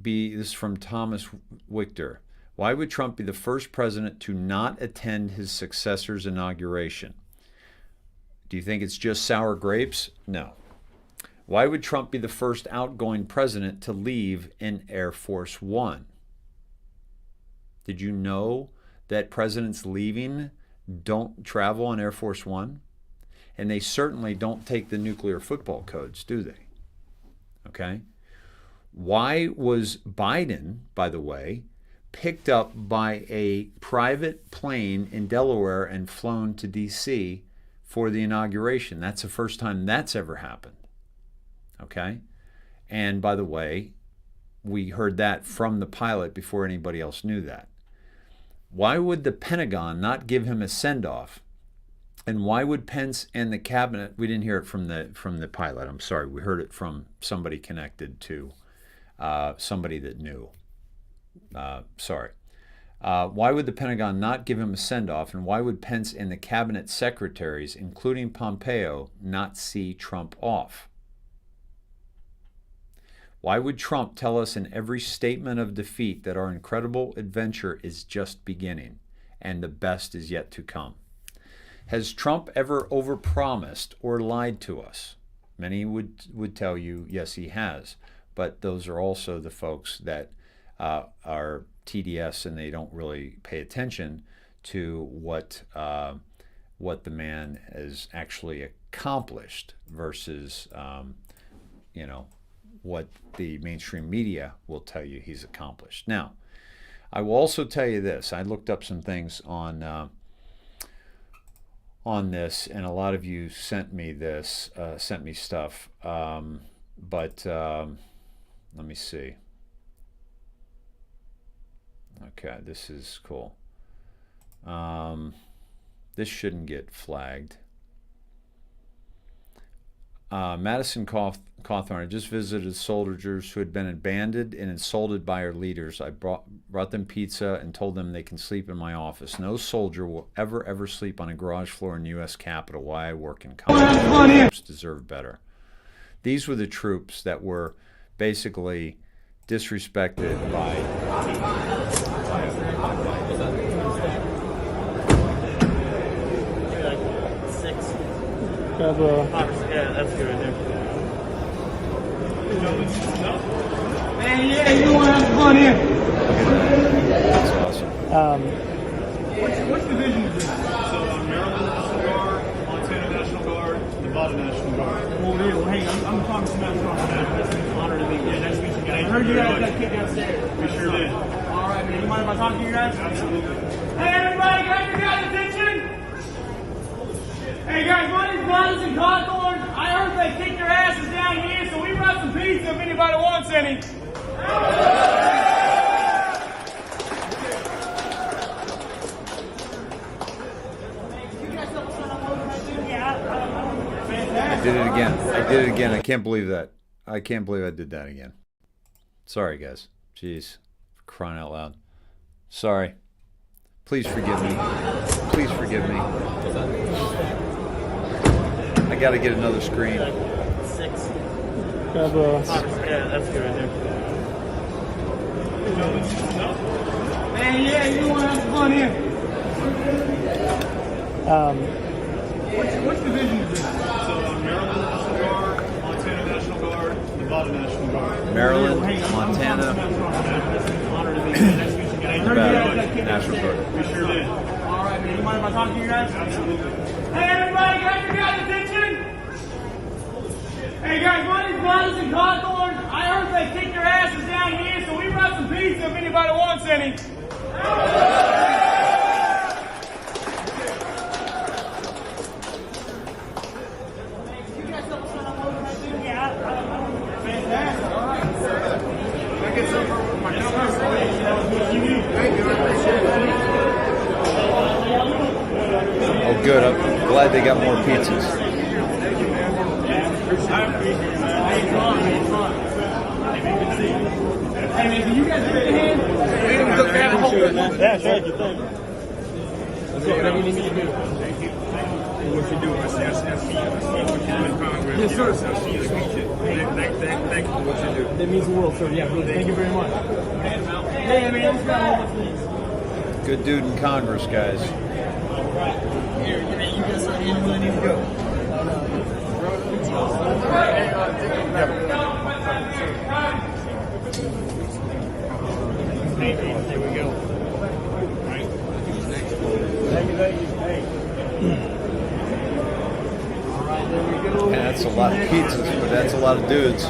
be? This is from Thomas Wichter. Why would Trump be the first president to not attend his successor's inauguration? Do you think it's just sour grapes? No. Why would Trump be the first outgoing president to leave in Air Force One? Did you know that presidents leaving don't travel on Air Force One? And they certainly don't take the nuclear football codes, do they? Okay? Why was Biden, by the way, picked up by a private plane in Delaware and flown to D.C. for the inauguration? That's the first time that's ever happened. Okay? And by the way, we heard that from the pilot before anybody else knew that. Why would the Pentagon not give him a send-off? And why would Pence and the cabinet? We didn't hear it from the pilot. I'm sorry. We heard it from somebody connected to somebody that knew. Sorry. Why would the Pentagon not give him a send-off? And why would Pence and the cabinet secretaries, including Pompeo, not see Trump off? Why would Trump tell us in every statement of defeat that our incredible adventure is just beginning and the best is yet to come? Has Trump ever overpromised or lied to us? Many would tell you, yes, he has. But those are also the folks that are TDS and they don't really pay attention to what the man has actually accomplished versus, what the mainstream media will tell you he's accomplished. Now, I will also tell you this. I looked up some things on this, and a lot of you sent me stuff. But let me see. Okay, this is cool. This shouldn't get flagged. Madison Cawthorn just visited soldiers who had been abandoned and insulted by our leaders. I brought them pizza and told them they can sleep in my office. No soldier will ever sleep on a garage floor in the U.S. Capitol while I work in Congress. Troops deserve better. These were the troops that were basically disrespected by... Yeah, that's good right there. Man, yeah, you want to have fun here. That's awesome. What's division is this? So, Maryland National Guard, Montana National Guard, Nevada National Guard. Well, hey, I'm Congressman National Guard. It's an honor to meet you. Nice to meet you guys. I heard you guys got kicked downstairs. We sure did. All right, man. You mind if I talk to you guys? Absolutely. Hey, everybody, got your guys' attention? Hey guys, my name's Madison Cawthorn. I heard they kicked your asses down here, so we brought some pizza if anybody wants any. I did it again. I can't believe that. I can't believe I did that again. Sorry, guys. Jeez. For crying out loud. Sorry. Please forgive me. Please forgive me. I gotta get another screen. 6. Yeah, that's good right there. Man, yeah, you want to have fun here. Which division is this? So, Maryland National Guard, Montana National Guard, Nevada National Guard. Maryland, Montana, Nevada National Guard. We sure did. All right, man. You mind if I talk to you guys? Absolutely. Hey, everybody, got your guys' attention? Hey, guys, my name's Madison Cawthorn. I heard they kicked your asses down here, so we brought some pizza if anybody wants any. Oh, good. I'm glad they got more pizzas. Hey, man, can you guys give me a hand? Yeah, sure. Thank you. Whatever you need me to do. Thank you. What you do, I see you in Congress. Yes, sir. Thank you for what you do. That means the world, sir. Yeah, really. Thank you very much. Hey, man, let's go. Good dude in Congress, guys. Here, you guys are here. You need to go. There we go. a lot of pizzas, but that's a lot of dudes.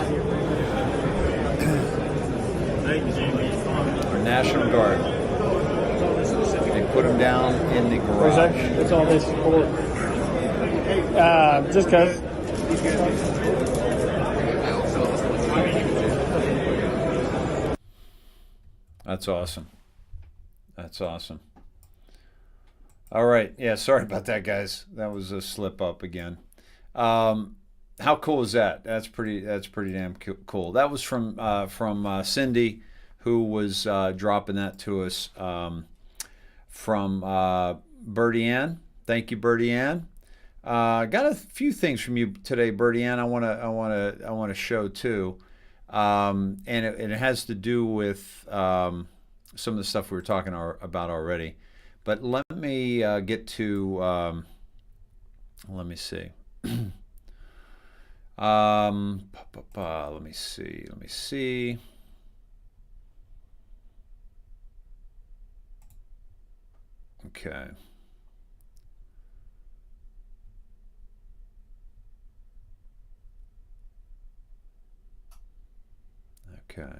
Our National Guard. They put them down in the garage. What's all this for? Just because. That's awesome. That's awesome. All right. Yeah, sorry about that, guys. That was a slip up again. How cool is that? That's pretty damn cool. That was from Cindy, who was dropping that to us from Birdie Ann. Thank you, Birdie Ann. Got a few things from you today, Birdie Ann. I want to show too, and it has to do with some of the stuff we were talking about already. But let me get to. Let me see. Let me see. Okay. Okay.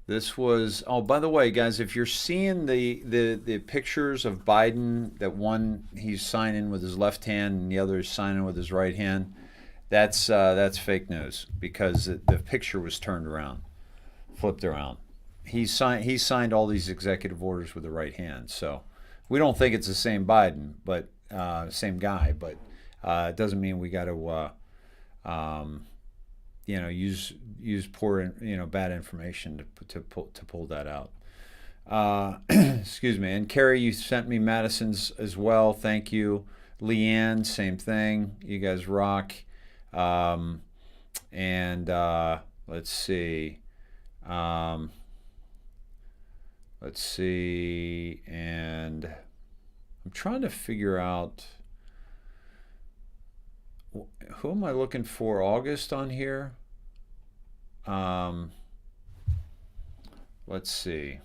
This was, oh, by the way, guys, if you're seeing the pictures of Biden, that one he's signing with his left hand and the other is signing with his right hand, that's fake news, because the picture was turned around, flipped around. He signed all these executive orders with the right hand, so we don't think it's the same Biden, but same guy, but it doesn't mean we got to use poor, bad information to pull that out. Excuse me. And Carrie, you sent me Madison's as well. Thank you. Leanne, same thing. You guys rock. Let's see. And I'm trying to figure out, who am I looking for? August on here? Let's see.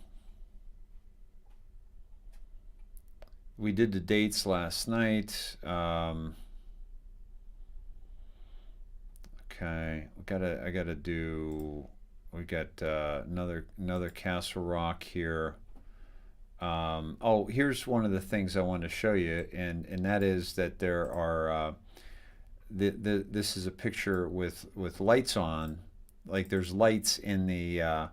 We did the dates last night. Okay, we got another Castle Rock here. Here's one of the things I wanted to show you, and that is that there are this is a picture with lights on, like there's lights in the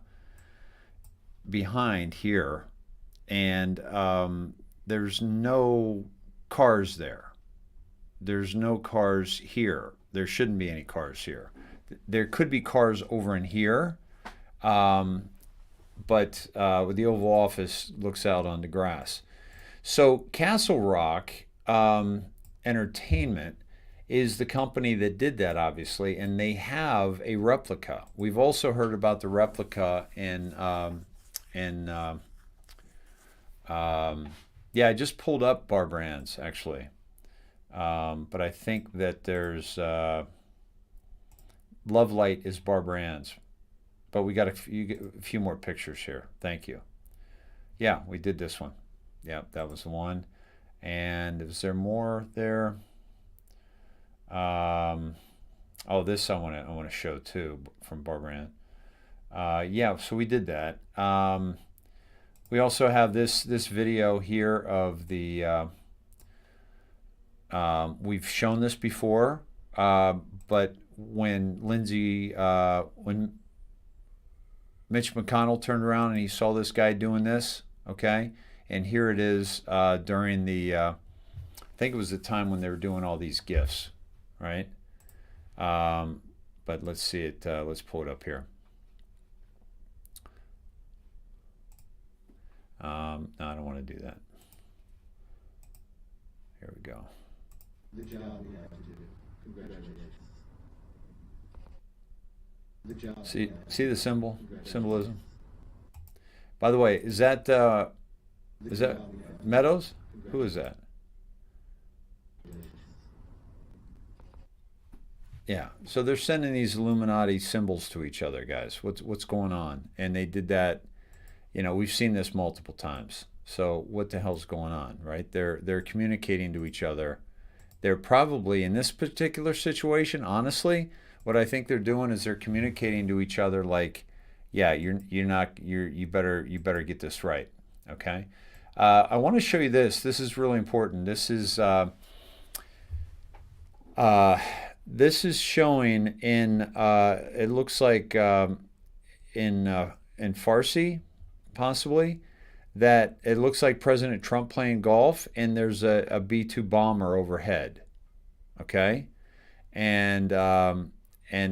behind here, and there's no cars there. There's no cars here. There shouldn't be any cars here. There could be cars over in here, but the Oval Office looks out on the grass. So Castle Rock Entertainment is the company that did that, obviously, and they have a replica. We've also heard about the replica I just pulled up Barbara Ann's, actually, but I think that there's Love Light is Barbara Ann's, but we got a few more pictures here. Thank you. Yeah, we did this one. Yeah, that was the one. And is there more there? This I want to show too, from Barbara Ann. Yeah, so we did that. We also have this video here of the. We've shown this before, but when when Mitch McConnell turned around and he saw this guy doing this, okay, and here it is during the. I think it was the time when they were doing all these gifts, right? But let's see it. Let's pull it up here. No, I don't want to do that. Here we go. The job you have to do. Congratulations. The job. See the symbolism. By the way, is that Meadows? Who is that? Yeah. So they're sending these Illuminati symbols to each other, guys. What's going on? And they did that. We've seen this multiple times. So what the hell's going on, right? They're communicating to each other. they're probably in this particular situation, honestly, what I think they're doing is they're communicating to each other like, yeah, you better get this right. Okay. I want to show you this. This is really important. This is showing in it looks like in Farsi, possibly, that it looks like President Trump playing golf, and there's a B-2 bomber overhead. Okay, and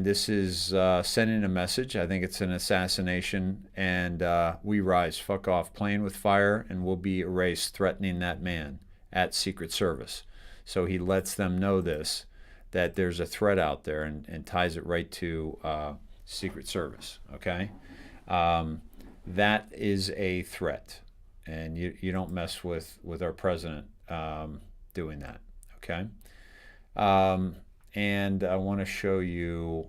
this is sending a message. I think it's an assassination, and we rise, fuck off, playing with fire, and we'll be erased, threatening that man at Secret Service. So he lets them know this, that there's a threat out there, and ties it right to Secret Service. Okay, that is a threat, and you don't mess with our president doing that. Okay, and I want to show you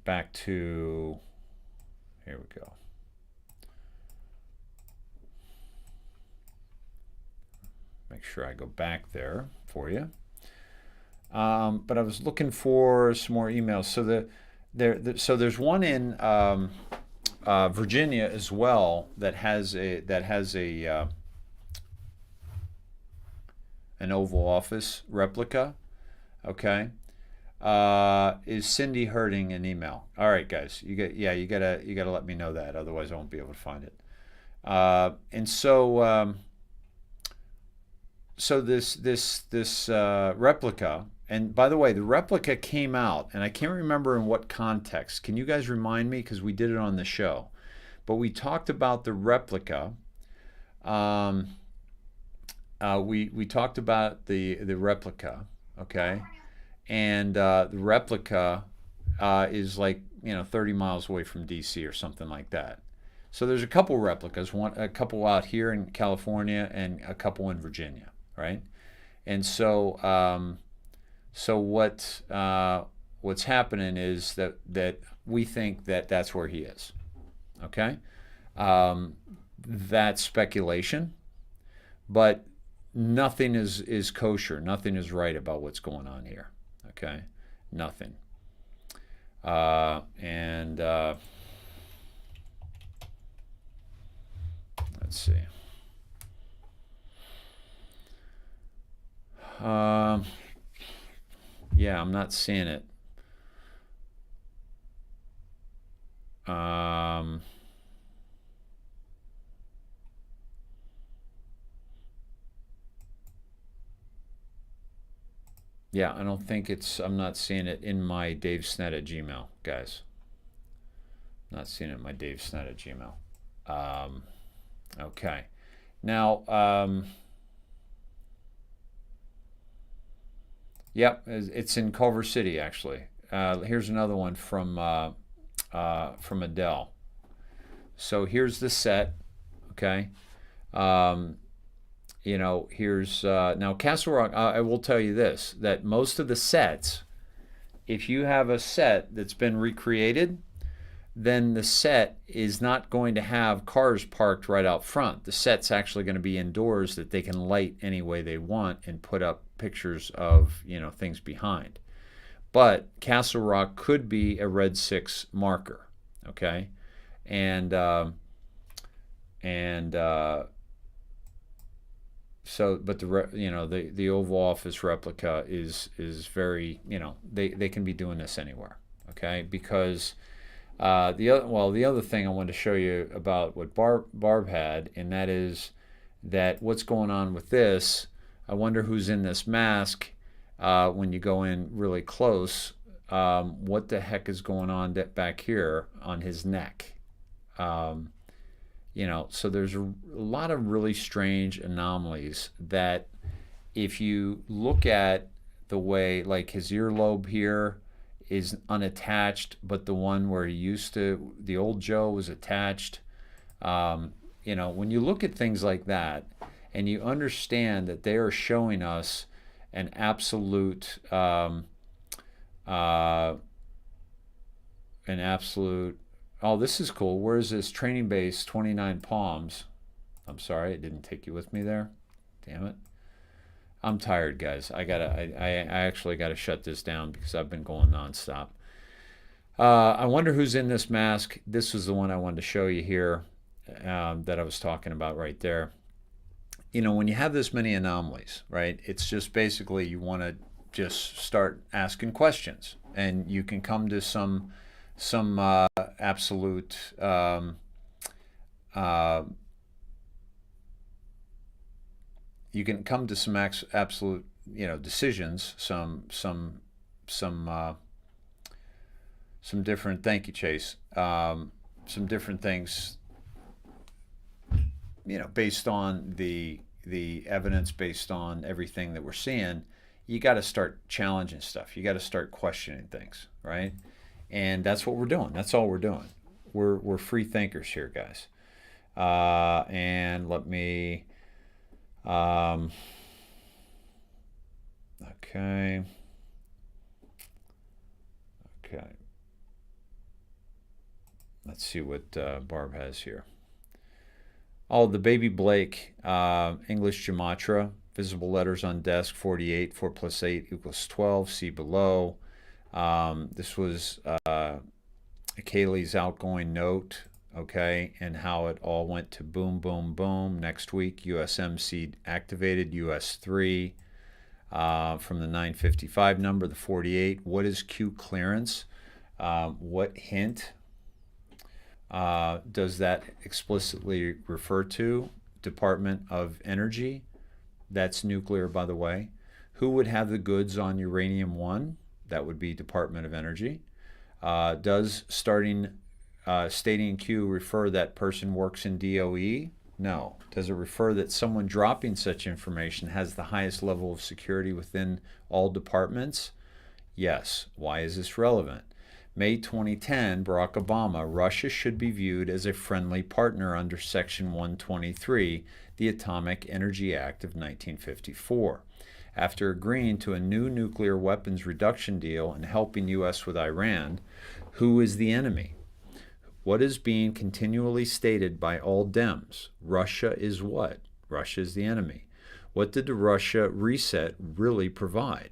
back to, here we go. Make sure I go back there for you. But I was looking for some more emails. So so there's one in Virginia as well that has an Oval Office replica. Okay, is Cindy hurting an email? All right, guys, you gotta let me know that, otherwise I won't be able to find it. And so this replica, and by the way, the replica came out, and I can't remember in what context. Can you guys remind me? Because we did it on the show, but we talked about the replica. We talked about the replica, okay, and the replica is like 30 miles away from D.C. or something like that. So there's a couple replicas, a couple out here in California and a couple in Virginia, right? And so what's happening is that we think that that's where he is, okay? That's speculation, but nothing is kosher. Nothing is right about what's going on here. Okay, nothing. And let's see. Yeah, I'm not seeing it. Yeah, I don't think I'm not seeing it in my davesnet at Gmail, guys. Not seeing it in my davesnet at Gmail. Okay. Now, yep, it's in Culver City, actually. Here's another one from Adele. So here's the set, okay? Here's now Castle Rock. I will tell you this, that most of the sets, if you have a set that's been recreated, then the set is not going to have cars parked right out front. The set's actually going to be indoors that they can light any way they want and put up pictures of things behind. But Castle Rock could be a Red 6 marker, okay, so, but the Oval Office replica is very, they can be doing this anywhere, okay? Because the other thing I wanted to show you about what Barb had, and that is that what's going on with this. I wonder who's in this mask when you go in really close. What the heck is going on back here on his neck? So there's a lot of really strange anomalies that if you look at the way, like his earlobe here is unattached, but the one where the old Joe was attached. When you look at things like that and you understand that they are showing us an absolute, oh, this is cool. Where is this? Training base, 29 Palms. I'm sorry, it didn't take you with me there. Damn it. I'm tired, guys. I actually gotta shut this down because I've been going nonstop. I wonder who's in this mask. This was the one I wanted to show you here, that I was talking about right there. You know, when you have this many anomalies, right, it's just basically you want to just start asking questions, and you can come to some absolute you can come to some absolute, you know, decisions, some different, thank you, Chase, some different things, you know, based on the evidence, based on everything that we're seeing. You got to start challenging stuff. You got to start questioning things, right? And that's what we're doing. That's all we're doing. We're free thinkers here, guys. And let me, okay. Let's see what Barb has here. Oh, the baby Blake, English Gematria, visible letters on desk, 48, 4 plus 8 equals 12, see below. This was Kaylee's outgoing note, okay, and how it all went to boom, boom, boom. Next week, USMC activated, US3, from the 955 number, the 48. What is Q clearance? What hint does that explicitly refer to? Department of Energy. That's nuclear, by the way. Who would have the goods on uranium-1? That would be Department of Energy. Does stating Q refer that person works in DOE? No. Does it refer that someone dropping such information has the highest level of security within all departments? Yes. Why is this relevant? May 2010, Barack Obama, Russia should be viewed as a friendly partner under Section 123, the Atomic Energy Act of 1954. After agreeing to a new nuclear weapons reduction deal and helping U.S. with Iran, who is the enemy? What is being continually stated by all Dems? Russia is what? Russia is the enemy. What did the Russia reset really provide?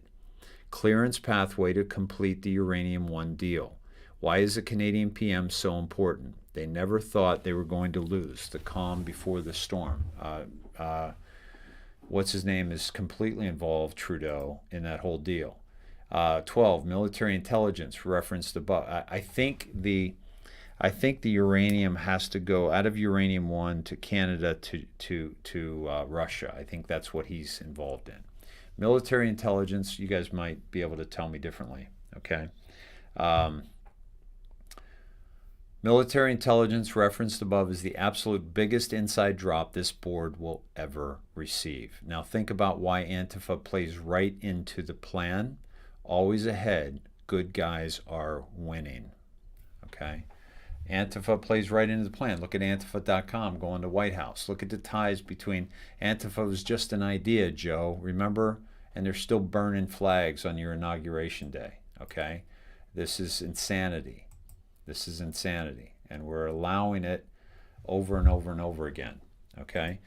Clearance pathway to complete the uranium-1 deal. Why is the Canadian PM so important? They never thought they were going to lose. The calm before the storm. What's his name is completely involved, Trudeau, in that whole deal. 12, military intelligence referenced above. I think the uranium has to go out of uranium-1 to Canada to Russia. I think that's what he's involved in. Military intelligence, you guys might be able to tell me differently, okay? Military intelligence referenced above is the absolute biggest inside drop this board will ever receive. Now think about why Antifa plays right into the plan. Always ahead, good guys are winning, okay? Antifa plays right into the plan. Look at Antifa.com going to White House. Look at the ties between Antifa was just an idea, Joe. Remember? And they're still burning flags on your inauguration day. Okay? This is insanity. This is insanity. And we're allowing it over and over and over again. Okay?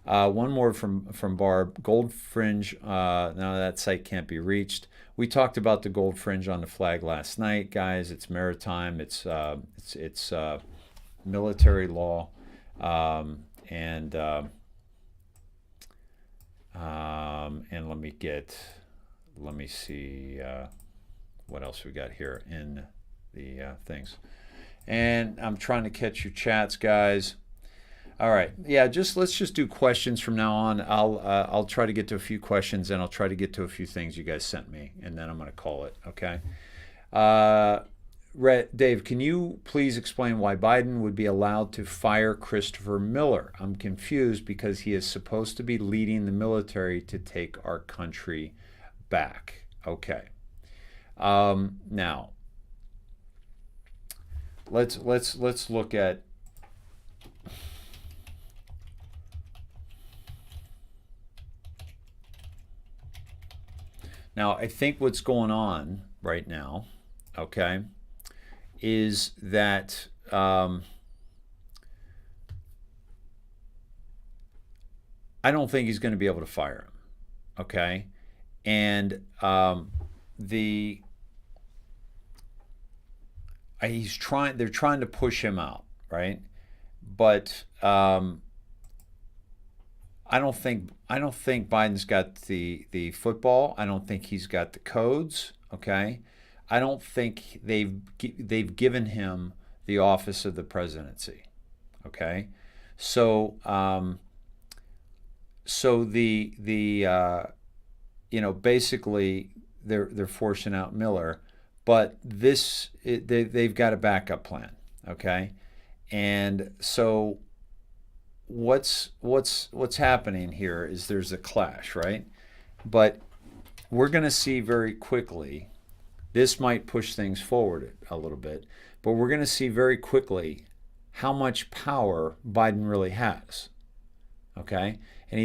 One more from Barb. Gold fringe. Now that site can't be reached. We talked about the gold fringe on the flag last night, guys. It's maritime. It's military law, and let me see what else we got here in the things. And I'm trying to catch your chats, guys. All right, yeah. Let's just do questions from now on. I'll try to get to a few questions, and I'll try to get to a few things you guys sent me, and then I'm going to call it. Okay. Dave, can you please explain why Biden would be allowed to fire Christopher Miller? I'm confused because he is supposed to be leading the military to take our country back. Okay. Now, let's look at. Now, I think what's going on right now, okay, is that I don't think he's going to be able to fire him. Okay, and the he's trying. They're trying to push him out, right? But I don't think Biden's got the football. I don't think he's got the codes. Okay, I don't think they've given him the office of the presidency. Okay, so basically they're forcing out Miller, but they've got a backup plan. Okay, and so what's happening here is there's a clash, right? But we're going to see very quickly. This might push things forward a little bit, but we're going to see very quickly how much power Biden really has. Okay, and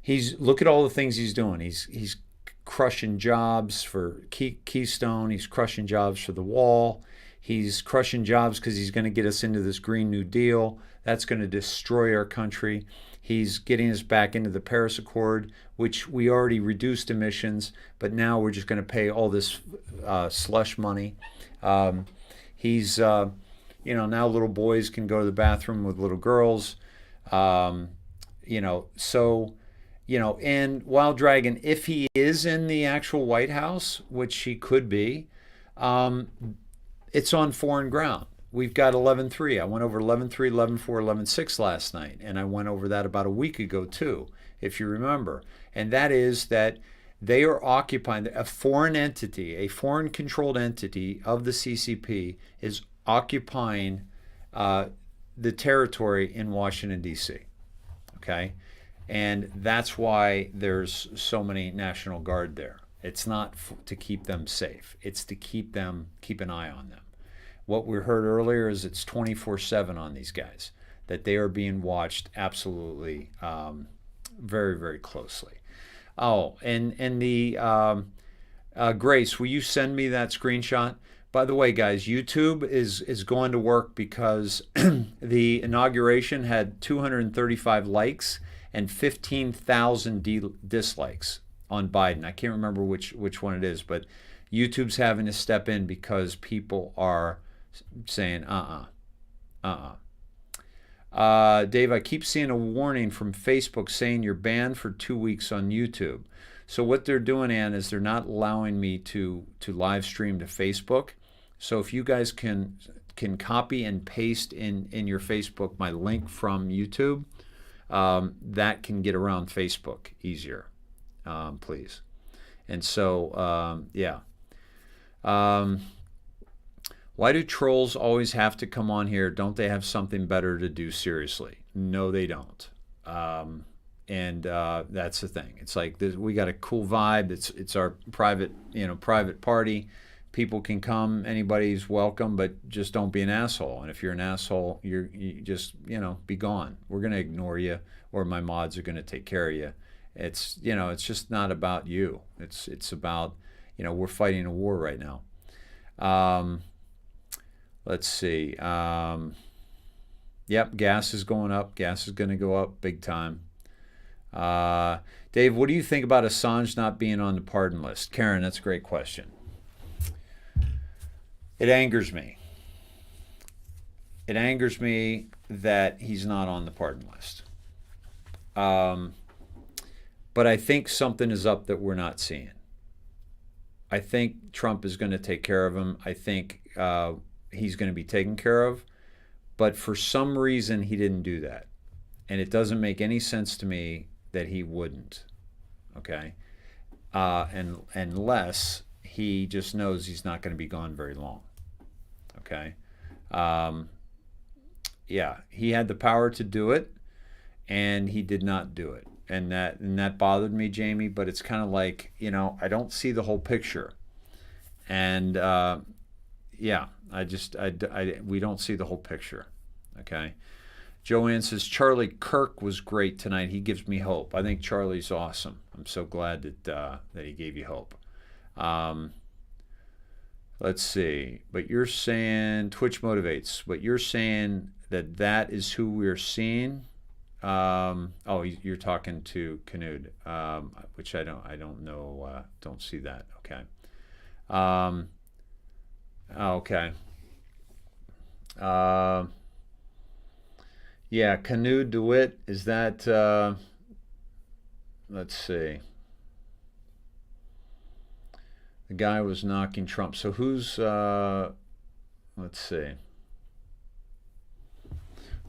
he's look at all the things he's doing. He's crushing jobs for Keystone. He's crushing jobs for the wall. He's crushing jobs because he's going to get us into this Green New Deal. That's going to destroy our country. He's getting us back into the Paris Accord, which we already reduced emissions, but now we're just going to pay all this slush money. He's, now little boys can go to the bathroom with little girls. And Wild Dragon, if he is in the actual White House, which he could be, it's on foreign ground. We've got 11.3. I went over 11.3, 11.4, 11.6 last night, and I went over that about a week ago too, if you remember. And that is that they are occupying a foreign entity, a foreign-controlled entity of the CCP is occupying the territory in Washington, D.C. Okay? And that's why there's so many National Guard there. It's not to keep them safe. It's to keep an eye on them. What we heard earlier is it's 24/7 on these guys, that they are being watched absolutely very, very closely. Oh, and the Grace, will you send me that screenshot? By the way, guys, YouTube is going to work because the inauguration had 235 likes and 15,000 dislikes on Biden. I can't remember which one it is, but YouTube's having to step in because people are saying, Dave, I keep seeing a warning from Facebook saying you're banned for 2 weeks on YouTube. So what they're doing, Ann, is they're not allowing me to live stream to Facebook. So if you guys can copy and paste in your Facebook my link from YouTube, that can get around Facebook easier, please. And so, why do trolls always have to come on here? Don't they have something better to do seriously? No, they don't. And that's the thing. It's like we got a cool vibe. It's our private party. People can come. Anybody's welcome, but just don't be an asshole. And if you're an asshole, you just be gone. We're gonna ignore you, or my mods are gonna take care of you. It's just not about you. It's about we're fighting a war right now. Let's see. Yep, gas is going up. Gas is going to go up big time. Dave, what do you think about Assange not being on the pardon list? Karen, that's a great question. It angers me. It angers me that he's not on the pardon list. But I think something is up that we're not seeing. I think Trump is going to take care of him. I think he's going to be taken care of. But for some reason, he didn't do that. And it doesn't make any sense to me that he wouldn't. Okay? And unless he just knows he's not going to be gone very long. Okay? Yeah, he had the power to do it, and he did not do it. And that bothered me, Jamie, but it's kind of like, I don't see the whole picture. And yeah, we don't see the whole picture. Okay. Joanne says Charlie Kirk was great tonight. He gives me hope. I think Charlie's awesome. I'm so glad that he gave you hope. Let's see. But you're saying Twitch motivates. But you're saying that is who we're seeing. Oh, you're talking to Canud, which I don't know. Don't see that. Okay. Um, okay. Uh, yeah, Canud DeWitt. Is that? Let's see. The guy was knocking Trump. So who's? Let's see.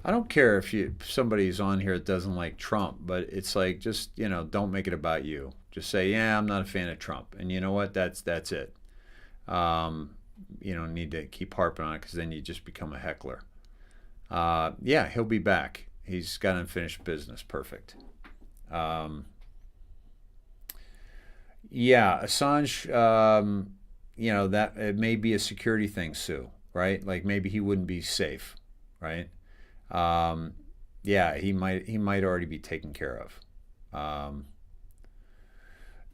I don't care if somebody's on here that doesn't like Trump, but it's like, just, don't make it about you. Just say, yeah, I'm not a fan of Trump, and you know what? That's it. You don't need to keep harping on it, because then you just become a heckler. Yeah, he'll be back. He's got unfinished business. Perfect. Yeah, Assange. That it may be a security thing, Sue. Right? Like, maybe he wouldn't be safe. Right? Yeah, he might already be taken care of.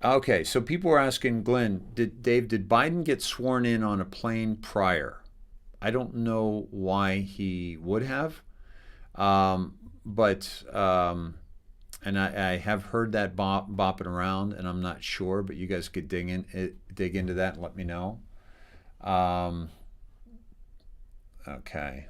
Okay, so people were asking Glenn, did Biden get sworn in on a plane prior? I don't know why he would have, but and I have heard that bopping around, and I'm not sure, but you guys could dig into that and let me know. Okay.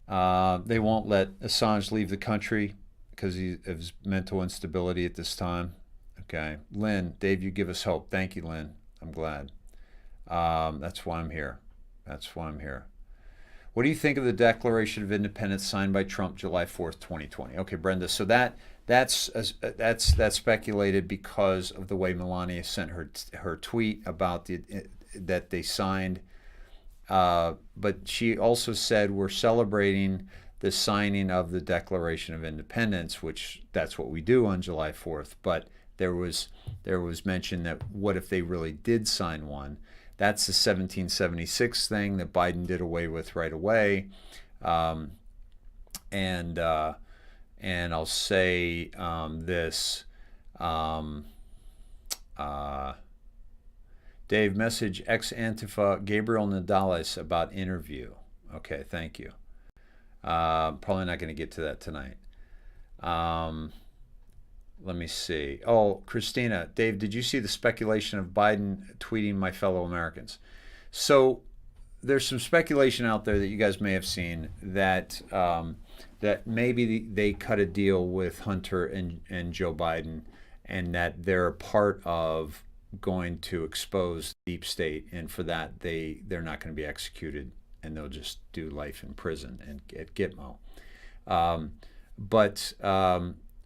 They won't let Assange leave the country because of his mental instability at this time. Okay. Lynn, Dave, you give us hope. Thank you, Lynn. I'm glad. That's why I'm here. That's why I'm here. What do you think of the Declaration of Independence signed by Trump July 4th, 2020? Okay, Brenda. So that's speculated because of the way Melania sent her tweet about that they signed. But she also said we're celebrating the signing of the Declaration of Independence, which that's what we do on July 4th. But there was mention that what if they really did sign one? That's the 1776 thing that Biden did away with right away. And I'll say this. Dave, message ex-Antifa Gabriel Nadales about interview. Okay, thank you. Probably not going to get to that tonight. Let me see. Oh, Christina, Dave, did you see the speculation of Biden tweeting my fellow Americans? So there's some speculation out there that you guys may have seen that that maybe they cut a deal with Hunter and Joe Biden, and that they're a part of going to expose deep state, and for that they're not going to be executed, and they'll just do life in prison and at Gitmo.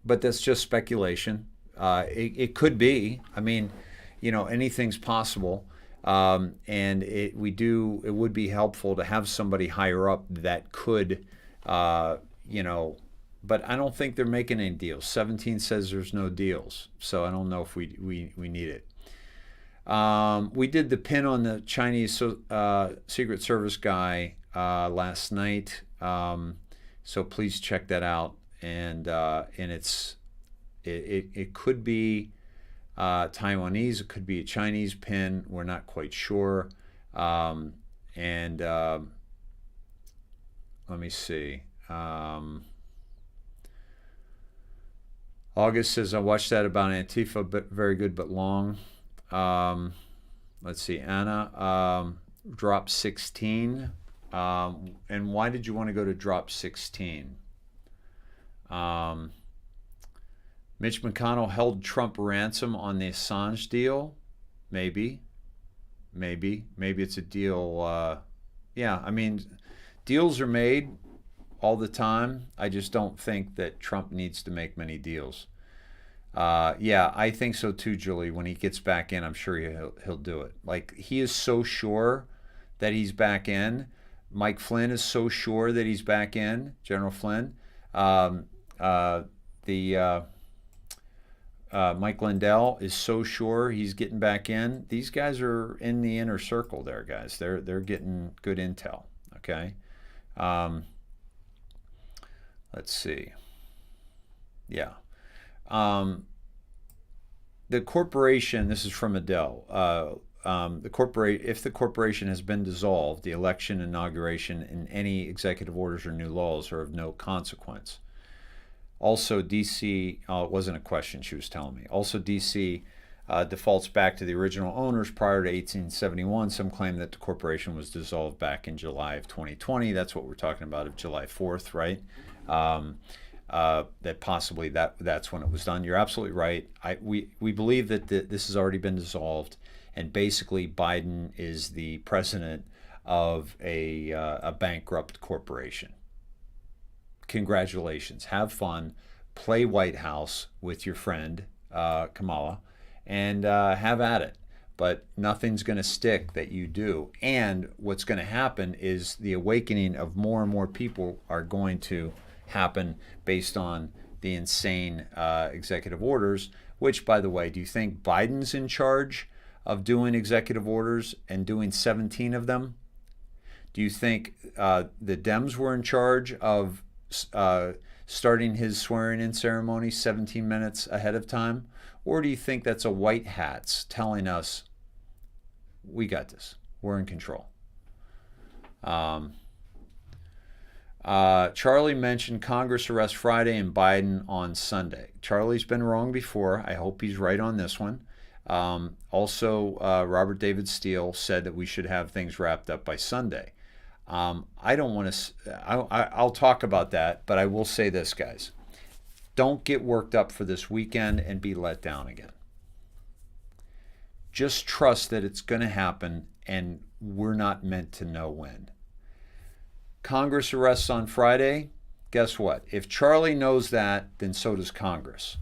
But that's just speculation. It could be. I mean, anything's possible. And it would be helpful to have somebody higher up that could, but I don't think they're making any deals. 17 says there's no deals, so I don't know if we need it. We did the pin on the Chinese Secret Service guy last night, so please check that out. And it could be Taiwanese, it could be a Chinese pin. We're not quite sure. Let me see. August says, I watched that about Antifa, but very good but long. Let's see. Anna, drop 16. And why did you want to go to drop 16? Mitch McConnell held Trump ransom on the Assange deal. Maybe it's a deal. Yeah, I mean, deals are made all the time. I just don't think that Trump needs to make many deals. Yeah, I think so too, Julie. When he gets back in, I'm sure he'll do it. Like, he is so sure that he's back in. Mike Flynn is so sure that he's back in. General Flynn. Mike Lindell is so sure he's getting back in. These guys are in the inner circle there, guys. They're getting good intel. Okay. Let's see. Yeah. The corporation, this is from Adele, if the corporation has been dissolved, the election, inauguration, and any executive orders or new laws are of no consequence. Also, DC, it wasn't a question, she was telling me. Also, DC defaults back to the original owners prior to 1871. Some claim that the corporation was dissolved back in July of 2020. That's what we're talking about, of July 4th, right? That possibly that's when it was done. You're absolutely right. We believe that this has already been dissolved, and basically Biden is the president of a bankrupt corporation. Congratulations. Have fun. Play White House with your friend Kamala, and have at it. But nothing's going to stick that you do. And what's going to happen is the awakening of more and more people are going to happen based on the insane executive orders, which, by the way, do you think Biden's in charge of doing executive orders and doing 17 of them? Do you think the Dems were in charge of starting his swearing-in ceremony 17 minutes ahead of time? Or do you think that's a white hats telling us, we got this, we're in control? Charlie mentioned Congress arrest Friday and Biden on Sunday. Charlie's been wrong before. I hope he's right on this one. Also, Robert David Steele said that we should have things wrapped up by Sunday. I don't want to, I'll talk about that, but I will say this, guys. Don't get worked up for this weekend and be let down again. Just trust that it's going to happen, and we're not meant to know when. Congress arrests on Friday. Guess what? If Charlie knows that, then so does Congress.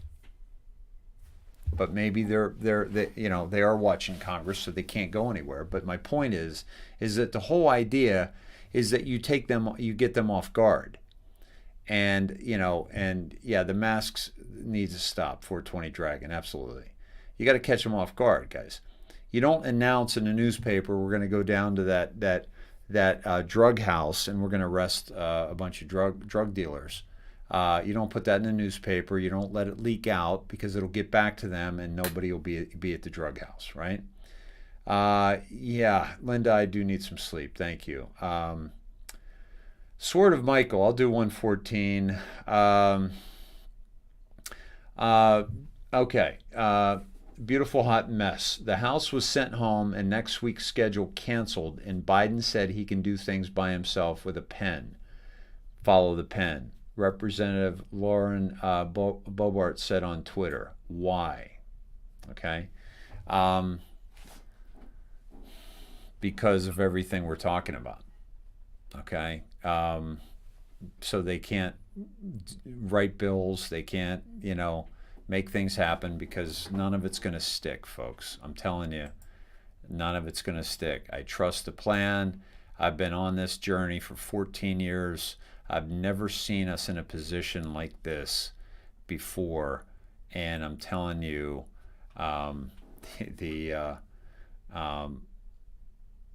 But maybe they are watching Congress, so they can't go anywhere. But my point is that the whole idea is that you get them off guard. And the masks need to stop. 420 Dragon, absolutely. You got to catch them off guard, guys. You don't announce in the newspaper we're going to go down to that drug house and we're going to arrest a bunch of drug dealers. You don't put that in the newspaper. You don't let it leak out, because it'll get back to them and nobody will be at the drug house, right? Yeah, Linda, I do need some sleep. Thank you. Sword of Michael, I'll do 114. Okay. Beautiful hot mess. The House was sent home and next week's schedule canceled, and Biden said he can do things by himself with a pen. Follow the pen. Representative Lauren Boebert said on Twitter. Why? Okay. Because of everything we're talking about. Okay. So they can't write bills. They can't, make things happen, because none of it's going to stick, folks. I'm telling you, none of it's going to stick. I trust the plan. I've been on this journey for 14 years. I've never seen us in a position like this before, and I'm telling you,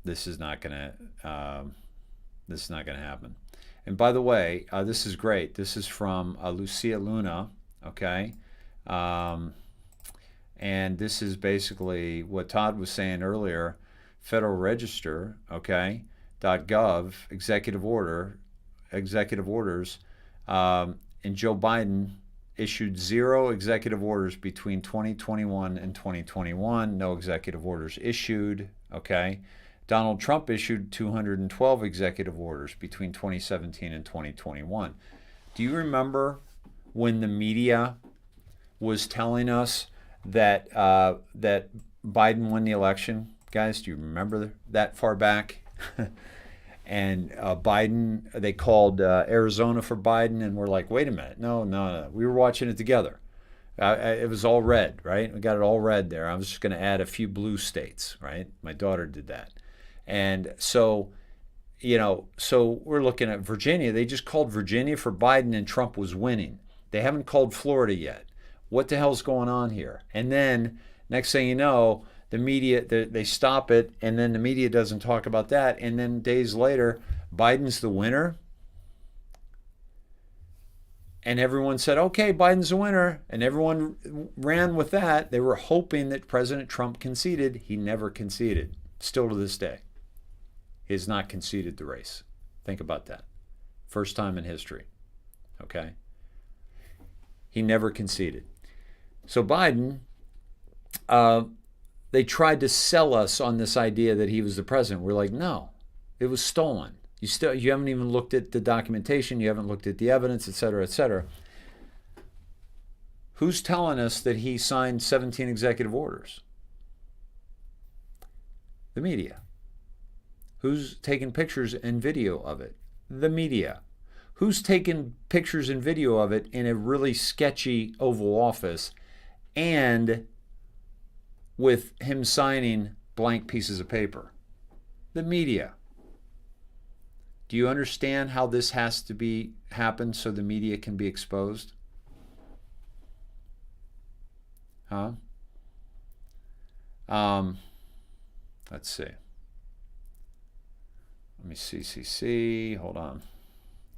this is not going to happen. And by the way, this is great. This is from Lucia Luna, okay? And this is basically what Todd was saying earlier. Federal Register, okay, .gov, executive orders, and Joe Biden issued 0 executive orders between 2021 and 2021. No executive orders issued, okay? Donald Trump issued 212 executive orders between 2017 and 2021. Do you remember when the media was telling us that that Biden won the election? Guys, do you remember that far back? And Biden, they called Arizona for Biden, and we're like, wait a minute, no. We were watching it together. It was all red, right? We got it all red there. I was just going to add a few blue states, right? My daughter did that. And so, so we're looking at Virginia. They just called Virginia for Biden, and Trump was winning. They haven't called Florida yet. What the hell's going on here? And then next thing you know, the media, they stop it, and then the media doesn't talk about that. And then days later, Biden's the winner. And everyone said, okay, Biden's the winner. And everyone ran with that. They were hoping that President Trump conceded. He never conceded. Still to this day, he has not conceded the race. Think about that. First time in history. Okay? He never conceded. So Biden, they tried to sell us on this idea that he was the president. We're like, no, it was stolen. You haven't even looked at the documentation. You haven't looked at the evidence, et cetera, et cetera. Who's telling us that he signed 17 executive orders? The media. Who's taking pictures and video of it? The media. Who's taking pictures and video of it in a really sketchy Oval Office and with him signing blank pieces of paper? The media. Do you understand how this has to happen so the media can be exposed? Huh? Let's see. Let me see. Hold on.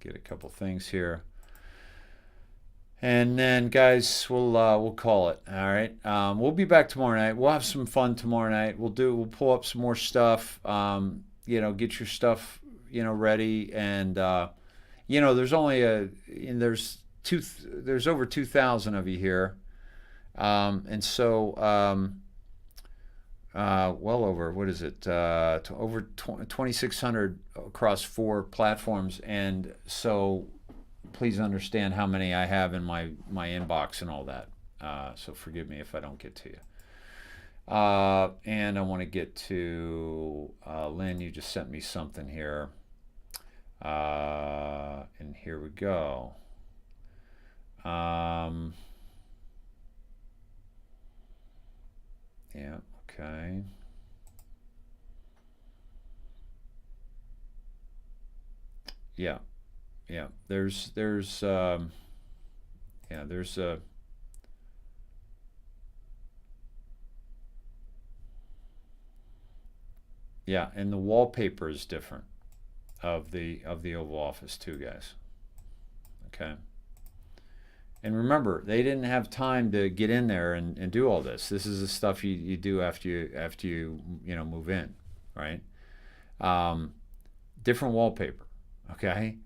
Get a couple things here. And then, guys, we'll call it. All right. We'll be back tomorrow night. We'll have some fun tomorrow night. We'll pull up some more stuff. Get your stuff ready, and there's only there's over 2,000 of you here, and so well over, what is it, over 2,600 across 4 platforms, and so please understand how many I have in my inbox and all that. So forgive me if I don't get to you. And I want to get to Lynn. You just sent me something here. And here we go. Yeah, okay. Yeah. There's a yeah, and the wallpaper is different of the Oval Office too, guys. Okay. And remember, they didn't have time to get in there and do all this. This is the stuff you do after you move in, right? Different wallpaper. Okay.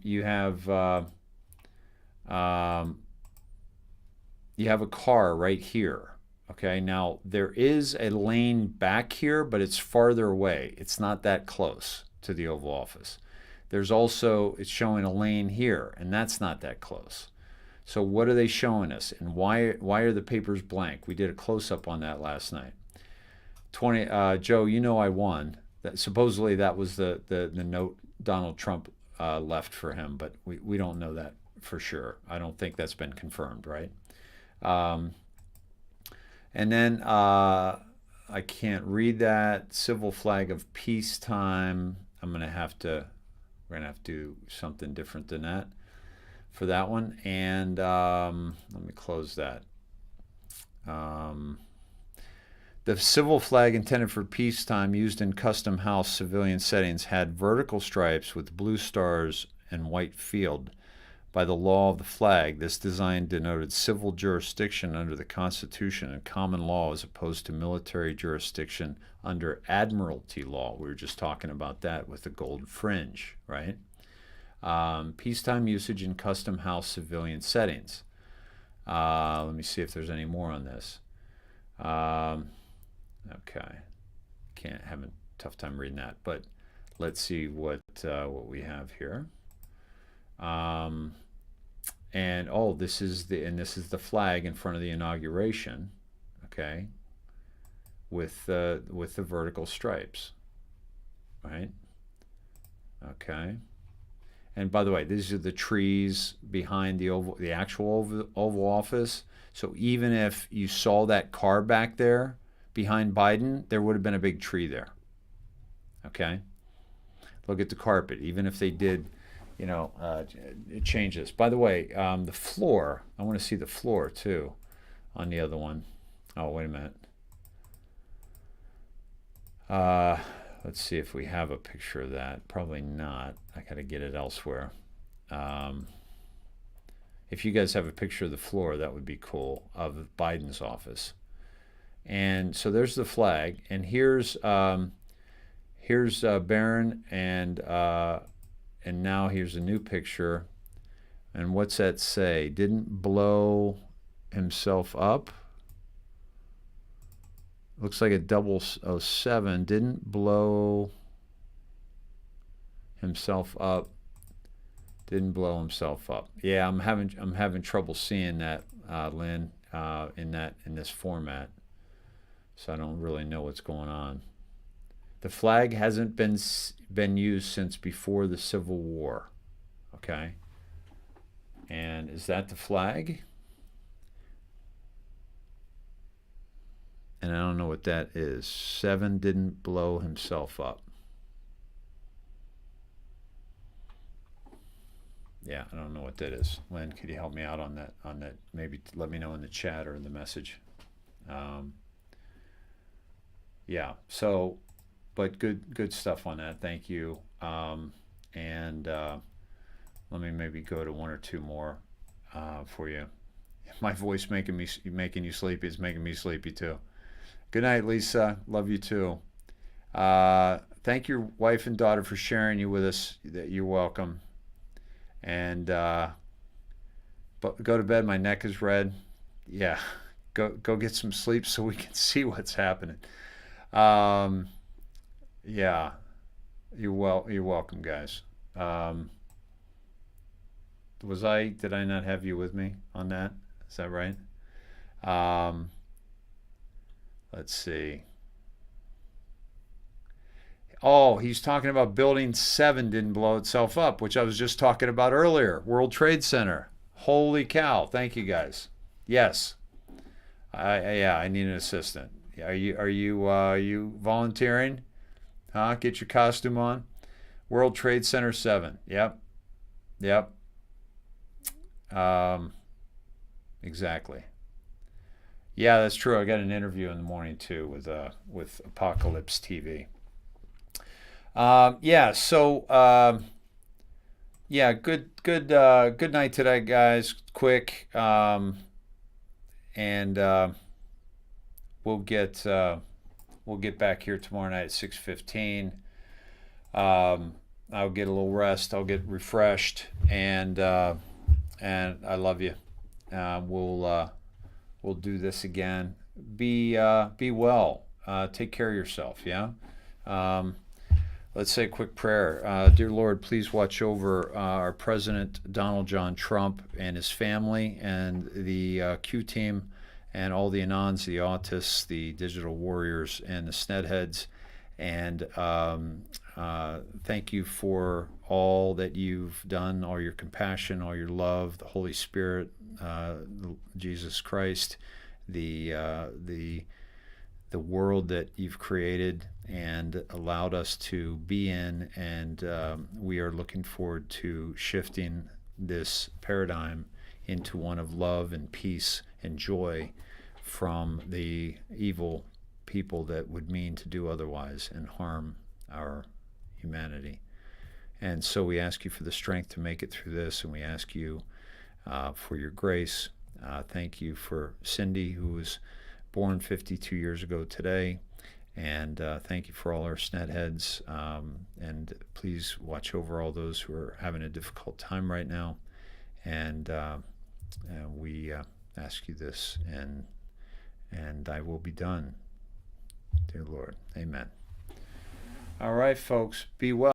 You have a car right here. Okay, now there is a lane back here, but it's farther away. It's not that close to the Oval Office. There's also, it's showing a lane here, and that's not that close. So what are they showing us, and why are the papers blank? We did a close-up on that last night. Joe, I won. Supposedly that was the note Donald Trump left for him, but we don't know that for sure. I don't think that's been confirmed, right? And then I can't read that. Civil flag of peacetime. We're gonna have to do something different than that for that one. And let me close that. The civil flag intended for peacetime, used in custom house civilian settings, had vertical stripes with blue stars and white field. By the law of the flag, this design denoted civil jurisdiction under the Constitution and common law as opposed to military jurisdiction under admiralty law. We were just talking about that with the gold fringe, right? Peacetime usage in custom house civilian settings. Let me see if there's any more on this. Okay. Having a tough time reading that, but let's see what we have here. And this is the flag in front of the inauguration, okay, with the vertical stripes, right? Okay. And by the way, these are the trees behind the actual Oval Office. So even if you saw that car back there behind Biden, there would have been a big tree there. Okay. Look at the carpet. Even if they did, change this. By the way, the floor, I want to see the floor too on the other one. Oh, wait a minute. Let's see if we have a picture of that. Probably not. I got to get it elsewhere. If you guys have a picture of the floor, that would be cool, of Biden's office. And so there's the flag, and here's Barron, and now here's a new picture. And what's that say? Didn't blow himself up. Looks like a 007. Didn't blow himself up. Didn't blow himself up. Yeah, I'm having trouble seeing that, Lynn, in this format. So I don't really know what's going on. The flag hasn't been used since before the Civil War. Okay. And is that the flag? And I don't know what that is. 7 didn't blow himself up. Yeah, I don't know what that is. Lynn, could you help me out on that? Maybe let me know in the chat or in the message. Yeah. So, but good stuff on that. Thank you. And let me maybe go to one or two more for you. My voice making you sleepy is making me sleepy too. Good night, Lisa. Love you too. Thank your wife and daughter for sharing you with us. You're welcome. And but go to bed. My neck is red. Yeah, go get some sleep so we can see what's happening. Yeah, you're welcome, guys. Did I not have you with me on that? Is that right? Let's see. Oh, he's talking about Building 7 didn't blow itself up, which I was just talking about earlier. World Trade Center. Holy cow. Thank you, guys. Yes. I need an assistant. Are you volunteering? Huh? Get your costume on. World Trade Center 7. Yep. Exactly. Yeah, that's true. I got an interview in the morning too with Apocalypse TV. Yeah. So yeah. Good night today, guys. Quick. And we'll get back here tomorrow night at 6:15. I'll get a little rest. I'll get refreshed, and I love you. We'll do this again. Be well. Take care of yourself. Yeah. Let's say a quick prayer. Dear Lord, please watch over our President Donald John Trump and his family and the Q team and all the Anons, the autists, the digital warriors, and the Snedheads. And thank you for all that you've done, all your compassion, all your love, the Holy Spirit, Jesus Christ, the world that you've created and allowed us to be in, and we are looking forward to shifting this paradigm into one of love and peace and joy from the evil people that would mean to do otherwise and harm our humanity. And so we ask you for the strength to make it through this, and we ask you for your grace. Thank you for Cindy, who was born 52 years ago today. And thank you for all our Snedheads. And please watch over all those who are having a difficult time right now. And we ask you this, and thy will be done, dear Lord. Amen. All right, folks, be well.